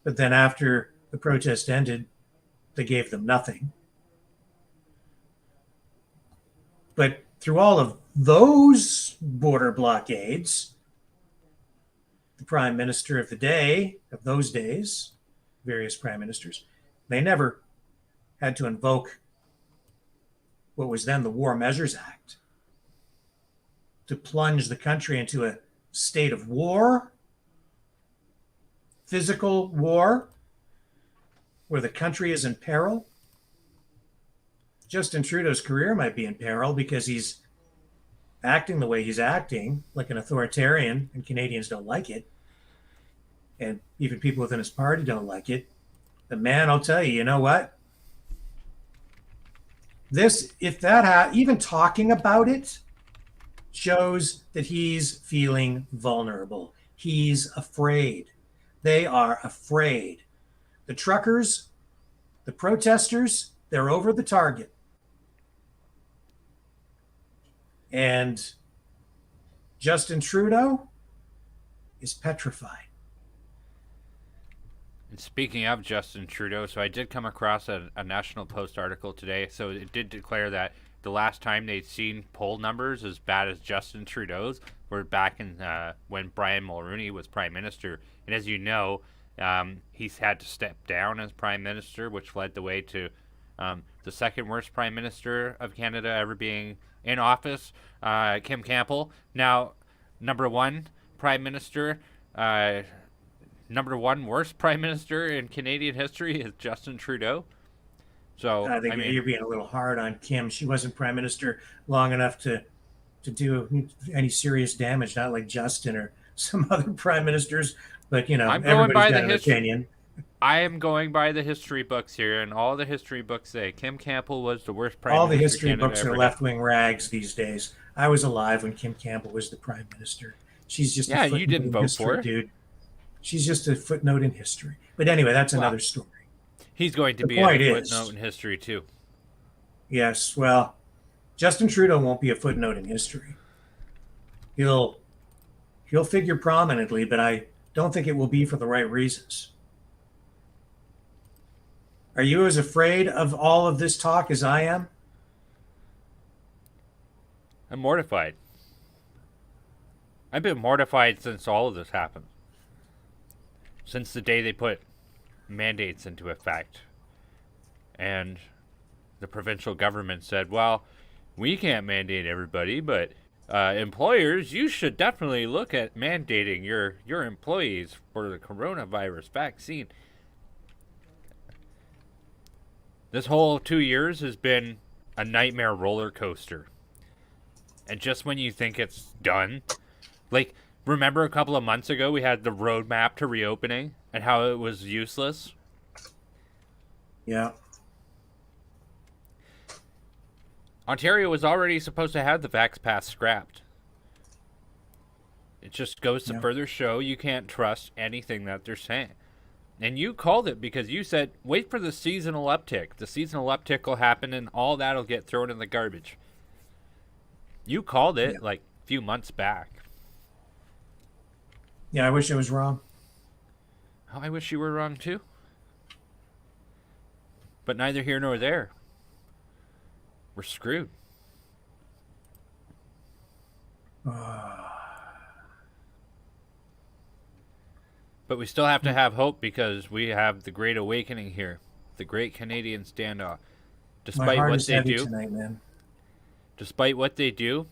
But then after the protest ended, they gave them nothing. But through all of those border blockades, the prime minister of the day, of those days, various prime ministers, they never had to invoke what was then the War Measures Act to plunge the country into a state of war, physical war, where the country is in peril. Justin Trudeau's career might be in peril because he's acting the way he's acting, like an authoritarian, and Canadians don't like it. And even people within his party don't like it. But man, I'll tell you, you know what? This, if that, even talking about it shows that he's feeling vulnerable. He's afraid. They are afraid. The truckers, the protesters, they're over the target. And Justin Trudeau is petrified. And speaking of Justin Trudeau, so I did come across a National Post article today. So it did declare that the last time they'd seen poll numbers as bad as Justin Trudeau's were back in when Brian Mulroney was Prime Minister. And as you know, he's had to step down as Prime Minister, which led the way to the second worst Prime Minister of Canada ever being in office, Kim Campbell. Now, number one Prime Minister, number one worst Prime Minister in Canadian history is Justin Trudeau. So I think you're being a little hard on Kim. She wasn't Prime Minister long enough to do any serious damage, not like Justin or some other Prime Ministers. But, you know, I'm going by the opinion. I am going by the history books here, and all the history books say Kim Campbell was the worst Prime Minister. All the history Canada books ever are did. left-wing rags these days. I was alive when Kim Campbell was the Prime Minister. She's just Yeah, a footnote you didn't in vote history, for her. dude. She's just a footnote in history. But anyway, that's another story. He's going to The be a point is- footnote in history too. Yes, well, Justin Trudeau won't be a footnote in history. He'll he'll figure prominently, but I don't think it will be for the right reasons. Are you as afraid of all of this talk as I am? I'm mortified. I've been mortified since all of this happened. Since the day they put mandates into effect. And the provincial government said, well, we can't mandate everybody, but employers, you should definitely look at mandating your employees for the coronavirus vaccine. This whole 2 years has been a nightmare roller coaster. And just when you think it's done, like, remember a couple of months ago we had the roadmap to reopening and how it was useless? Yeah. Ontario was already supposed to have the Vax Pass scrapped. It just goes to further show you can't trust anything that they're saying. And you called it because you said, wait for the seasonal uptick. The seasonal uptick will happen and all that'll get thrown in the garbage. You called it like a few months back. Yeah, I wish I was wrong. Oh, I wish you were wrong too. But neither here nor there. We're screwed. But we still have to have hope because we have the Great Awakening here. The Great Canadian Standoff. My heart is heavy tonight, man. Despite what they do,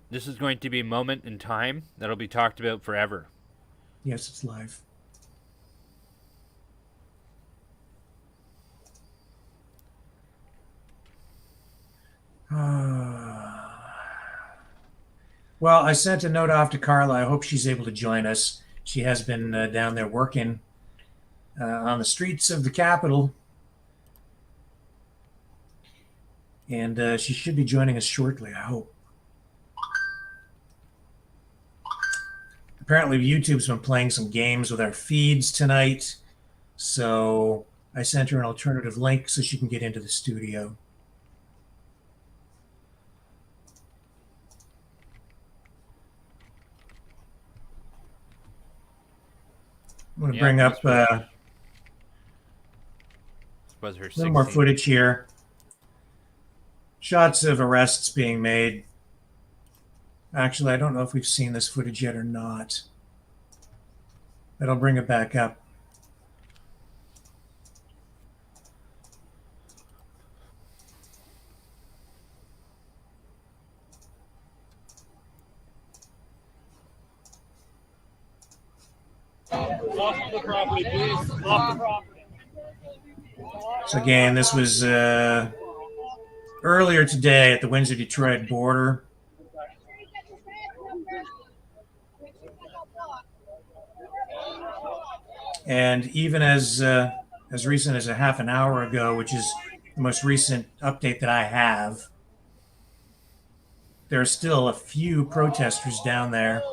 this is going to be a moment in time that'll be talked about forever. Yes, it's live. Well, I sent a note off to Carla. I hope she's able to join us. She has been down there working on the streets of the capital. And she should be joining us shortly, I hope. Apparently, YouTube's been playing some games with our feeds tonight. So I sent her an alternative link so she can get into the studio. I'm going to bring up a little more footage here. Shots of arrests being made. Actually, I don't know if we've seen this footage yet or not. But I'll bring it back up. Off the property, please. Off the property. So again, this was earlier today at the Windsor-Detroit border. And even as recent as a half an hour ago, which is the most recent update that I have, there are still a few protesters down there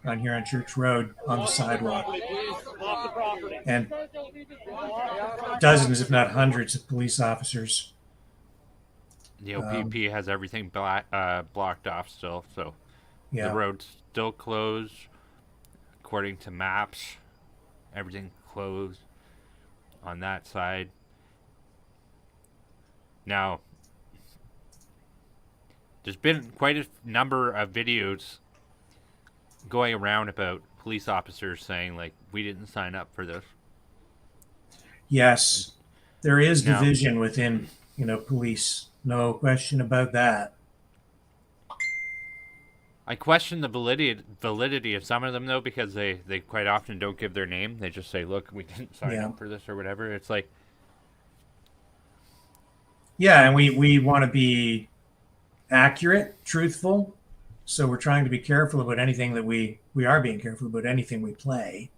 on here on Church Road on the sidewalk. And dozens, if not hundreds, of police officers. The OPP has everything blocked off still, so yeah. The road's still closed. According to maps, everything closed on that side. Now, there's been quite a number of videos going around about police officers saying, like, we didn't sign up for this. Yes, there is division within, police. No question about that. I question the validity of some of them, though, because they quite often don't give their name. They just say, look, we didn't sign up for this or whatever. It's like... Yeah, and we want to be accurate, truthful. So we're trying to be careful about anything that we are being careful about anything we play.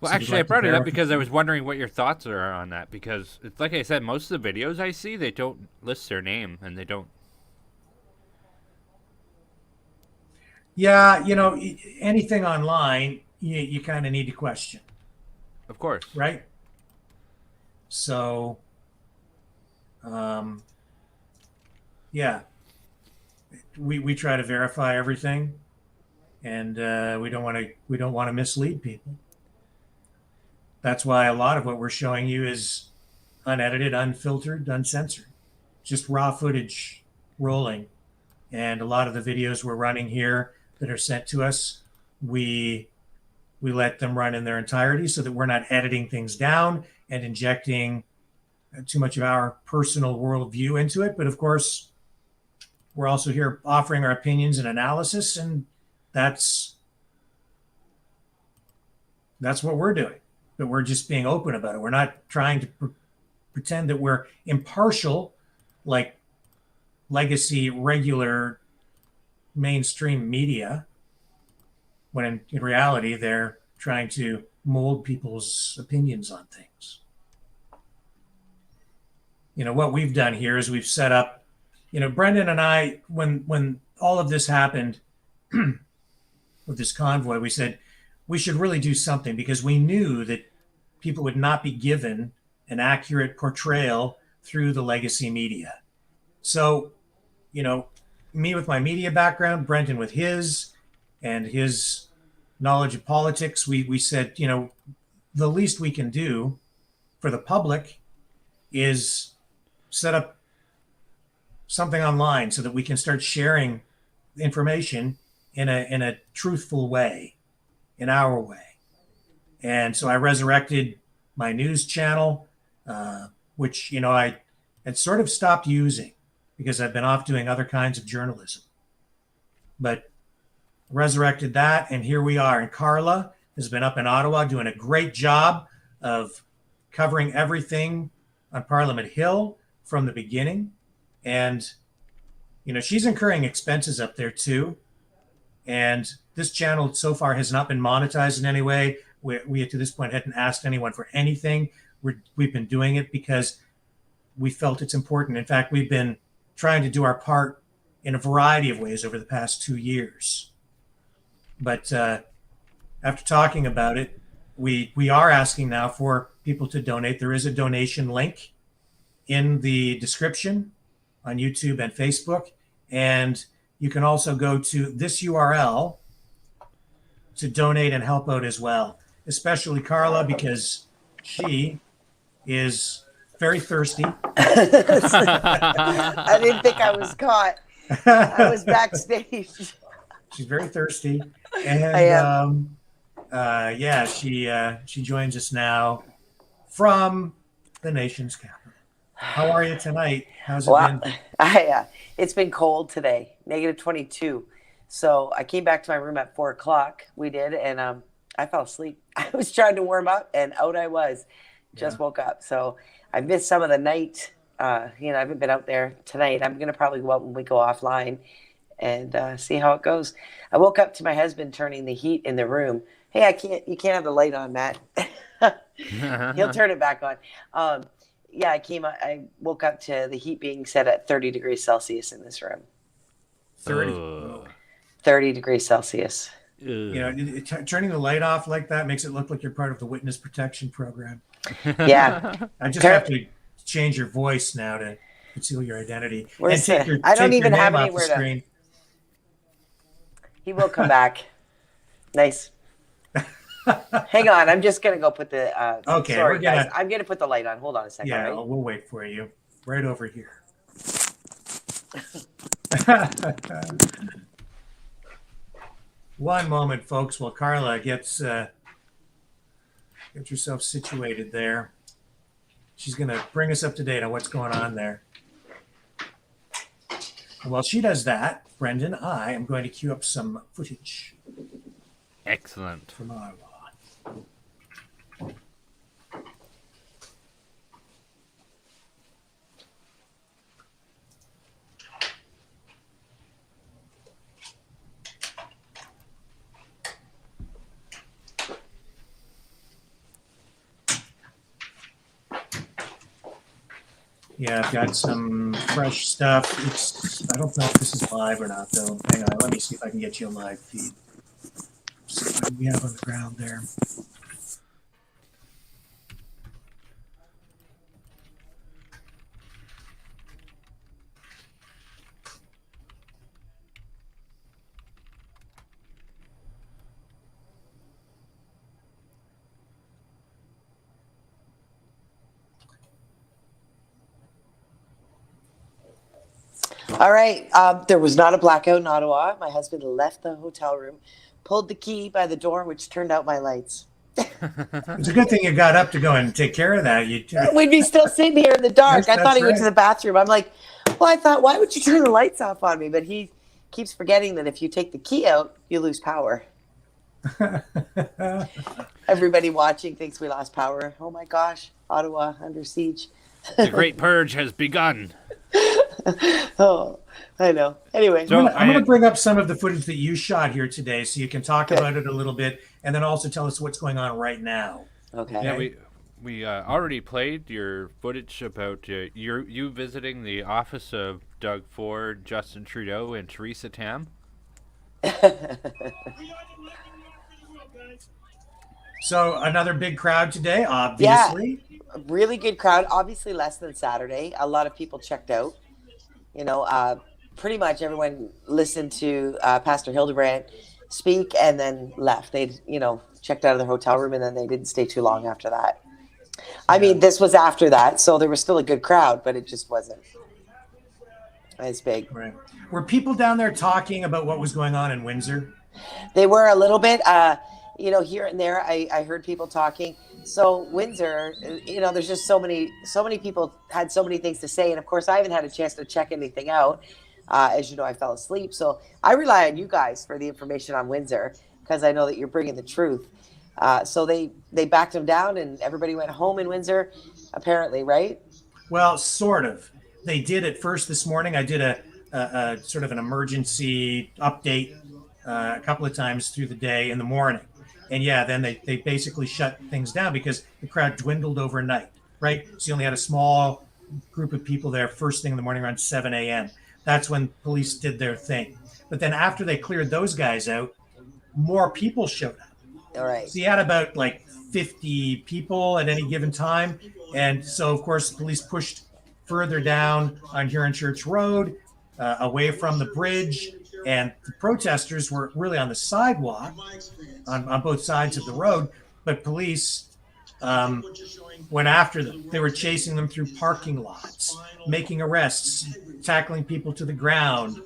Well, So actually, I brought it up because I was wondering what your thoughts are on that. Because it's like I said, most of the videos I see, they don't list their name and they don't. Yeah, anything online, you kind of need to question. Of course. Right? So, yeah. we try to verify everything, and we don't want to mislead people. That's why a lot of what we're showing you is unedited, unfiltered, uncensored, just raw footage rolling. And a lot of the videos we're running here that are sent to us, we let them run in their entirety so that we're not editing things down and injecting too much of our personal worldview into it. But of course, we're also here offering our opinions and analysis, and that's what we're doing. But we're just being open about it. We're not trying to pretend that we're impartial, like legacy, regular, mainstream media, when in reality, they're trying to mold people's opinions on things. What we've done here is we've set up, Brendan and I, when all of this happened with this convoy, we said we should really do something, because we knew that people would not be given an accurate portrayal through the legacy media. So, me with my media background, Brendan with his, and his knowledge of politics, we said, the least we can do for the public is set up something online so that we can start sharing information in a truthful way, in our way. And so I resurrected my news channel, which, I had sort of stopped using because I've been off doing other kinds of journalism. But resurrected that, and here we are. And Carla has been up in Ottawa doing a great job of covering everything on Parliament Hill from the beginning. And, she's incurring expenses up there too. And this channel so far has not been monetized in any way. We to this point hadn't asked anyone for anything. We've been doing it because we felt it's important. In fact, we've been trying to do our part in a variety of ways over the past 2 years. But after talking about it, we are asking now for people to donate. There is a donation link in the description on YouTube and Facebook. And you can also go to this URL to donate and help out as well, especially Carla, because she is very thirsty. I didn't think I was caught. I was backstage. She's very thirsty. And I am. She joins us now from the nation's capital. How are you tonight? How's it been? It's been cold today, -22. So I came back to my room at 4:00. We did, and I fell asleep. I was trying to warm up, and out I was. Just woke up. So I missed some of the night. I haven't been out there tonight. I'm gonna probably go out when we go offline and see how it goes. I woke up to my husband turning the heat in the room. Hey, you can't have the light on, Matt. He'll turn it back on. I woke up to the heat being set at 30 degrees Celsius in this room. 30 degrees Celsius. Turning the light off like that makes it look like you're part of the witness protection program. Yeah. I just have to change your voice now to conceal your identity. I don't even have anywhere to. He will come back. Nice. Hang on, I'm just gonna go put the. Okay, sorry, guys. I'm gonna put the light on. Hold on a second. Yeah, right? we'll wait for you. Right over here. One moment, folks, while Carla gets get yourself situated there. She's gonna bring us up to date on what's going on there. And while she does that, Brendan, I am going to queue up some footage. Excellent. From Ottawa. Yeah, I've got some fresh stuff. I don't know if this is live or not, though. Hang on, let me see if I can get you a live feed. See what we have on the ground there. All right. There was not a blackout in Ottawa. My husband left the hotel room, pulled the key by the door, which turned out my lights. It's a good thing you got up to go and take care of that. We'd be still sitting here in the dark. Yes, I thought he went that's to the bathroom. I'm like, well, I thought, why would you turn the lights off on me? But he keeps forgetting that if you take the key out, you lose power. Everybody watching thinks we lost power. Oh my gosh, Ottawa under siege. The Great Purge has begun. Oh, I know. Anyway, So I'm going to bring up some of the footage that you shot here today so you can talk about it a little bit and then also tell us what's going on right now. Okay. Yeah, we already played your footage about you visiting the office of Doug Ford, Justin Trudeau, and Theresa Tam. So another big crowd today, obviously. Yeah, really good crowd. Obviously less than Saturday. A lot of people checked out. You know, pretty much everyone listened to Pastor Hildebrand speak and then left. They, checked out of their hotel room and then they didn't stay too long after that. I mean, this was after that, so there was still a good crowd, but it just wasn't as big. Right. Were people down there talking about what was going on in Windsor? They were a little bit, here and there. I heard people talking. So Windsor, there's just so many people had so many things to say, and of course, I haven't had a chance to check anything out. As you know, I fell asleep, so I rely on you guys for the information on Windsor because I know that you're bringing the truth. So they backed him down, and everybody went home in Windsor, apparently, right? Well, sort of. They did at first this morning. I did a sort of an emergency update a couple of times through the day in the morning. And yeah, then they basically shut things down because the crowd dwindled overnight, right? So you only had a small group of people there first thing in the morning around 7 a.m. That's when police did their thing. But then after they cleared those guys out, more people showed up. All right. So you had about 50 people at any given time. And so, of course, police pushed further down on Huron Church Road, away from the bridge. And the protesters were really on the sidewalk on both sides of the road. But police went after them. They were chasing them through parking lots, making arrests, tackling people to the ground.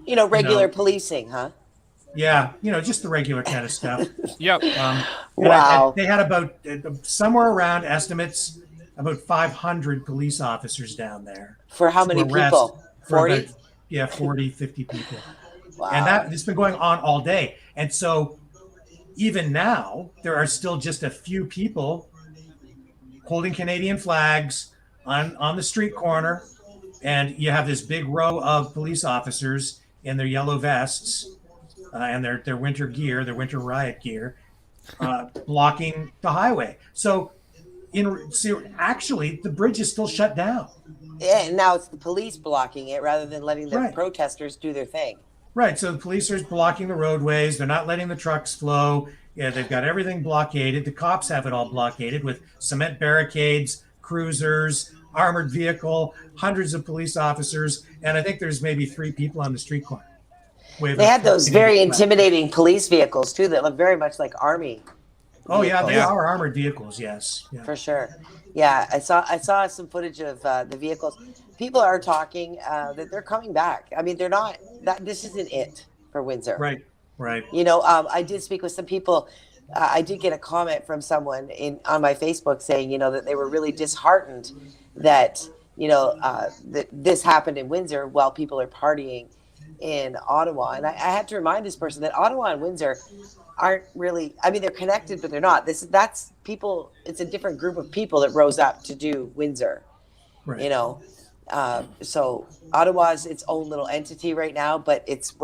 Regular policing, huh? Yeah, just the regular kind of stuff. Yep. Wow. They had about somewhere around estimates about 500 police officers down there. For how many people? 40? 40, 50 people. Wow. And it's been going on all day. And so even now, there are still just a few people holding Canadian flags on the street corner. And you have this big row of police officers in their yellow vests and their winter gear, their winter riot gear, blocking the highway. So actually, the bridge is still shut down. Yeah, and now it's the police blocking it rather than letting the protesters do their thing. Right. So the police are blocking the roadways. They're not letting the trucks flow. Yeah, they've got everything blockaded. The cops have it all blockaded with cement barricades, cruisers, armored vehicle, hundreds of police officers, and I think there's maybe 3 people on the street corner. They had those very intimidating police vehicles too that look very much like army. Oh yeah, they are armored vehicles. Yes, for sure. Yeah, I saw some footage of the vehicles. People are talking that they're coming back. I mean, they're not. This isn't it for Windsor. Right. I did speak with some people. I did get a comment from someone on my Facebook saying, that they were really disheartened that that this happened in Windsor while people are partying in Ottawa. And I had to remind this person that Ottawa and Windsor aren't really, I mean, they're connected, but they're not. That's people, it's a different group of people that rose up to do Windsor, right. So Ottawa's its own little entity right now, but it's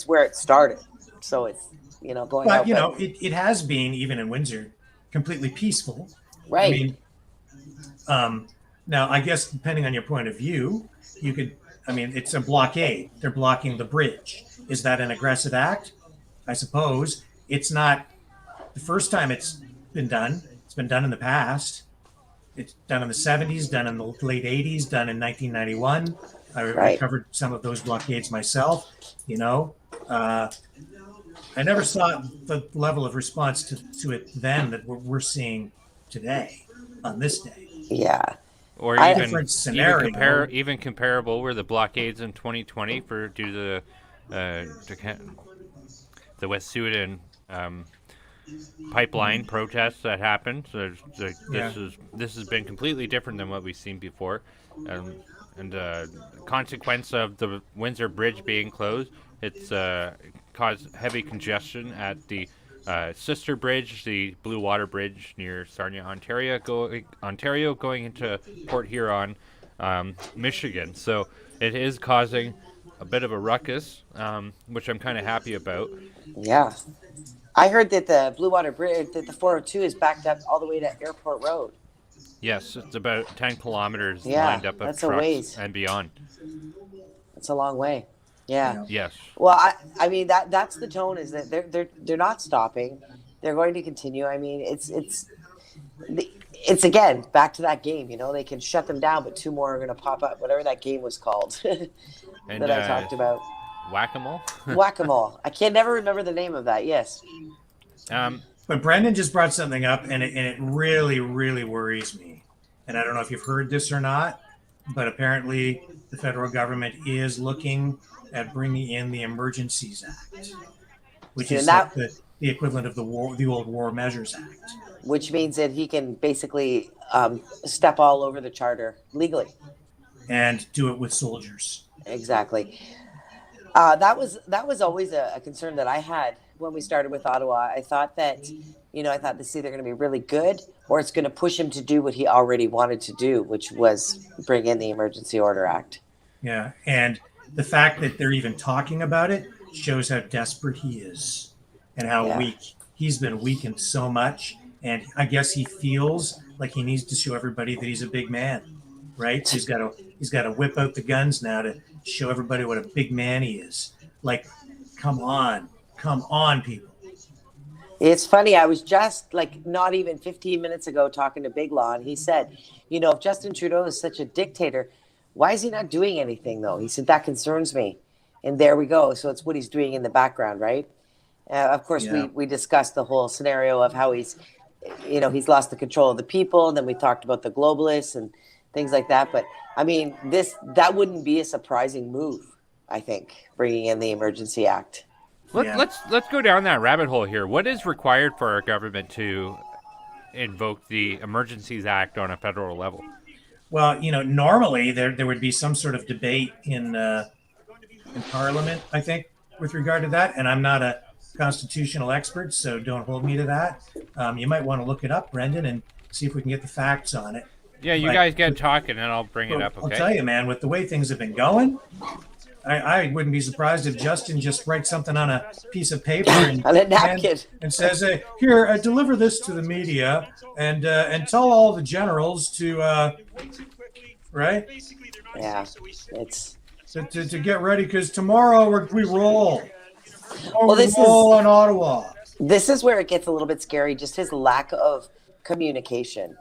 where it started. So it's, going but, out. It has been, even in Windsor, completely peaceful. Right. I mean, now, I guess, depending on your point of view, it's a blockade. They're blocking the bridge. Is that an aggressive act? I suppose. It's not the first time it's been done. It's been done in the past. It's done in the 70s, done in the late 80s, done in 1991. I covered some of those blockades myself. I never saw the level of response to it then that we're seeing today on this day. Yeah. Or even comparable were the blockades in 2020 due to the West-Sudan pipeline protests that happened. So this has been completely different than what we've seen before, and consequence of the Windsor Bridge being closed, it's caused heavy congestion at the sister bridge, the Blue Water Bridge near Sarnia, Ontario, going into Port Huron, Michigan. So it is causing a bit of a ruckus, which I'm kind of happy about. Yeah. I heard that the Blue Water Bridge, that the 402 is backed up all the way to Airport Road. Yes, it's about 10 kilometers Yeah, lined up of that's a trucks ways. and beyond. It's a long way. Yeah. Yes. Well, I mean that's the tone, is that they're not stopping. They're going to continue. I mean, it's again back to that game. You know, they can shut them down, but two more are going to pop up. Whatever that game was called that I talked about. Whack-a-mole. Whack-a-mole. I can never remember the name of that. Yes. But Brendan just brought something up, and it really, really worries me. And I don't know if you've heard this or not, but apparently the federal government is looking at bringing in the Emergencies Act, which is like the equivalent of the old War Measures Act. Which means that he can basically step all over the charter legally. And do it with soldiers. Exactly. That was always a concern that I had when we started with Ottawa. I thought that, I thought this is either going to be really good or it's going to push him to do what he already wanted to do, which was bring in the Emergency Order Act. Yeah, and the fact that they're even talking about it shows how desperate he is and how weak. He's been weakened so much, and I guess he feels like he needs to show everybody that he's a big man, right? So he's got to whip out the guns now to show everybody what a big man he is. Like, come on, people. It's funny. I was just not even 15 minutes ago talking to Big Law, and he said, if Justin Trudeau is such a dictator, why is he not doing anything though? He said, that concerns me. And there we go. So it's what he's doing in the background, right? Of course, we discussed the whole scenario of how he's lost the control of the people. And then we talked about the globalists and things like that. But I mean, that wouldn't be a surprising move, I think, bringing in the Emergency Act. Let's go down that rabbit hole here. What is required for our government to invoke the Emergencies Act on a federal level? Well, normally there would be some sort of debate in Parliament, I think, with regard to that. And I'm not a constitutional expert, so don't hold me to that. You might want to look it up, Brendan, and see if we can get the facts on it. Yeah, you guys get talking, and I'll bring it up, okay? I'll tell you, man, with the way things have been going, I wouldn't be surprised if Justin just writes something on a piece of paper and, on a napkin and says, "Here, deliver this to the media and tell all the generals to, right? Yeah, it's to get ready because tomorrow we roll. Well, this roll in Ottawa. This is where it gets a little bit scary. Just his lack of communication.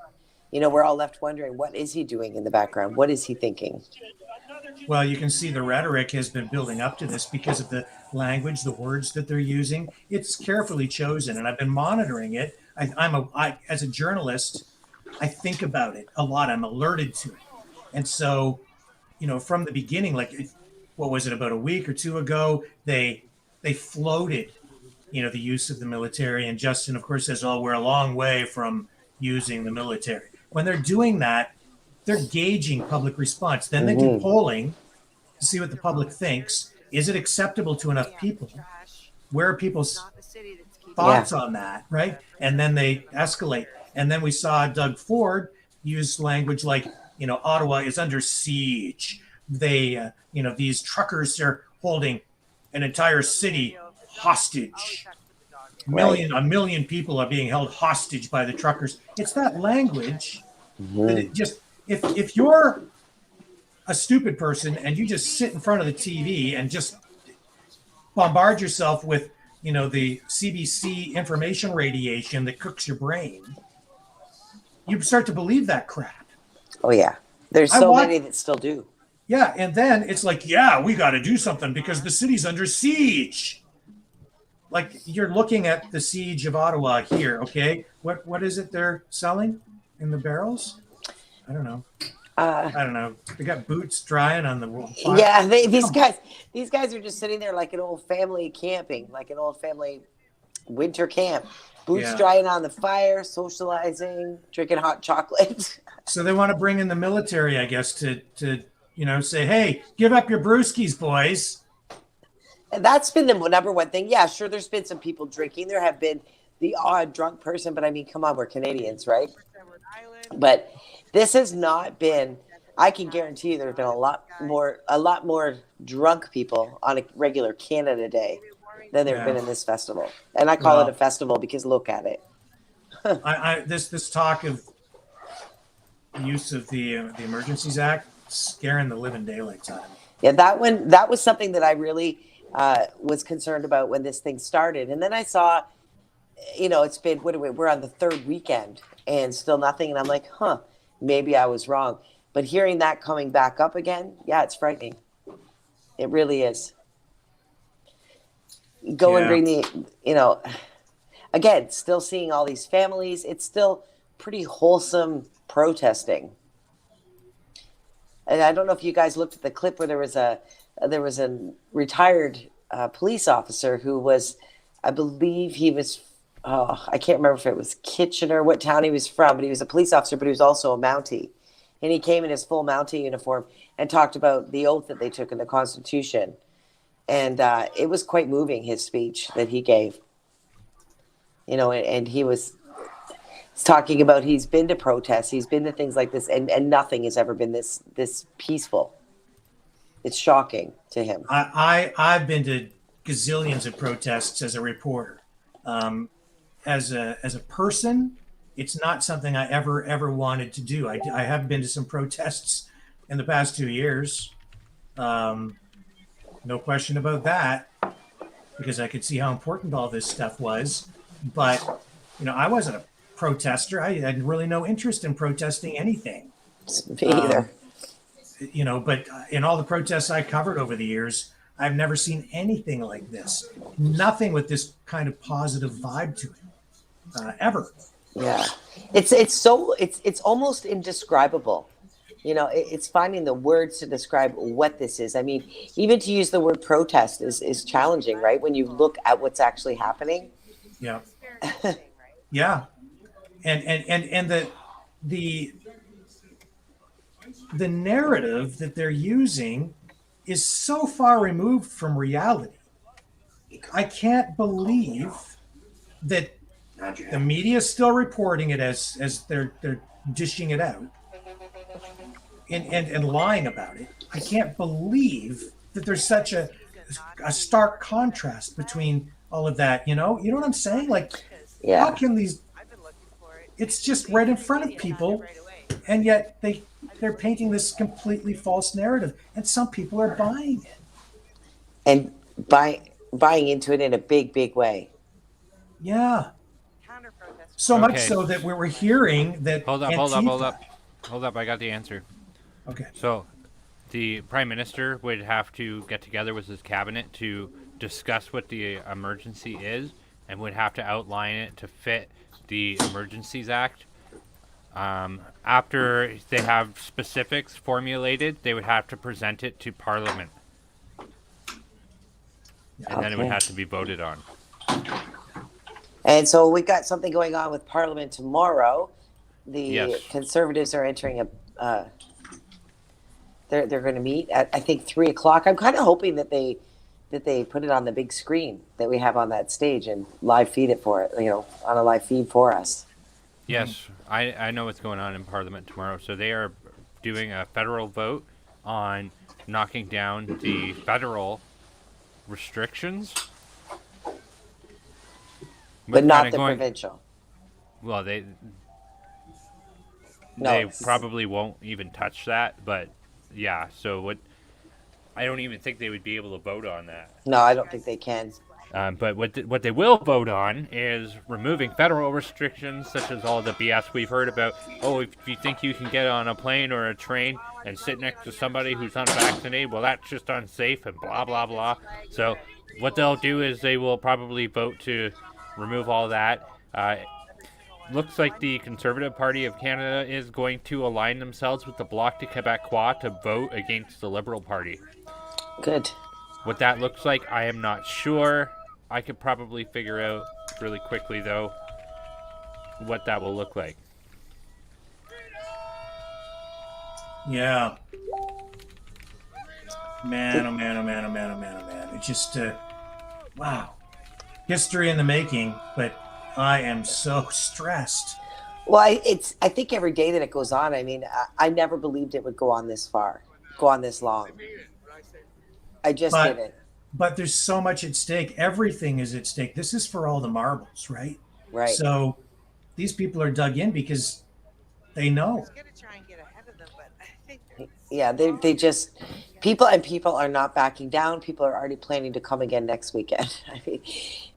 We're all left wondering, what is he doing in the background? What is he thinking? Well, you can see the rhetoric has been building up to this because of the language, the words that they're using. It's carefully chosen, and I've been monitoring it. As a journalist, I think about it a lot. I'm alerted to it. And so, from the beginning, what was it, about a week or two ago, they floated, the use of the military. And Justin, of course, says, we're a long way from using the military. When they're doing that, they're gauging public response. Then they do polling to see what the public thinks. Is it acceptable to enough people? Where are people's thoughts on that, right? And then they escalate. And then we saw Doug Ford use language like, Ottawa is under siege. They, these truckers are holding an entire city hostage. A million people are being held hostage by the truckers. It's that language that it just, if you're a stupid person and you just sit in front of the TV and just bombard yourself with, the CBC information radiation that cooks your brain, you start to believe that crap. Oh, yeah. There's so many that still do. Yeah. And then it's like, we got to do something because the city's under siege. Like, you're looking at the siege of Ottawa here, okay? What is it they're selling in the barrels? I don't know. I don't know. They got boots drying on the wall. Yeah, these guys are just sitting there like an old family camping, like an old family winter camp. Boots drying on the fire, socializing, drinking hot chocolate. So they want to bring in the military, I guess, to say, hey, give up your brewskis, boys. And that's been the number one thing. Yeah, sure, there's been some people drinking. There have been the odd drunk person, but I mean, come on, we're Canadians, right? But this has not been. I can guarantee you there have been a lot more drunk people on a regular Canada Day than there have been in this festival. And I call it a festival because look at it. This talk of the use of the Emergencies Act scaring the living daylights out of me. Yeah, that was something that I really was concerned about when this thing started. And then I saw, it's been, we're on the third weekend and still nothing. And I'm like, maybe I was wrong. But hearing that coming back up again, yeah, it's frightening. It really is. Go and bring the, again, still seeing all these families. It's still pretty wholesome protesting. And I don't know if you guys looked at the clip where there was a retired police officer who was, I believe he was, I can't remember if it was Kitchener, what town he was from, but he was a police officer, but he was also a Mountie. And he came in his full Mountie uniform and talked about the oath that they took in the Constitution. And it was quite moving, his speech that he gave. And he was talking about he's been to protests, he's been to things like this, and nothing has ever been this peaceful. It's shocking to him. I've been to gazillions of protests as a reporter. As a person, it's not something I ever wanted to do. I have been to some protests in the past 2 years. No question about that, because I could see how important all this stuff was. But, I wasn't a protester. I had really no interest in protesting anything. Me either. But in all the protests I covered over the years, I've never seen anything like this. Nothing with this kind of positive vibe to it, ever. Yeah, it's almost indescribable. It's finding the words to describe what this is. I mean, even to use the word protest is challenging, right? When you look at what's actually happening. Yeah. Yeah. And the narrative that they're using is so far removed from reality. I can't believe that the media is still reporting it as they're dishing it out and lying about it. I can't believe that there's such a stark contrast between all of that. You know what I'm saying? Like, how can these? It's just right in front of people, and yet they're painting this completely false narrative, and some people are buying it. And buying into it in a big way. Yeah. So much so that we were hearing that. Hold up. I got the answer. Okay. So the Prime Minister would have to get together with his cabinet to discuss what the emergency is and would have to outline it to fit the Emergencies Act. After they have specifics formulated, they would have to present it to Parliament. And then it would have to be voted on. And so we've got something going on with Parliament tomorrow. The Conservatives are entering they're going to meet at, I think, 3:00. I'm kind of hoping that they put it on the big screen that we have on that stage and live feed it for it, on a live feed for us. Yes, I know what's going on in Parliament tomorrow. So they are doing a federal vote on knocking down the federal restrictions. But not the provincial. Well, they No. probably won't even touch that, but yeah, so I don't even think they would be able to vote on that. No, I don't think they can. But what they will vote on is removing federal restrictions, such as all the BS we've heard about. Oh, if you think you can get on a plane or a train and sit next to somebody who's unvaccinated, well, that's just unsafe and blah, blah, blah. So what they'll do is they will probably vote to remove all that. looks like the Conservative Party of Canada is going to align themselves with the Bloc de Québécois to vote against the Liberal Party. Good. What that looks like, I am not sure. I could probably figure out really quickly, though, what that will look like. Yeah. Man, oh man, oh man, oh man, oh man, oh man. It's just, wow. History in the making, but I am so stressed. Well, I think every day that it goes on, I mean, I never believed it would go on this far, go on this long. I just didn't. But there's so much at stake. Everything is at stake. This is for all the marbles, right? Right. So these people are dug in because they know. Yeah, they just people are not backing down. People are already planning to come again next weekend. I mean,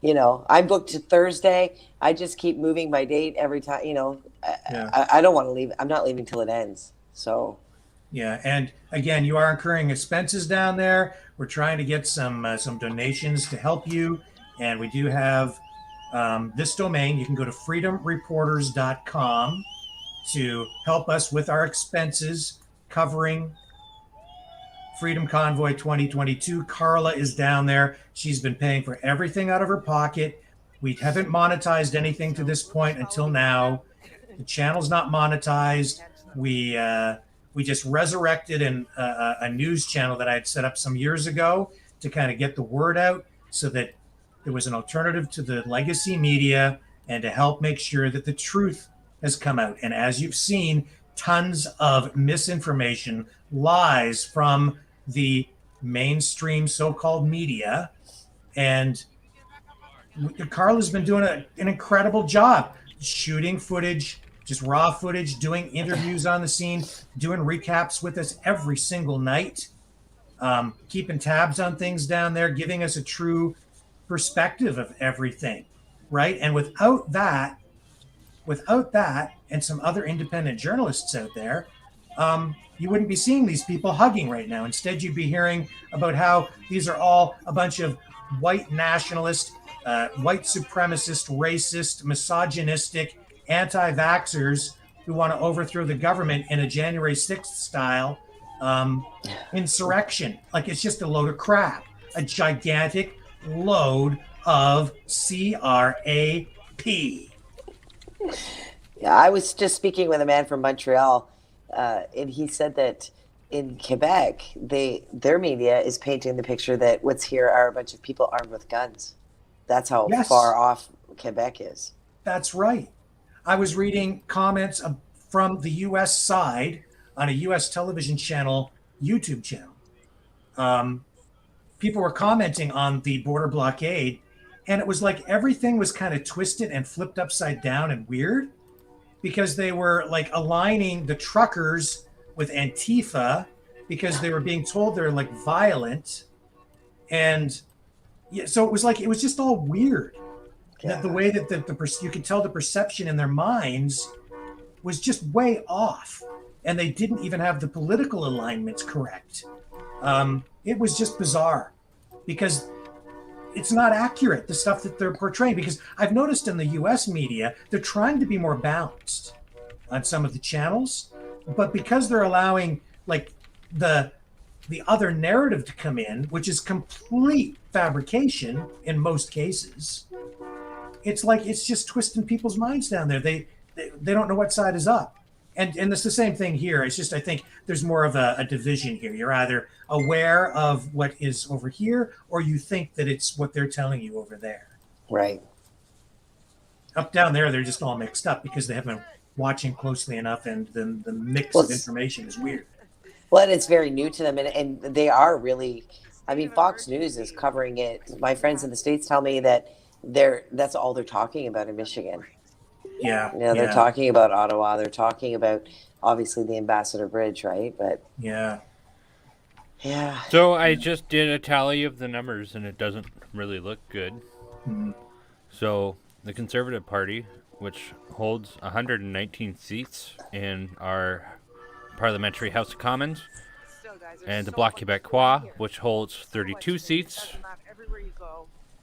you know, I'm booked to Thursday. I just keep moving my date every time. You know, I don't want to leave. I'm not leaving till it ends. So. Yeah, and again, you are incurring expenses down there. We're trying to get some donations to help you, and we do have this domain. You can go to freedomreporters.com to help us with our expenses covering Freedom Convoy 2022. Carla is down there. She's been paying for everything out of her pocket. We haven't monetized anything to this point until now. The channel's not monetized. We just resurrected a news channel that I had set up some years ago to kind of get the word out so that there was an alternative to the legacy media and to help make sure that the truth has come out. And as you've seen, tons of misinformation, lies from the mainstream so-called media. And Carla's been doing an incredible job shooting footage, just raw footage, doing interviews on the scene, doing recaps with us every single night, keeping tabs on things down there, giving us a true perspective of everything, right? And without that, and some other independent journalists out there, you wouldn't be seeing these people hugging right now. Instead, you'd be hearing about how these are all a bunch of white nationalist, white supremacist, racist, misogynistic, anti-vaxxers who want to overthrow the government in a January 6th style insurrection. Like, it's just a load of crap, a gigantic load of CRAP. Yeah, I was just speaking with a man from Montreal, and he said that in Quebec, their media is painting the picture that what's here are a bunch of people armed with guns. That's how far off Quebec is. That's right. I was reading comments from the U.S. side on a U.S. television channel, YouTube channel. People were commenting on the border blockade, and it was like everything was kind of twisted and flipped upside down and weird because they were like aligning the truckers with Antifa because they were being told they're like violent. And yeah, so it was just all weird. That the way that you could tell the perception in their minds was just way off, and they didn't even have the political alignments correct. It was just bizarre because it's not accurate, the stuff that they're portraying, because I've noticed in the US media, they're trying to be more balanced on some of the channels, but because they're allowing like the other narrative to come in, which is complete fabrication in most cases, it's like it's just twisting people's minds down there. They don't know what side is up. And it's the same thing here. It's just, I think there's more of a division here. You're either aware of what is over here, or you think that it's what they're telling you over there. Right. Up down there, they're just all mixed up because they haven't been watching closely enough, and the mix of information is weird. Well, and it's very new to them, and they are really, I mean, Fox News is covering it. My friends in the States tell me that that's all they're talking about in Michigan. Yeah. You know, they're talking about Ottawa. They're talking about, obviously, the Ambassador Bridge, right? But yeah. So I just did a tally of the numbers, and it doesn't really look good. Mm-hmm. So the Conservative Party, which holds 119 seats in our Parliamentary House of Commons, and the Bloc Québécois, which holds 32 seats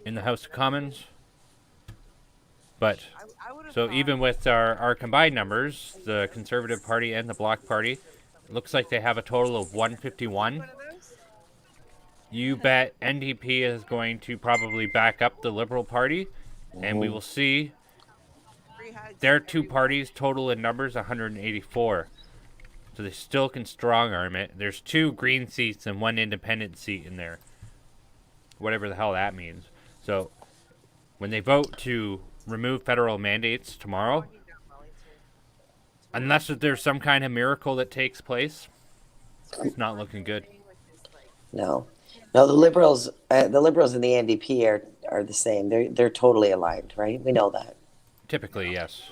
in the House of Commons, But so even with our combined numbers, the Conservative Party and the Bloc Party, it looks like they have a total of 151. You bet NDP is going to probably back up the Liberal Party, and we will see their two parties total in numbers 184. So they still can strong arm it. There's 2 Green seats and 1 independent seat in there. Whatever the hell that means. So when they vote to remove federal mandates tomorrow, unless there's some kind of miracle that takes place, it's not looking good. No, the Liberals and the NDP are the same. They're totally aligned, right? We know that. Typically, yes.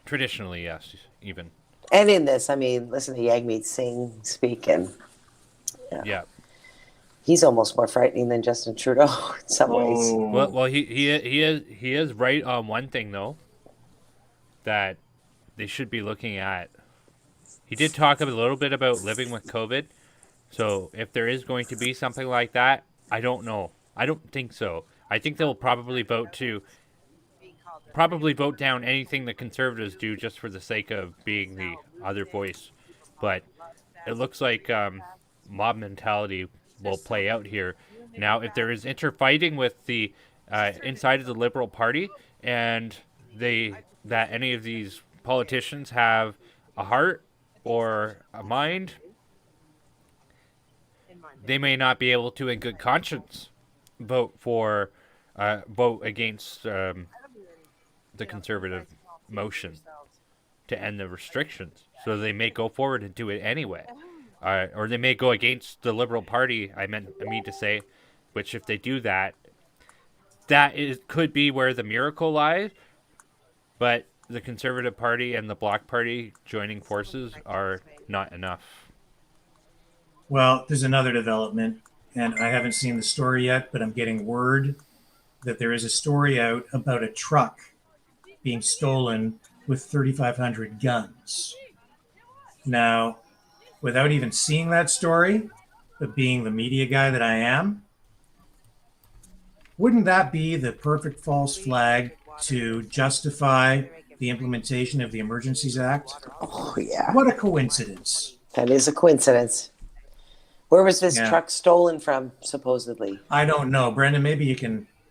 Traditionally, yes, even. And in this, I mean, listen to Jagmeet Singh speak, and Yeah. he's almost more frightening than Justin Trudeau in some ways. Well, he is right on one thing though, that they should be looking at. He did talk a little bit about living with COVID. So if there is going to be something like that, I don't know. I don't think so. I think they'll probably vote down anything the Conservatives do just for the sake of being the other voice. But it looks like mob mentality will play out here. Now, if there is interfighting with the inside of the Liberal Party, and that any of these politicians have a heart or a mind, they may not be able to, in good conscience, vote against the Conservative motion to end the restrictions. So they may go forward and do it anyway. Or they may go against the Liberal Party, I mean to say, which if they do that, could be where the miracle lies. But the Conservative Party and the Bloc Party joining forces are not enough. Well, there's another development, and I haven't seen the story yet, but I'm getting word that there is a story out about a truck being stolen with 3,500 guns. Now, without even seeing that story, but being the media guy that I am, wouldn't that be the perfect false flag to justify the implementation of the Emergencies Act? Oh, yeah. What a coincidence. That is a coincidence. Where was this truck stolen from, supposedly? I don't know. Brendan, maybe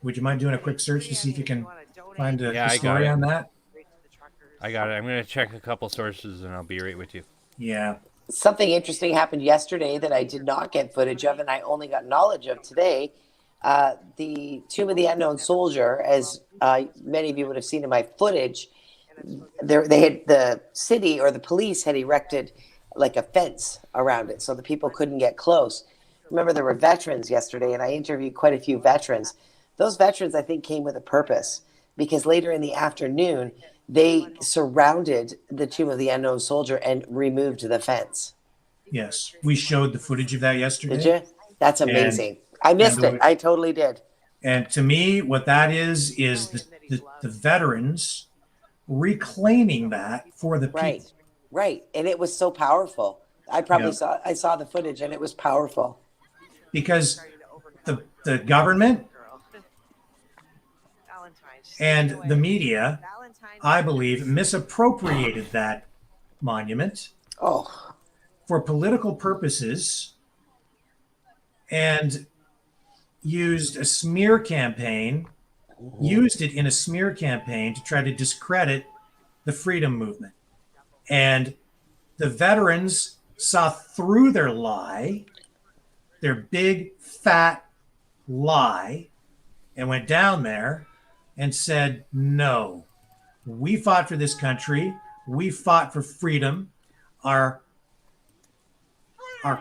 would you mind doing a quick search to see if you can find a story on that? I got it. I'm going to check a couple sources and I'll be right with you. Yeah. Something interesting happened yesterday that I did not get footage of, and I only got knowledge of today. The Tomb of the Unknown Soldier, as many of you would have seen in my footage, the city or the police had erected like a fence around it so the people couldn't get close. Remember, there were veterans yesterday, and I interviewed quite a few veterans. Those veterans, I think, came with a purpose, because later in the afternoon, they surrounded the Tomb of the Unknown Soldier and removed the fence. Yes. We showed the footage of that yesterday. Did you? That's amazing. I missed it. I totally did. And to me, what that is the veterans reclaiming that for the people. Right. And it was so powerful. I saw the footage, and it was powerful. Because the government and the media, I believe, misappropriated that monument for political purposes and used a smear campaign, used it in a smear campaign to try to discredit the freedom movement. And the veterans saw through their lie, their big, fat lie, and went down there and said, no, we fought for this country. We fought for freedom. Our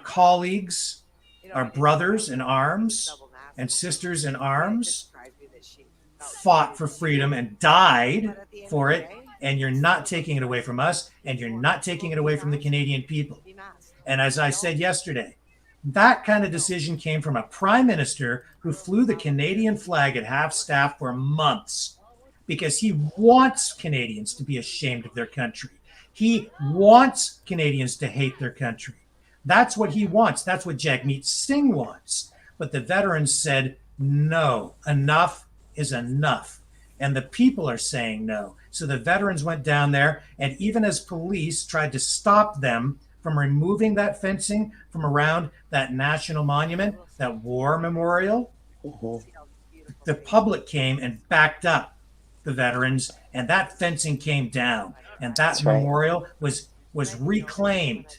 colleagues, our brothers in arms and sisters in arms fought for freedom and died for it. And you're not taking it away from us, and you're not taking it away from the Canadian people. And as I said yesterday, that kind of decision came from a prime minister who flew the Canadian flag at half staff for months because he wants Canadians to be ashamed of their country. He wants Canadians to hate their country. That's what he wants. That's what Jagmeet Singh wants. But the veterans said, no, enough is enough. and the people are saying no. So the veterans went down there, and even as police tried to stop them from removing that fencing from around that national monument, that war memorial, the public came and backed up the veterans, and that fencing came down, and that That's right. memorial was reclaimed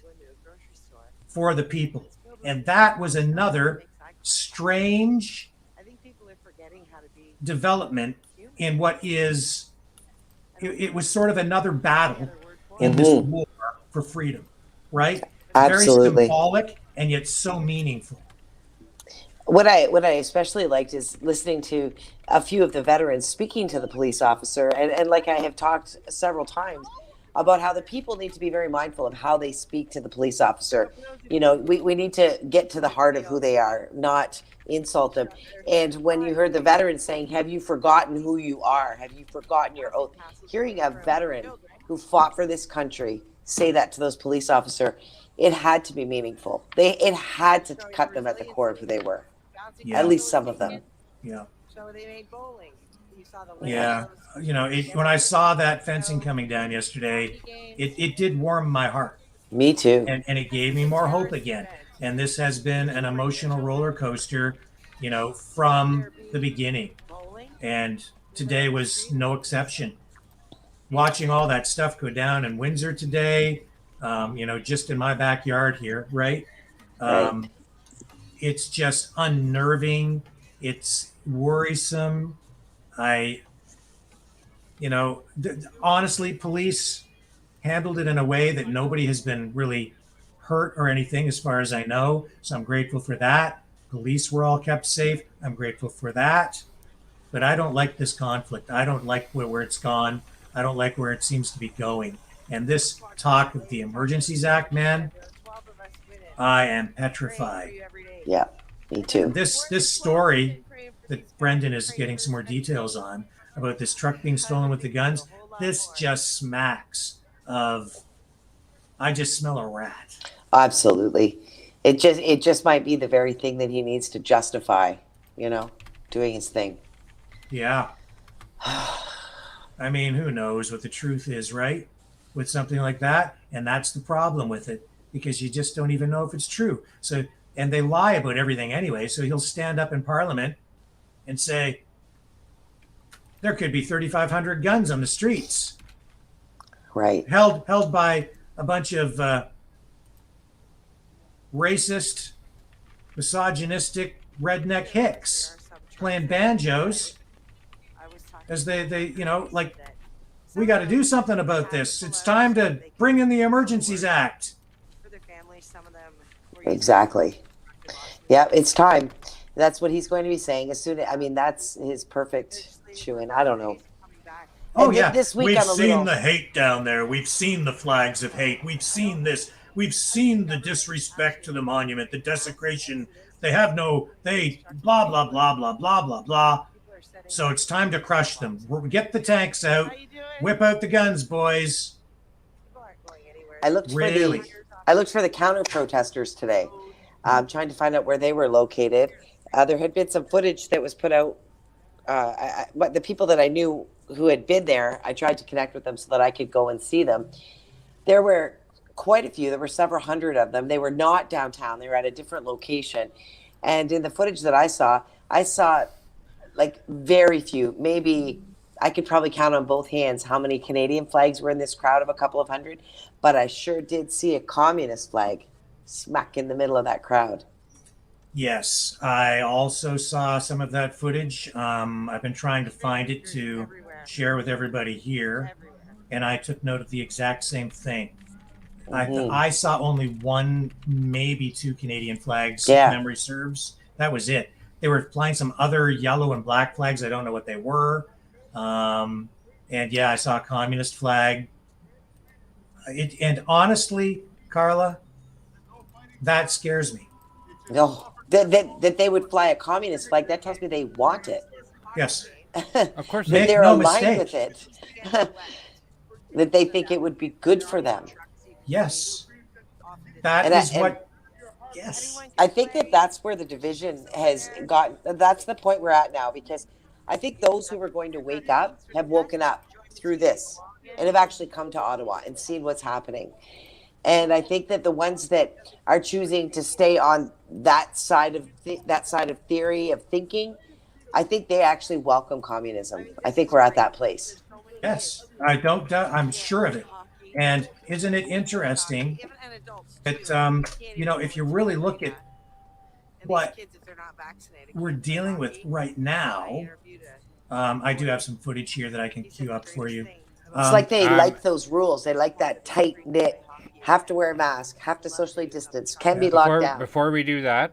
for the people. And that was another strange development in what is, it was sort of another battle in this war for freedom, right? Absolutely. Very symbolic and yet so meaningful. What I especially liked is listening to a few of the veterans speaking to the police officer, and like I have talked several times about how the people need to be very mindful of how they speak to the police officer. You know, we need to get to the heart of who they are, not insult them. And when you heard the veterans saying, "Have you forgotten who you are? Have you forgotten your oath?" Hearing a veteran who fought for this country say that to those police officers, it had to be meaningful. It had to cut them at the core of who they were. Yeah. At least some of them. Yeah. So they made bowling. You saw the Yeah. You know, when I saw that fencing coming down yesterday, it did warm my heart. Me too. And it gave me more hope again. And this has been an emotional roller coaster, you know, from the beginning. And today was no exception. Watching all that stuff go down in Windsor today, you know, just in my backyard here, right? Right. It's just unnerving. It's worrisome. Honestly, police handled it in a way that nobody has been really hurt or anything, as far as I know. So I'm grateful for that. Police were all kept safe. I'm grateful for that. But I don't like this conflict. I don't like where it's gone. I don't like where it seems to be going. And this talk of the Emergencies Act, man, I am petrified. Yeah, me too. This story that Brendan is getting some more details on about this truck being stolen with the guns, this just smacks of, I just smell a rat. Absolutely. It just might be the very thing that he needs to justify, you know, doing his thing. Yeah. I mean, who knows what the truth is, right? With something like that. And that's the problem with it, because you just don't even know if it's true. So, and they lie about everything anyway. So he'll stand up in Parliament and say, there could be 3,500 guns on the streets. Right. Held by a bunch of racist, misogynistic, redneck hicks playing banjos as they you know, like, we got to do something about this. It's time to bring in the Emergencies Act. Exactly. Yeah, it's time. That's what he's going to be saying as soon as, I mean, that's his perfect shoe-in. I don't know. Oh, And yeah. This week We've I'm a seen little... the hate down there. We've seen the flags of hate. We've seen this. We've seen the disrespect to the monument, the desecration. They blah, blah, blah, blah, blah, blah, blah. So it's time to crush them. Get the tanks out. Whip out the guns, boys. I looked for the counter protesters today, trying to find out where they were located. There had been some footage that was put out. But the people that I knew who had been there, I tried to connect with them so that I could go and see them. There were quite a few. There were several hundred of them. They were not downtown. They were at a different location. And in the footage that I saw like very few. Maybe I could probably count on both hands how many Canadian flags were in this crowd of a couple of hundred. But I sure did see a communist flag smack in the middle of that crowd. Yes, I also saw some of that footage. I've been trying to find it to share with everybody here, and I took note of the exact same thing. I saw only one, maybe two Canadian flags, if memory serves. That was it. They were flying some other yellow and black flags. I don't know what they were. And yeah, I saw a communist flag. And honestly, Carla, that scares me. No. That they would fly a communist flag, that tells me they want it. Yes. Of course. That they're aligned with it. That they think it would be good for them. Yes. Yes. I think that's where the division has gotten. That's the point we're at now, because I think those who were going to wake up have woken up through this and have actually come to Ottawa and seen what's happening. And I think that the ones that are choosing to stay on that side of theory of thinking, I think they actually welcome communism. I think we're at that place. Yes, I don't doubt. I'm sure of it. And isn't it interesting that if you really look at what we're dealing with right now, I do have some footage here that I can queue up for you. It's like they like those rules. They like that tight knit. Have to wear a mask. Have to socially distance. Can be locked down. Before we do that,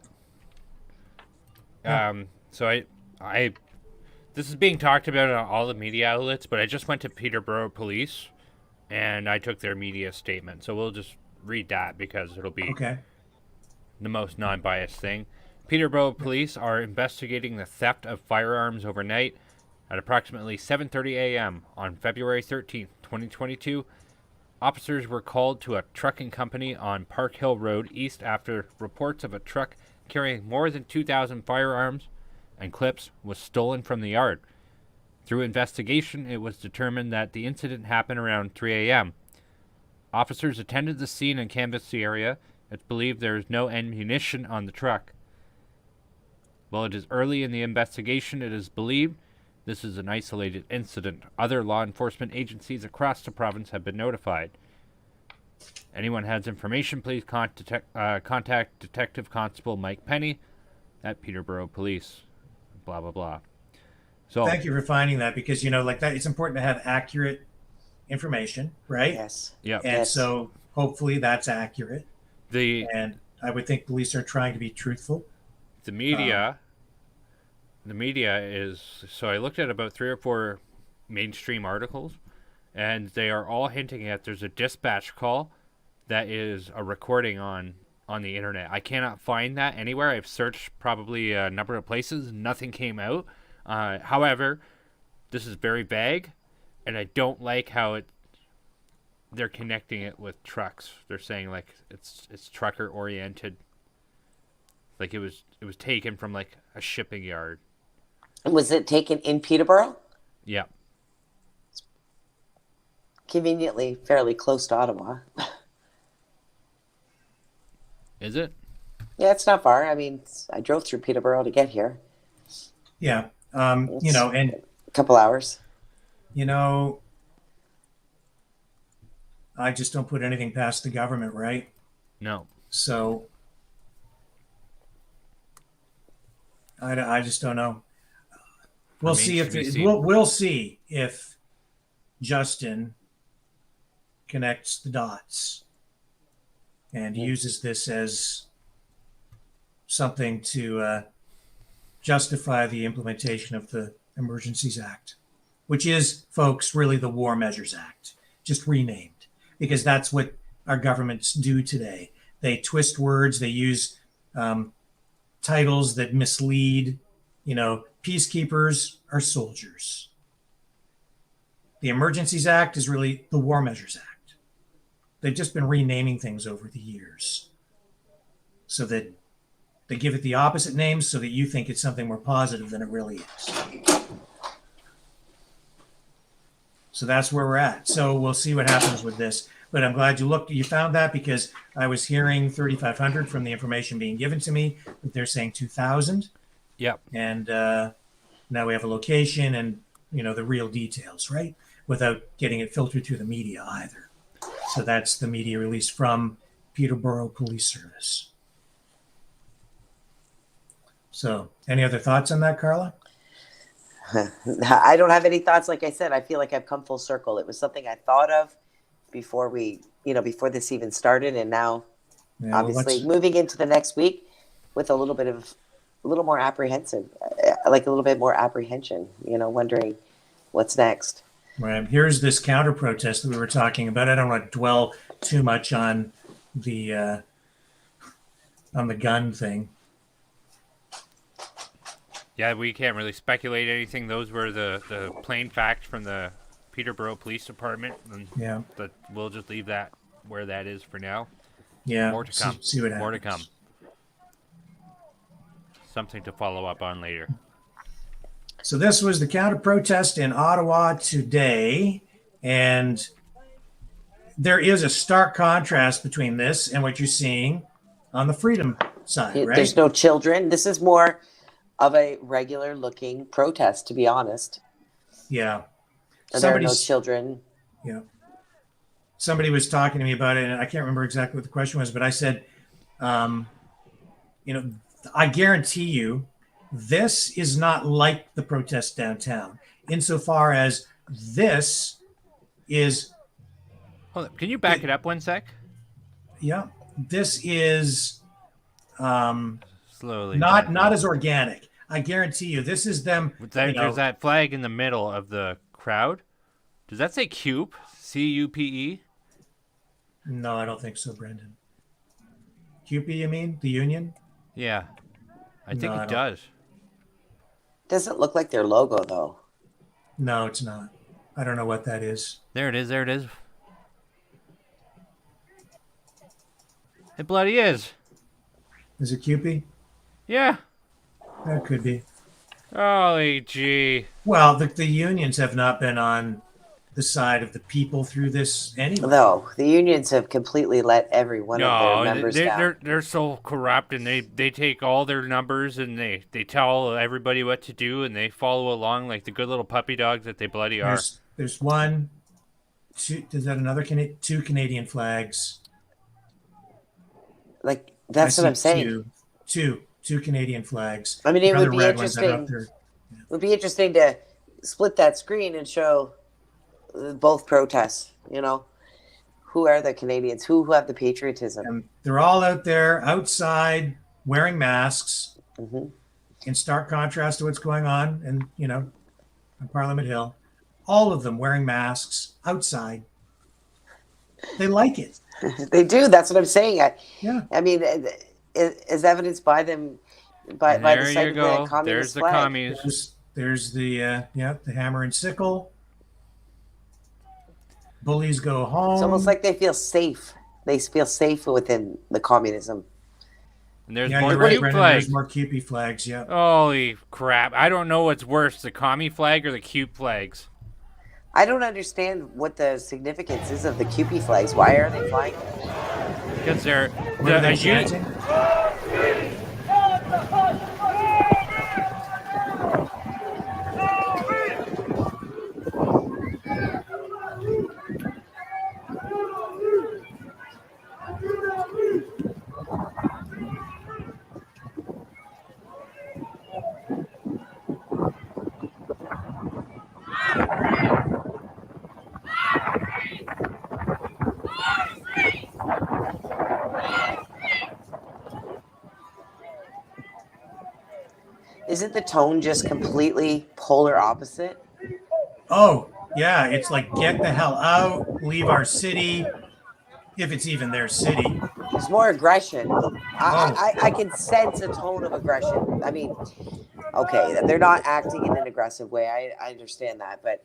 so I this is being talked about on all the media outlets, but I just went to Peterborough Police, and I took their media statement. So we'll just read that because it'll be the most non-biased thing. Peterborough Police are investigating the theft of firearms overnight at approximately 7:30 a.m. on February 13th, 2022. Officers were called to a trucking company on Park Hill Road East after reports of a truck carrying more than 2,000 firearms and clips was stolen from the yard. Through investigation, it was determined that the incident happened around 3 a.m. Officers attended the scene and canvassed the area. It's believed there is no ammunition on the truck. While it is early in the investigation, it is believed this is an isolated incident. Other law enforcement agencies across the province have been notified. Anyone has information, please contact Detective Constable Mike Penny at Peterborough Police. Blah, blah, blah. So thank you for finding that, because, like that, it's important to have accurate information, right? Yes. Yeah. And so hopefully that's accurate. And I would think police are trying to be truthful. The media is, so I looked at about 3 or 4 mainstream articles, and they are all hinting at there's a dispatch call that is a recording on the internet. I cannot find that anywhere. I've searched probably a number of places. Nothing came out. However, this is very vague, and I don't like how they're connecting it with trucks. They're saying like it's trucker oriented. Like it was taken from like a shipping yard. Was it taken in Peterborough? Yeah. Conveniently fairly close to Ottawa. Is it? Yeah, it's not far. I mean, I drove through Peterborough to get here. Yeah. And a couple hours. I just don't put anything past the government, right? No. So I just don't know. We'll see we'll see if Justin connects the dots and uses this as something to justify the implementation of the Emergencies Act, which is, folks, really the War Measures Act, just renamed, because that's what our governments do today. They twist words, they use titles that mislead. Peacekeepers are soldiers. The Emergencies Act is really the War Measures Act. They've just been renaming things over the years so that they give it the opposite names so that you think it's something more positive than it really is. So that's where we're at. So we'll see what happens with this. But I'm glad you found that, because I was hearing 3,500 from the information being given to me, but they're saying 2,000. Yep. And now we have a location and, the real details, right? Without getting it filtered through the media either. So that's the media release from Peterborough Police Service. So any other thoughts on that, Carla? I don't have any thoughts. Like I said, I feel like I've come full circle. It was something I thought of before before this even started. And now, obviously, moving into the next week with a little more apprehension, wondering what's next. Right. Here's this counter protest that we were talking about. I don't want to dwell too much on the gun thing. Yeah, we can't really speculate anything. Those were the plain facts from the Peterborough Police Department. And but we'll just leave that where that is for now. Yeah. More to come. See what happens. More to come. Something to follow up on later. So this was the counter protest in Ottawa today, and there is a stark contrast between this and what you're seeing on the freedom side, right? There's no children. This is more of a regular looking protest, to be honest. Yeah. And there are no children. Yeah. Somebody was talking to me about it, and I can't remember exactly what the question was, but I said, you know, I guarantee you this is not like the protest downtown insofar as this is. Hold up. Can you back it up 1 sec? Yeah. This is slowly not as organic. I guarantee you this is them. There's that flag in the middle of the crowd. Does that say CUPE? CUPE? No, I don't think so, Brendan. CUPE, you mean? The union? Yeah. I think it does. Doesn't look like their logo, though. No, it's not. I don't know what that is. There it is. There it is. It bloody is. Is it CUPE? Yeah. That could be. Holy gee. Well, the unions have not been on the side of the people through this anyway. No, the unions have completely let every one of their members down. They're so corrupt, and they take all their numbers and they tell everybody what to do, and they follow along like the good little puppy dogs that they bloody are. There's one, two. Is that another two Canadian flags? Like that's what I'm saying. Two Canadian flags. I mean, it would be interesting. It would be interesting to split that screen and show both protests. You know, who are the Canadians? Who have the patriotism? And they're all out there outside wearing masks, in stark contrast to what's going on, on Parliament Hill. All of them wearing masks outside. They like it. They do. That's what I'm saying. Yeah. I mean, as evidenced by them, by the sight of the communist There's the flag. commies. There's the the hammer and sickle. Bullies go home. It's almost like they feel safe. They feel safe within the communism. And there's Yeah, more you're right, CUPE Brendan. flags. There's more CUPE flags. Yeah. Holy crap! I don't know what's worse, the commie flag or the CUPE flags. I don't understand what the significance is of the CUPE flags. Why are they flying? Because they're What are they chanting? Isn't the tone just completely polar opposite? Oh, yeah. It's like, get the hell out, leave our city, if it's even their city. There's more aggression. I can sense a tone of aggression. I mean, okay, they're not acting in an aggressive way. I understand that, but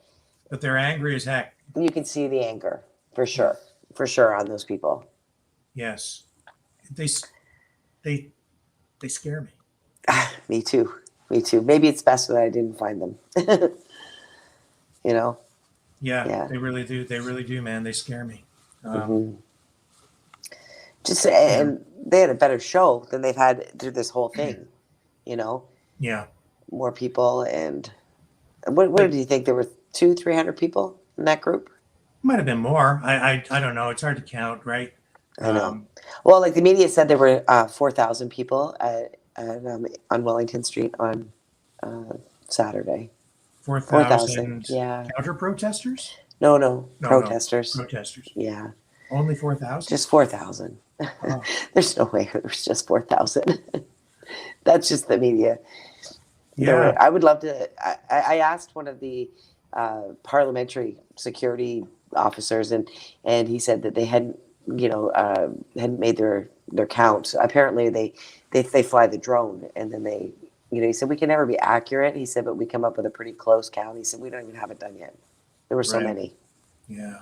they're angry as heck. You can see the anger for sure on those people. Yes, they scare me. Me too. Maybe it's best that I didn't find them. You know. Yeah, they really do. They really do, man. They scare me. And they had a better show than they've had through this whole thing. You know. Yeah. More people, and what do you think? There were 200-300 people in that group. Might have been more. I don't know. It's hard to count, right? I know. Well, like the media said, there were 4,000 people on Wellington Street on Saturday. 4,000. Yeah. Counter protesters? No, protesters. Protesters. Yeah. Only 4,000. Just 4,000. Oh. There's no way it was just 4,000. That's just the media. Yeah. I would love to. I asked one of the parliamentary security officers, and he said that they hadn't made their count. Apparently, they fly the drone, and then they, he said we can never be accurate. He said, but we come up with a pretty close count. He said we don't even have it done yet. There were so many. Yeah.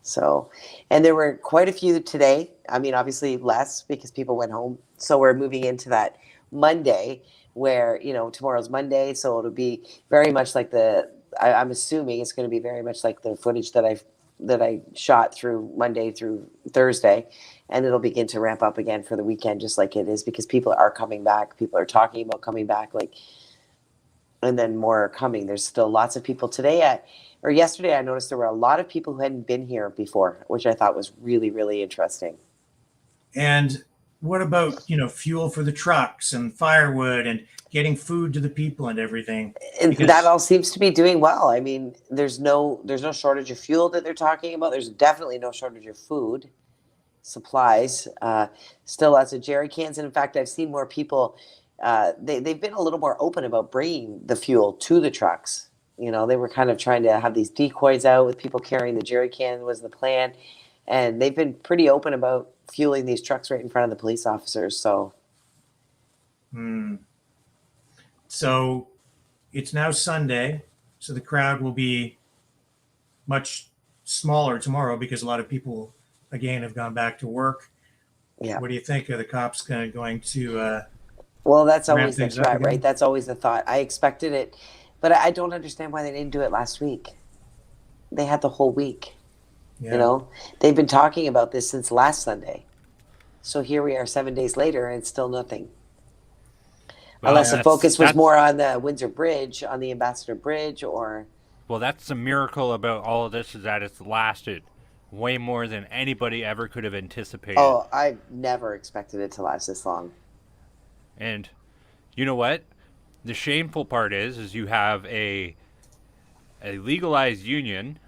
So, and there were quite a few today. I mean, obviously less because people went home. So we're moving into that Monday, where, tomorrow's Monday. So it'll be very much like I'm assuming it's going to be very much like the footage that I shot through Monday through Thursday, and it'll begin to ramp up again for the weekend, just like it is, because people are coming back. People are talking about coming back, and then more are coming. There's still lots of people yesterday. I noticed there were a lot of people who hadn't been here before, which I thought was really, really interesting. And what about, fuel for the trucks and firewood and getting food to the people and everything? Because That all seems to be doing well. I mean, there's no shortage of fuel that they're talking about. There's definitely no shortage of food supplies. Still lots of jerry cans. And in fact, I've seen more people. They've been a little more open about bringing the fuel to the trucks. They were kind of trying to have these decoys out with people carrying the jerry can was the plan. And they've been pretty open about fueling these trucks right in front of the police officers. So. So it's now Sunday, so the crowd will be much smaller tomorrow because a lot of people, again, have gone back to work. Yeah. What do you think? Are the cops going to? Well, that's always the things up threat, again? right? That's always the thought. I expected it, but I don't understand why they didn't do it last week. They had the whole week. Yeah. They've been talking about this since last Sunday. So here we are 7 days later and it's still nothing. Well, Unless the focus was that's- more on the Windsor Bridge, on the Ambassador Bridge, or... Well, that's the miracle about all of this, is that it's lasted way more than anybody ever could have anticipated. Oh, I never expected it to last this long. And you know what? The shameful part is you have a legalized union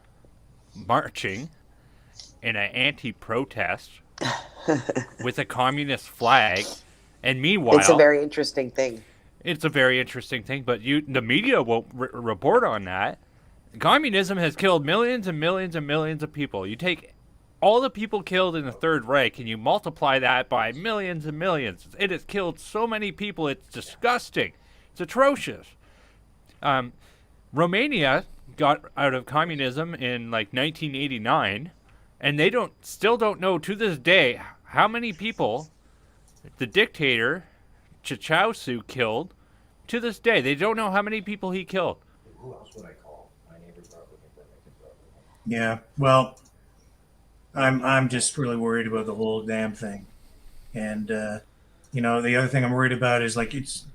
marching in an anti-protest with a communist flag, and meanwhile, It's a very interesting thing. It's a very interesting thing, but the media won't report on that. Communism has killed millions and millions and millions of people. You take all the people killed in the Third Reich and you multiply that by millions and millions. It has killed so many people. It's disgusting. It's atrocious. Romania got out of communism in 1989, and they still don't know to this day how many people the dictator Ceausescu killed. To this day, they don't know how many people he killed. Who else would I call? My neighbor's looking for me. Yeah. Well, I'm just really worried about the whole damn thing, and the other thing I'm worried about is it's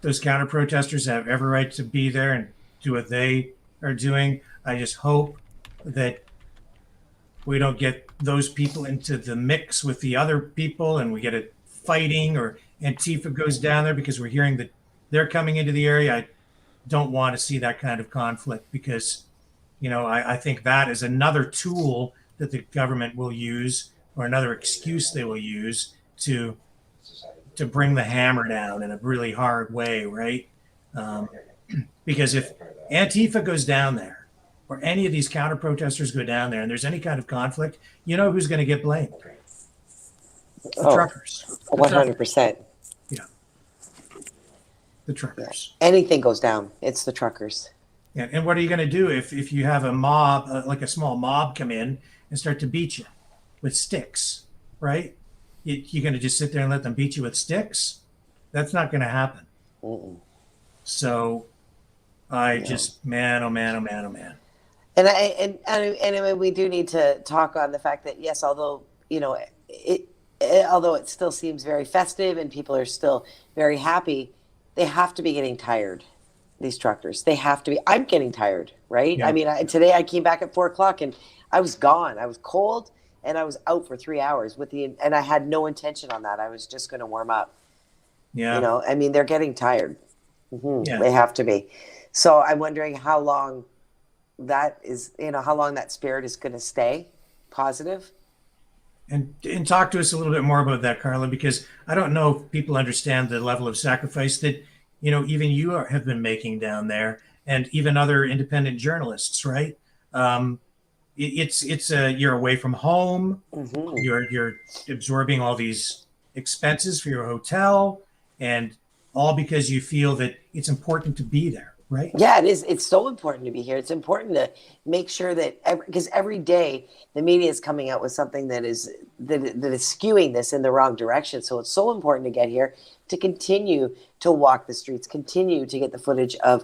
those counter protesters have every right to be there and do what they are doing. I just hope that we don't get those people into the mix with the other people and we get it fighting, or Antifa goes down there, because we're hearing that they're coming into the area. I don't want to see that kind of conflict, because I think that is another tool that the government will use, or another excuse they will use to bring the hammer down in a really hard way, right? Because if Antifa goes down there, or any of these counter protesters go down there, and there's any kind of conflict, you know who's going to get blamed? The truckers. 100%. Yeah. The truckers. Anything goes down, it's the truckers. Yeah. And what are you going to do if you have a mob, like a small mob, come in and start to beat you with sticks, right? You're going to just sit there and let them beat you with sticks? That's not going to happen. So just, man, oh man, oh man, oh man. And we do need to talk on the fact that, yes, although it still seems very festive and people are still very happy, they have to be getting tired. These truckers, they have to be. I'm getting tired, right? Yeah. I mean, today I came back at 4:00 and I was gone. I was cold and I was out for 3 hours and I had no intention on that. I was just going to warm up. Yeah. I mean, they're getting tired. Yeah. They have to be. So I'm wondering how long that is, how long that spirit is going to stay positive. And talk to us a little bit more about that, Carla, because I don't know if people understand the level of sacrifice that, even you have been making down there, and even other independent journalists, right? You're away from home. You're absorbing all these expenses for your hotel, and all because you feel that it's important to be there, right? Yeah, it is. It's so important to be here. It's important to make sure that because every day the media is coming out with something that is skewing this in the wrong direction. So it's so important to get here, to continue to walk the streets, continue to get the footage of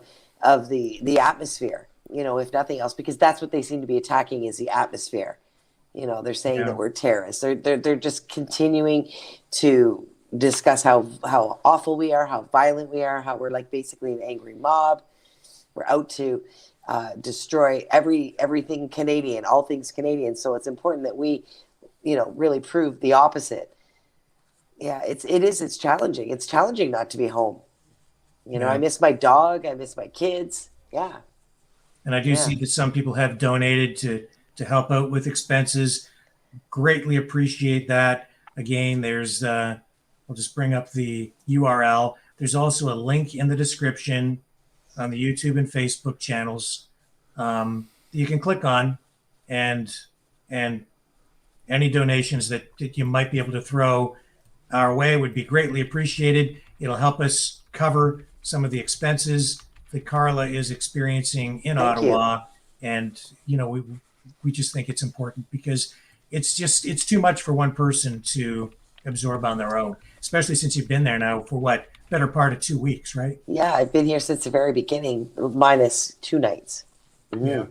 the atmosphere. You know, if nothing else, because that's what they seem to be attacking is the atmosphere. You know, they're saying that we're terrorists. They're just continuing to discuss how awful we are, how violent we are, how we're like basically an angry mob. We're out to destroy everything Canadian, all things Canadian. So it's important that we, you know, really prove the opposite. Yeah, it's challenging. It's challenging not to be home. You know, I miss my dog. I miss my kids. Yeah. And I do see that some people have donated to help out with expenses. Greatly appreciate that. Again, there's I'll just bring up the URL. There's also a link in the description on the YouTube and Facebook channels you can click on, and any donations that you might be able to throw our way would be greatly appreciated. It'll help us cover some of the expenses that Carla is experiencing in Ottawa. And, you know, we just think it's important because it's too much for one person to absorb on their own, especially since you've been there now for what, better part of 2 weeks, right? Yeah, I've been here since the very beginning, minus 2 nights. Yeah.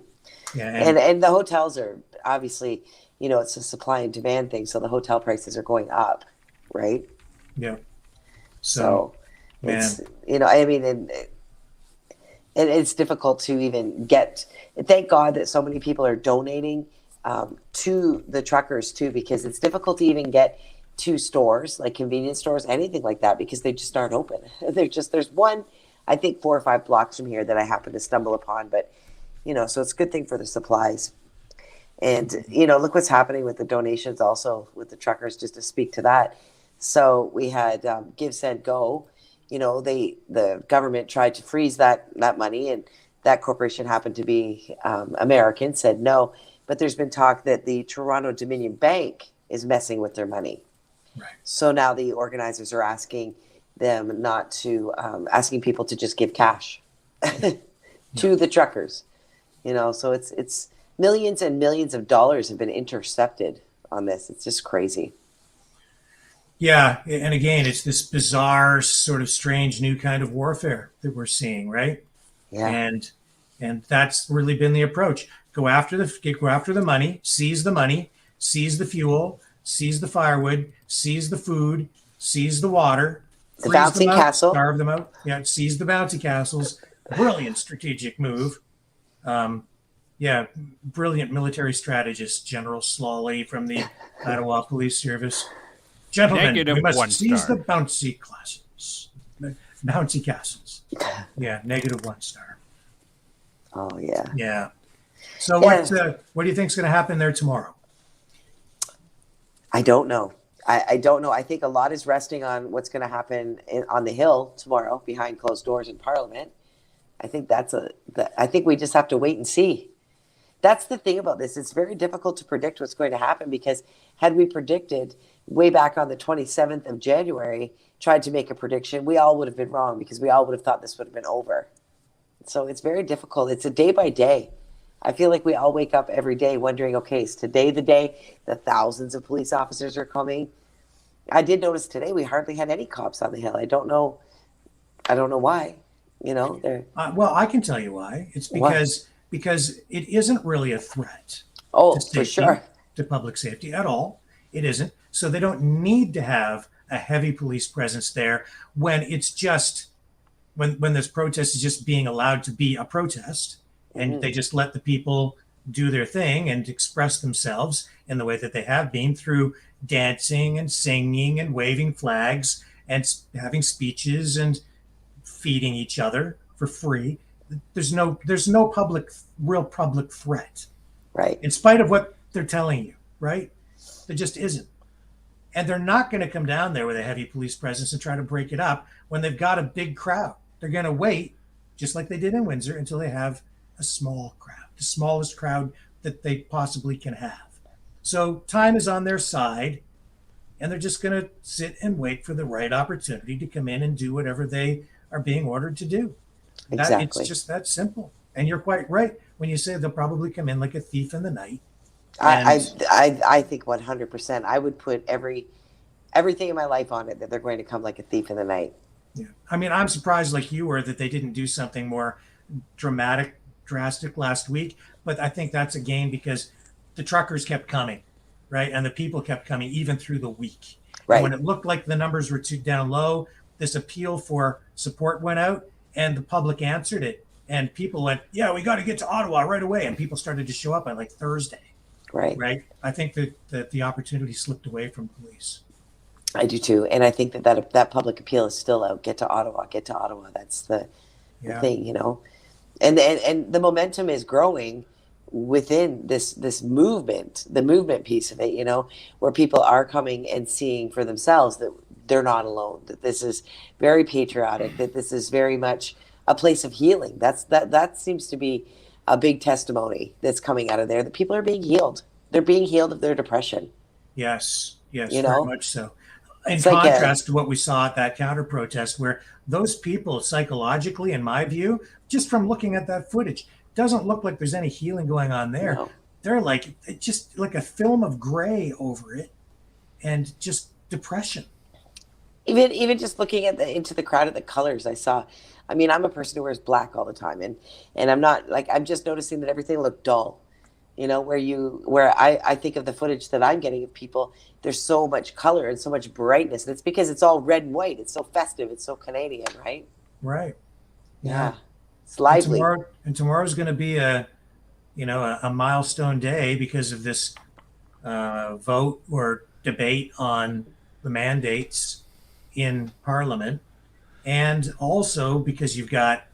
And the hotels are obviously, you know, it's a supply and demand thing. So the hotel prices are going up, right? Yeah. So it's, you know, I mean, and it's difficult to even get, thank God that so many people are donating to the truckers too, because it's difficult to even get to stores, like convenience stores, anything like that, because they just aren't open. There's one, I think 4 or 5 blocks from here that I happen to stumble upon, but you know, so it's a good thing for the supplies. And, you know, look what's happening with the donations also with the truckers, just to speak to that. So we had Give, Send, Go. You know, the government tried to freeze that money, and that corporation happened to be American, said no. But there's been talk that the Toronto Dominion Bank is messing with their money. Right. So now the organizers are asking them not to, asking people to just give cash to the truckers. You know, so it's millions and millions of dollars have been intercepted on this. It's just crazy. Yeah, and again, it's this bizarre, sort of strange new kind of warfare that we're seeing, right? Yeah. And that's really been the approach. Go after the money, seize the fuel, seize the firewood, seize the food, seize the water, The bouncing castle. starve them out. Yeah, seize the bouncy castles. Brilliant strategic move. Brilliant military strategist, General Slawley from the Ottawa Police Service. Gentlemen, Negative we must 1 seize star. the bouncy castles. Yeah, -1 star. Oh yeah. Yeah. So Yeah. what do you think is going to happen there tomorrow? I don't know. I don't know. I think a lot is resting on what's going to happen on the Hill tomorrow behind closed doors in Parliament. I think I think we just have to wait and see. That's the thing about this. It's very difficult to predict what's going to happen, because had we predicted way back on the 27th of January, tried to make a prediction, we all would have been wrong, because we all would have thought this would have been over. So it's very difficult. It's a day by day. I feel like we all wake up every day wondering, okay, is today the day the thousands of police officers are coming? I did notice today we hardly had any cops on the Hill. I don't know why. You know, Well, I can tell you why. It's because it isn't really a threat. Oh, to for sure. To public safety at all. It isn't. So they don't need to have a heavy police presence there when it's just when this protest is just being allowed to be a protest, and they just let the people do their thing and express themselves in the way that they have been, through dancing and singing and waving flags and having speeches and feeding each other for free. There's no real public threat, right? In spite of what they're telling you, right? There just isn't. And they're not going to come down there with a heavy police presence and try to break it up when they've got a big crowd. They're going to wait, just like they did in Windsor, until they have a small crowd, the smallest crowd that they possibly can have. So time is on their side, and they're just going to sit and wait for the right opportunity to come in and do whatever they are being ordered to do. Exactly. It's just that simple. And you're quite right when you say they'll probably come in like a thief in the night. I think 100%. I would put everything in my life on it that they're going to come like a thief in the night. Yeah. I mean, I'm surprised like you were that they didn't do something more drastic last week. But I think that's again because the truckers kept coming, right? And the people kept coming even through the week. Right. And when it looked like the numbers were too down low, this appeal for support went out and the public answered it. And people went, yeah, we got to get to Ottawa right away. And people started to show up on like Thursday. Right. Right. I think that the opportunity slipped away from police. I do too. And I think that public appeal is still out. Get to Ottawa. Get to Ottawa. That's the thing, you know. And the momentum is growing within this movement, the movement piece of it, you know, where people are coming and seeing for themselves that they're not alone, that this is very patriotic, that this is very much a place of healing. That seems to be a big testimony that's coming out of there, that people are being healed. They're being healed of their depression. Yes, You very know? much so. In It's like contrast to what we saw at that counter protest, where those people psychologically, in my view, just from looking at that footage, doesn't look like there's any healing going on there. No. They're like just like a film of gray over it, and just depression. Even just looking at into the crowd at the colors I saw. I mean, I'm a person who wears black all the time, and I'm not like, I'm just noticing that everything looked dull. You know, where I think of the footage that I'm getting of people, there's so much color and so much brightness. And it's because it's all red and white. It's so festive. It's so Canadian, right? Right. Yeah. It's lively. And tomorrow's going to be a milestone day because of this vote or debate on the mandates in Parliament, and also because you've got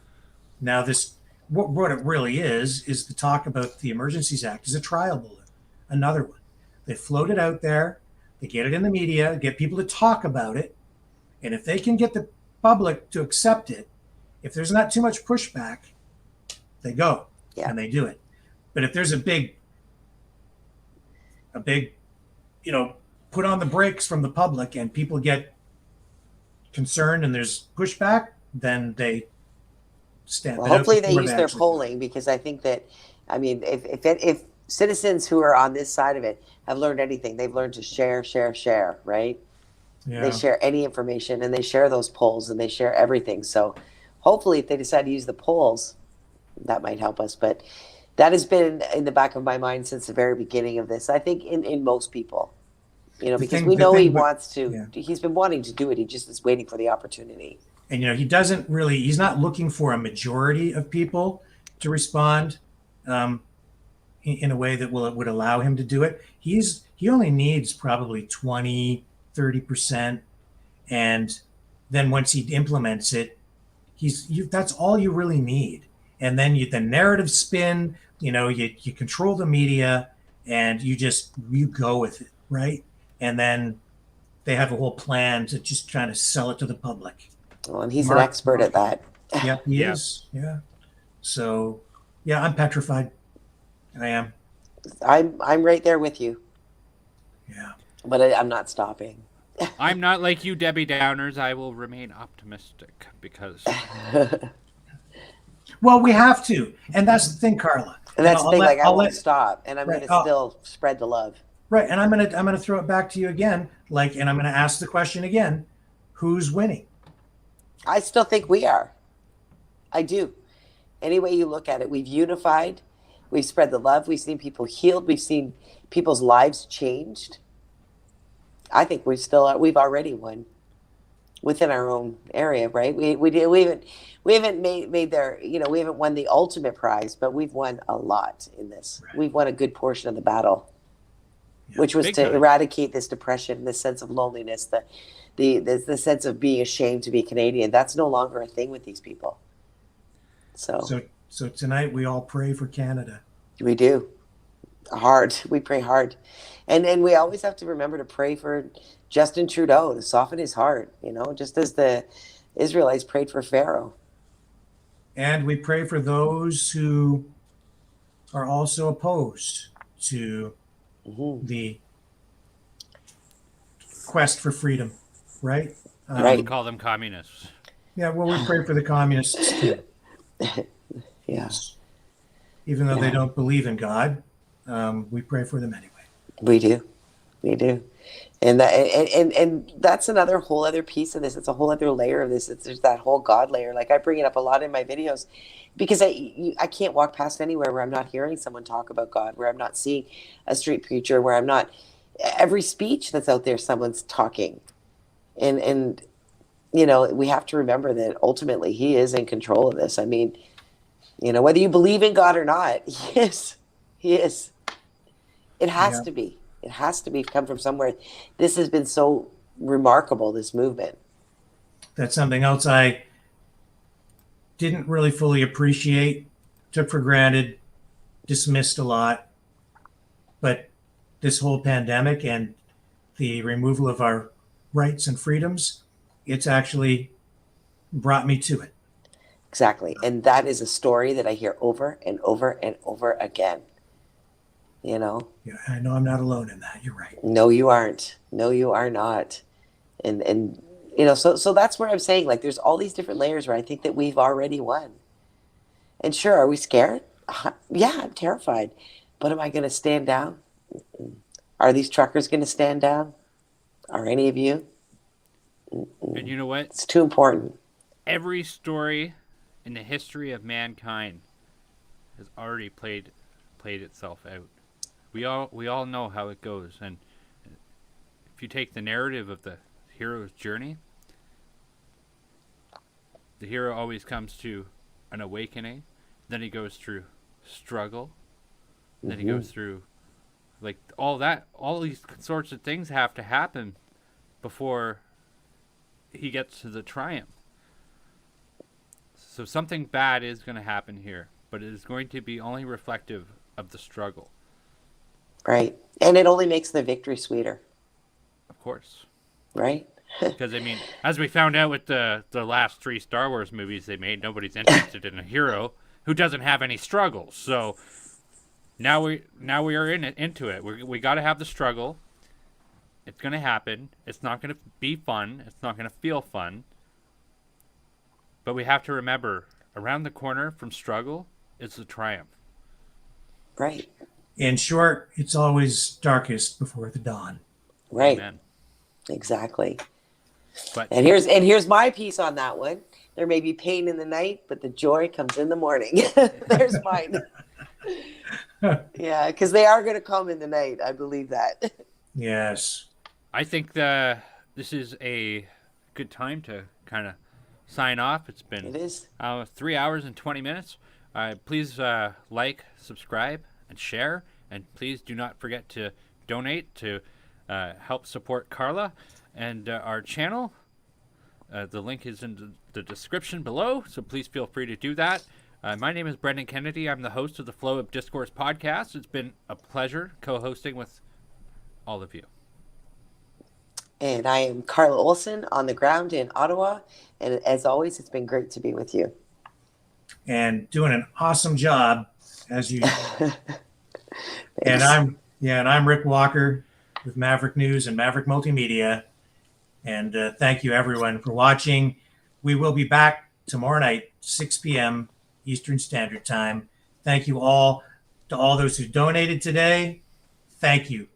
now this. What it really is the talk about the Emergencies Act is a trial balloon, another one. They float it out there, they get it in the media, get people to talk about it, and if they can get the public to accept it, if there's not too much pushback, they go and they do it. But if there's a big, put on the brakes from the public and people get concerned and there's pushback, then they stand. Well, hopefully they use their polling, because I think that, I mean, if citizens who are on this side of it have learned anything, they've learned to share, right? Yeah. They share any information, and they share those polls, and they share everything. So hopefully if they decide to use the polls, that might help us. But that has been in the back of my mind since the very beginning of this. I think in most people, you know, because we know he wants to, he's been wanting to do it. He just is waiting for the opportunity. And, you know, he's not looking for a majority of people to respond in a way that would allow him to do it. He only needs probably 20, 30%. And then once he implements it, that's all you really need. And then the narrative spin, you know, you control the media and you go with it, right? And then they have a whole plan to just try to sell it to the public. Well, and he's an expert at that. Yeah, he is. Yeah. So, yeah, I'm petrified. I am. I'm right there with you. Yeah. But I'm not stopping. I'm not like you, Debbie Downers. I will remain optimistic because. Well, we have to, and that's the thing, Carla. And that's the thing. I won't stop, and I'm going to still spread the love. Right, and I'm gonna throw it back to you again, and I'm gonna ask the question again: who's winning? I still think we are. I do. Any way you look at it, we've unified, we've spread the love, we've seen people healed, we've seen people's lives changed. I think we've already won within our own area, right? We haven't made their, you know, we haven't won the ultimate prize, but we've won a lot in this. Right. We've won a good portion of the battle, which was to eradicate this depression, this sense of loneliness, the sense of being ashamed to be Canadian. That's no longer a thing with these people. So tonight we all pray for Canada. We do. Hard. We pray hard. And we always have to remember to pray for Justin Trudeau to soften his heart, you know, just as the Israelites prayed for Pharaoh. And we pray for those who are also opposed to the quest for freedom, right? We call them communists. Yeah, well, we pray for the communists too. Yeah. Even though they Yeah. don't believe in God, we pray for them anyway. We do. We do. And that and that's another whole other piece of this. It's a whole other layer of this. There's that whole God layer. Like I bring it up a lot in my videos because I can't walk past anywhere where I'm not hearing someone talk about God, where I'm not seeing a street preacher, where I'm not every speech that's out there, someone's talking. And you know, we have to remember that ultimately he is in control of this. I mean, you know, whether you believe in God or not, he is. He is. It has Yeah. to be. It has to be come from somewhere. This has been so remarkable, this movement. That's something else I didn't really fully appreciate, took for granted, dismissed a lot. But this whole pandemic and the removal of our rights and freedoms, it's actually brought me to it. Exactly. And that is a story that I hear over and over and over again. You know? Yeah, I know I'm not alone in that. You're right. No, you aren't. No, you are not. And you know, so that's where I'm saying, like, there's all these different layers where I think that we've already won. And sure, are we scared? Yeah, I'm terrified. But am I going to stand down? Are these truckers going to stand down? Are any of you? And you know what? It's too important. Every story in the history of mankind has already played itself out. We all know how it goes, and if you take the narrative of the hero's journey, the hero always comes to an awakening, then he goes through struggle, then he goes through like all these sorts of things have to happen before he gets to the triumph. So something bad is going to happen here, but it is going to be only reflective of the struggle. Right. And it only makes the victory sweeter. Of course. Right? Because, I mean, as we found out with the last 3 Star Wars movies they made, nobody's interested in a hero who doesn't have any struggles. So now we are into it. We got to have the struggle. It's going to happen. It's not going to be fun. It's not going to feel fun. But we have to remember, around the corner from struggle is the triumph. Right. In short, it's always darkest before the dawn. Right. Amen. Exactly. But And here's my piece on that one. There may be pain in the night, but the joy comes in the morning. There's mine. Yeah, because they are going to come in the night. I believe that. Yes. I think this is a good time to kind of sign off. It is 3 hours and 20 minutes. Please like, subscribe, and share. And please do not forget to donate to help support Carla and our channel. The link is in the description below, so please feel free to do that. My name is Brendan Kennedy. I'm the host of the Flow of Discourse podcast. It's been a pleasure co-hosting with all of you. And I am Carla Olson on the ground in Ottawa. And as always, it's been great to be with you. And doing an awesome job as you. And I'm Rick Walker with Maverick News and Maverick Multimedia. And thank you everyone for watching. We will be back tomorrow night, 6 p.m. Eastern Standard Time. Thank you all to all those who donated today. Thank you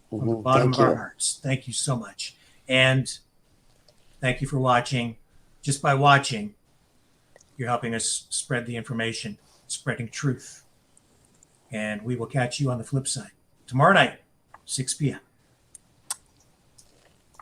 from the bottom of our hearts. Thank you so much. And thank you for watching. Just by watching, you're helping us spread the information, spreading truth. And we will catch you on the flip side tomorrow night, 6 p.m.